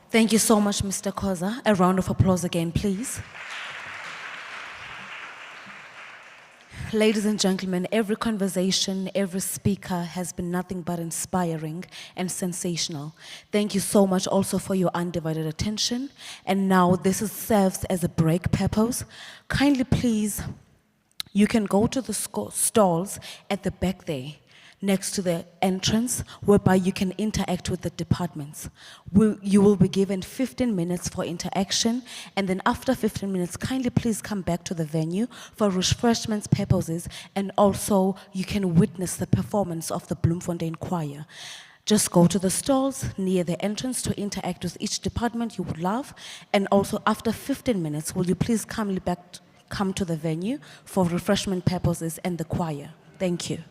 Thank you so much, Mr. Koza. A round of applause again, please. Ladies and gentlemen, every conversation, every speaker has been nothing but inspiring and sensational. Thank you so much also for your undivided attention. And now serves as a break purpose. Kindly please, you can go to the stalls at the back there, next to the entrance, whereby you can interact with the departments. You will be given 15 minutes for interaction, and then after 15 minutes, kindly please come back to the venue for refreshments purposes, and also you can witness the performance of the Bloomfontaine Choir. Just go to the stalls near the entrance to interact with each department you would love, and also after 15 minutes, will you please come to the venue for refreshment purposes and the choir. Thank you.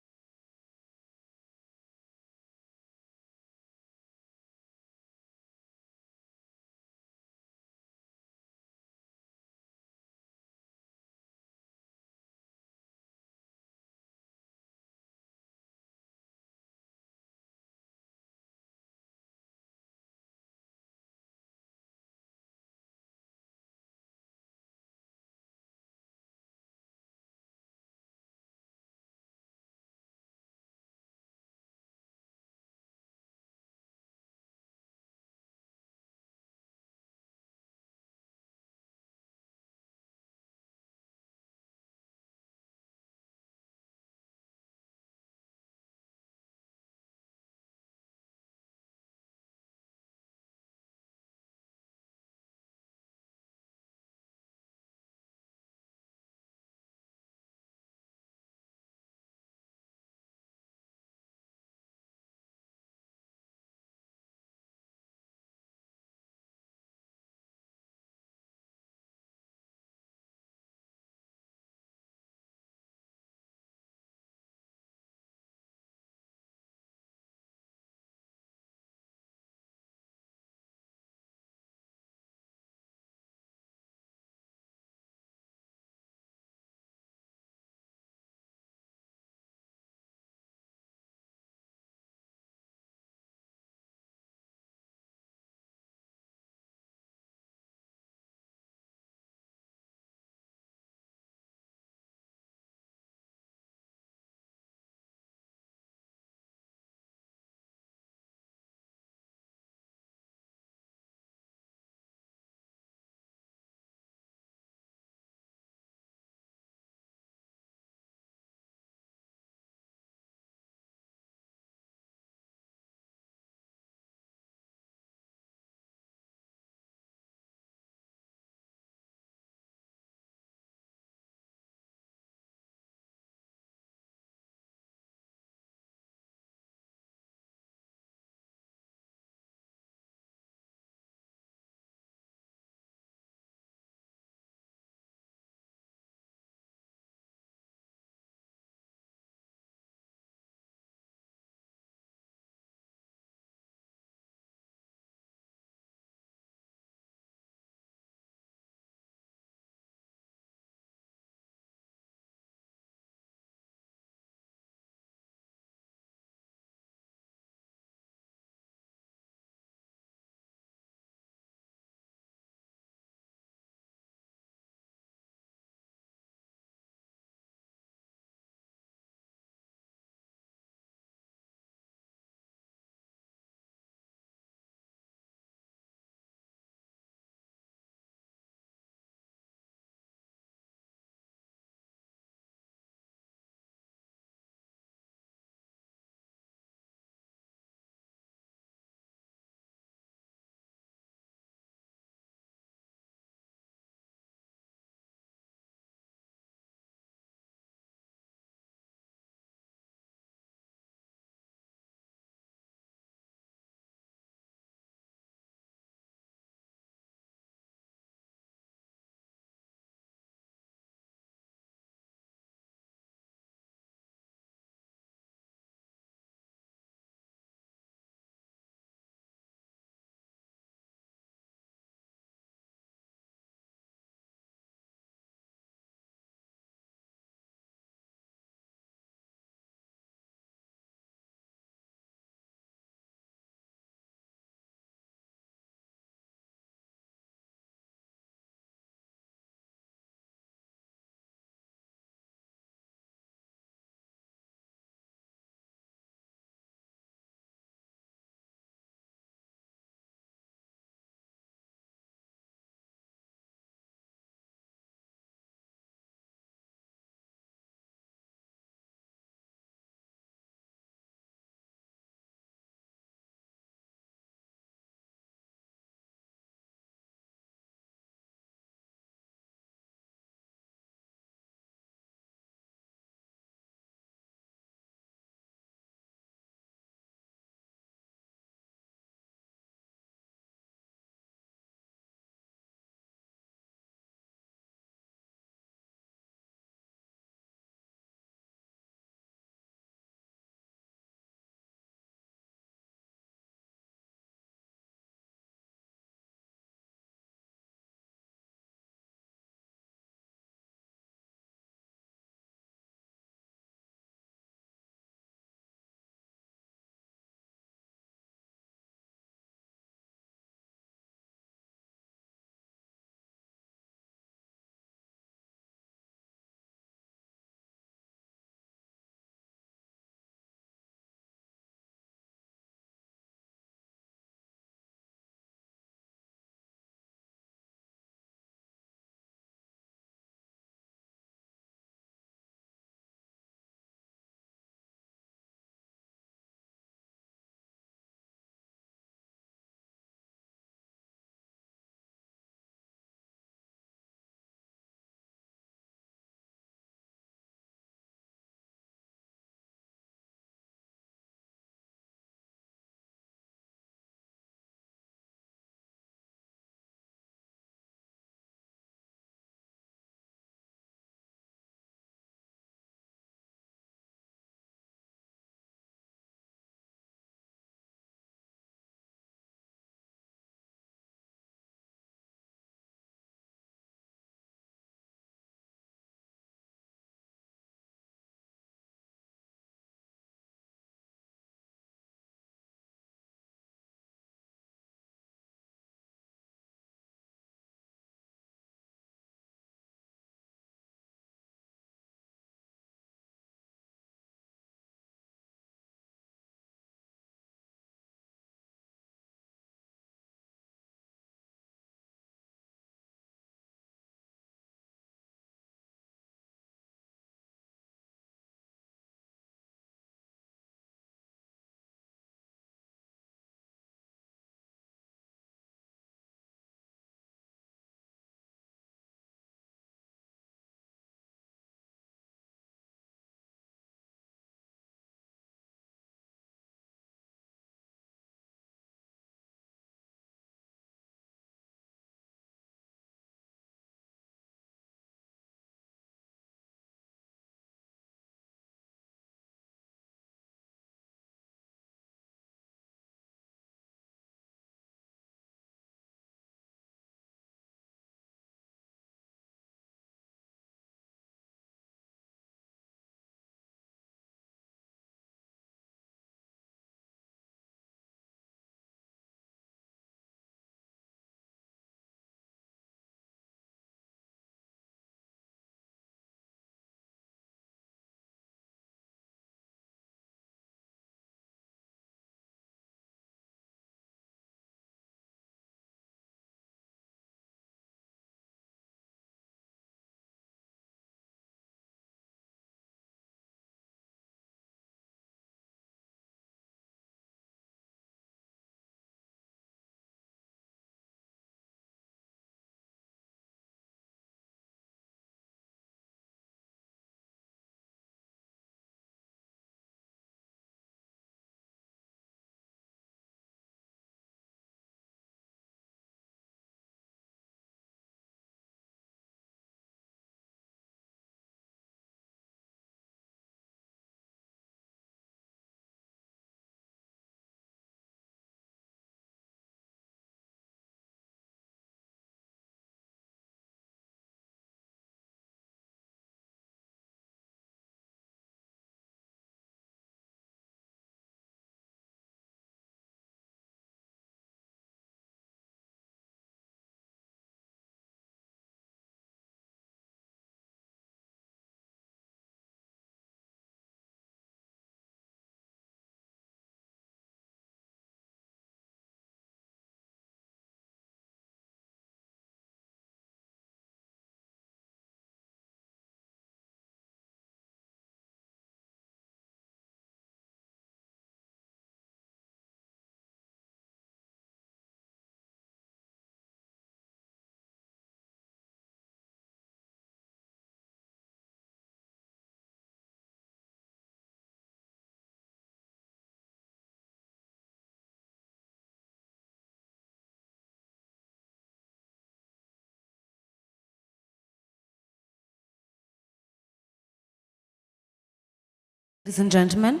Ladies and gentlemen,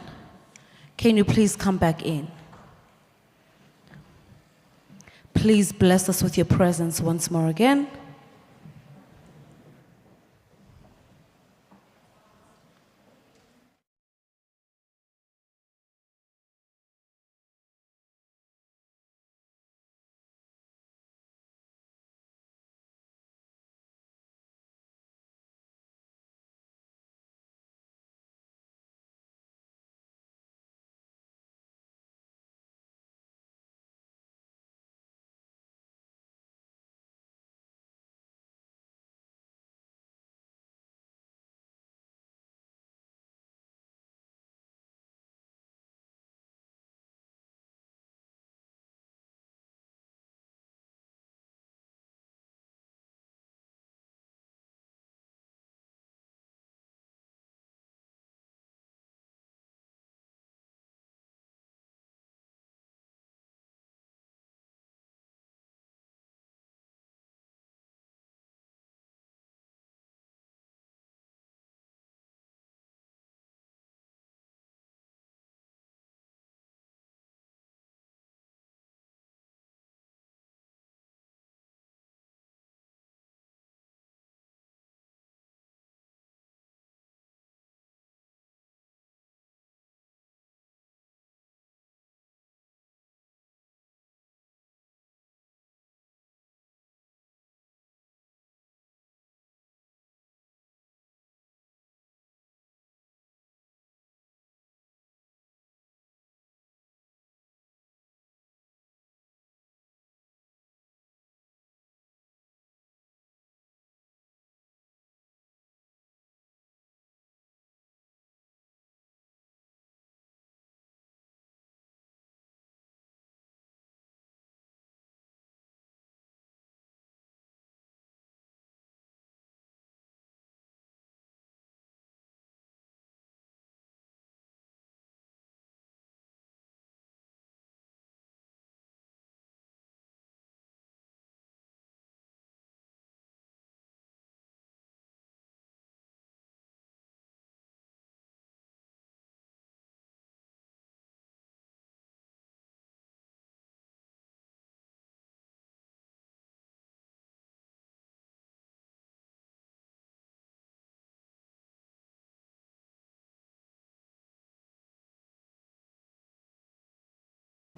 can you please come back in? Please bless us with your presence once more again.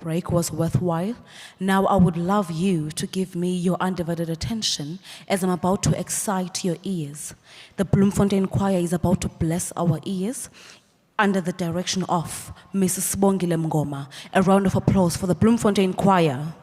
Break was worthwhile. Now I would love you to give me your undivided attention as I'm about to excite your ears. The Bloomfontaine Choir is about to bless our ears under the direction of Mrs. Sibongile Mngoma. A round of applause for the Bloomfontaine Choir.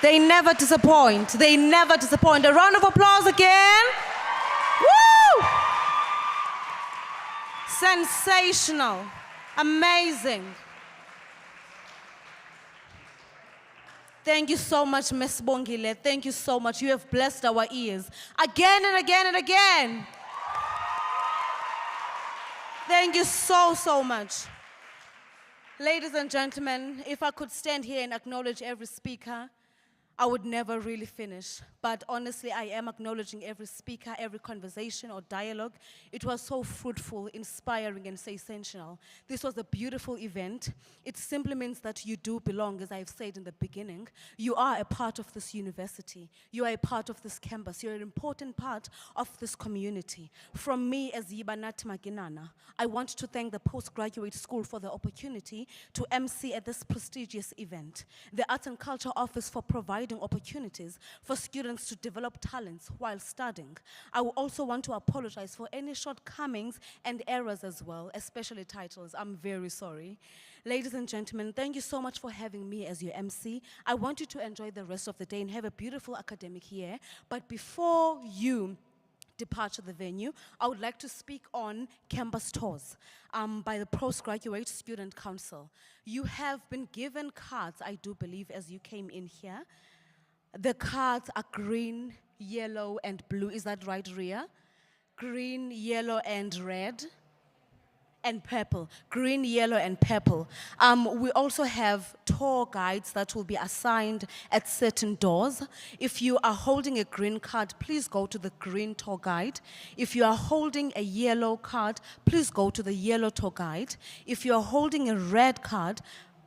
They never disappoint. They never disappoint. A round of applause again. Woo! Sensational. Amazing. Thank you so much, Ms. Bongile. Thank you so much. You have blessed our ears again and again and again. Thank you so, so much. Ladies and gentlemen, if I could stand here and acknowledge every speaker, I would never really finish. But honestly, I am acknowledging every speaker, every conversation or dialogue. It was so fruitful, inspiring, and sensational. This was a beautiful event. It simply means that you do belong, as I've said in the beginning. You are a part of this university. You are a part of this campus. You're an important part of this community. From me as Yibanat Maginana, I want to thank the Postgraduate School for the opportunity to MC at this prestigious event. The Arts and Culture Office for providing opportunities for students to develop talents while studying. I will also want to apologize for any shortcomings and errors as well, especially titles. I'm very sorry. Ladies and gentlemen, thank you so much for having me as your MC. I want you to enjoy the rest of the day and have a beautiful academic year. But before you depart the venue, I would like to speak on campus tours by the Postgraduate Student Council. You have been given cards, I do believe, as you came in here. The cards are green, yellow, and blue. Is that right, Ria? Green, yellow, and red, and purple. Green, yellow, and purple. We also have tour guides that will be assigned at certain doors. If you are holding a green card, please go to the green tour guide. If you are holding a yellow card, please go to the yellow tour guide. If you are holding a red card,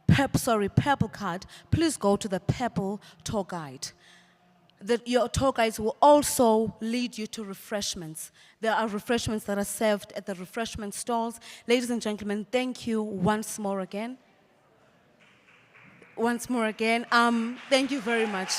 purple card, please go to the purple tour guide. Your tour guides will also lead you to refreshments. There are refreshments that are served at the refreshment stalls. Ladies and gentlemen, thank you once more again. Thank you very much.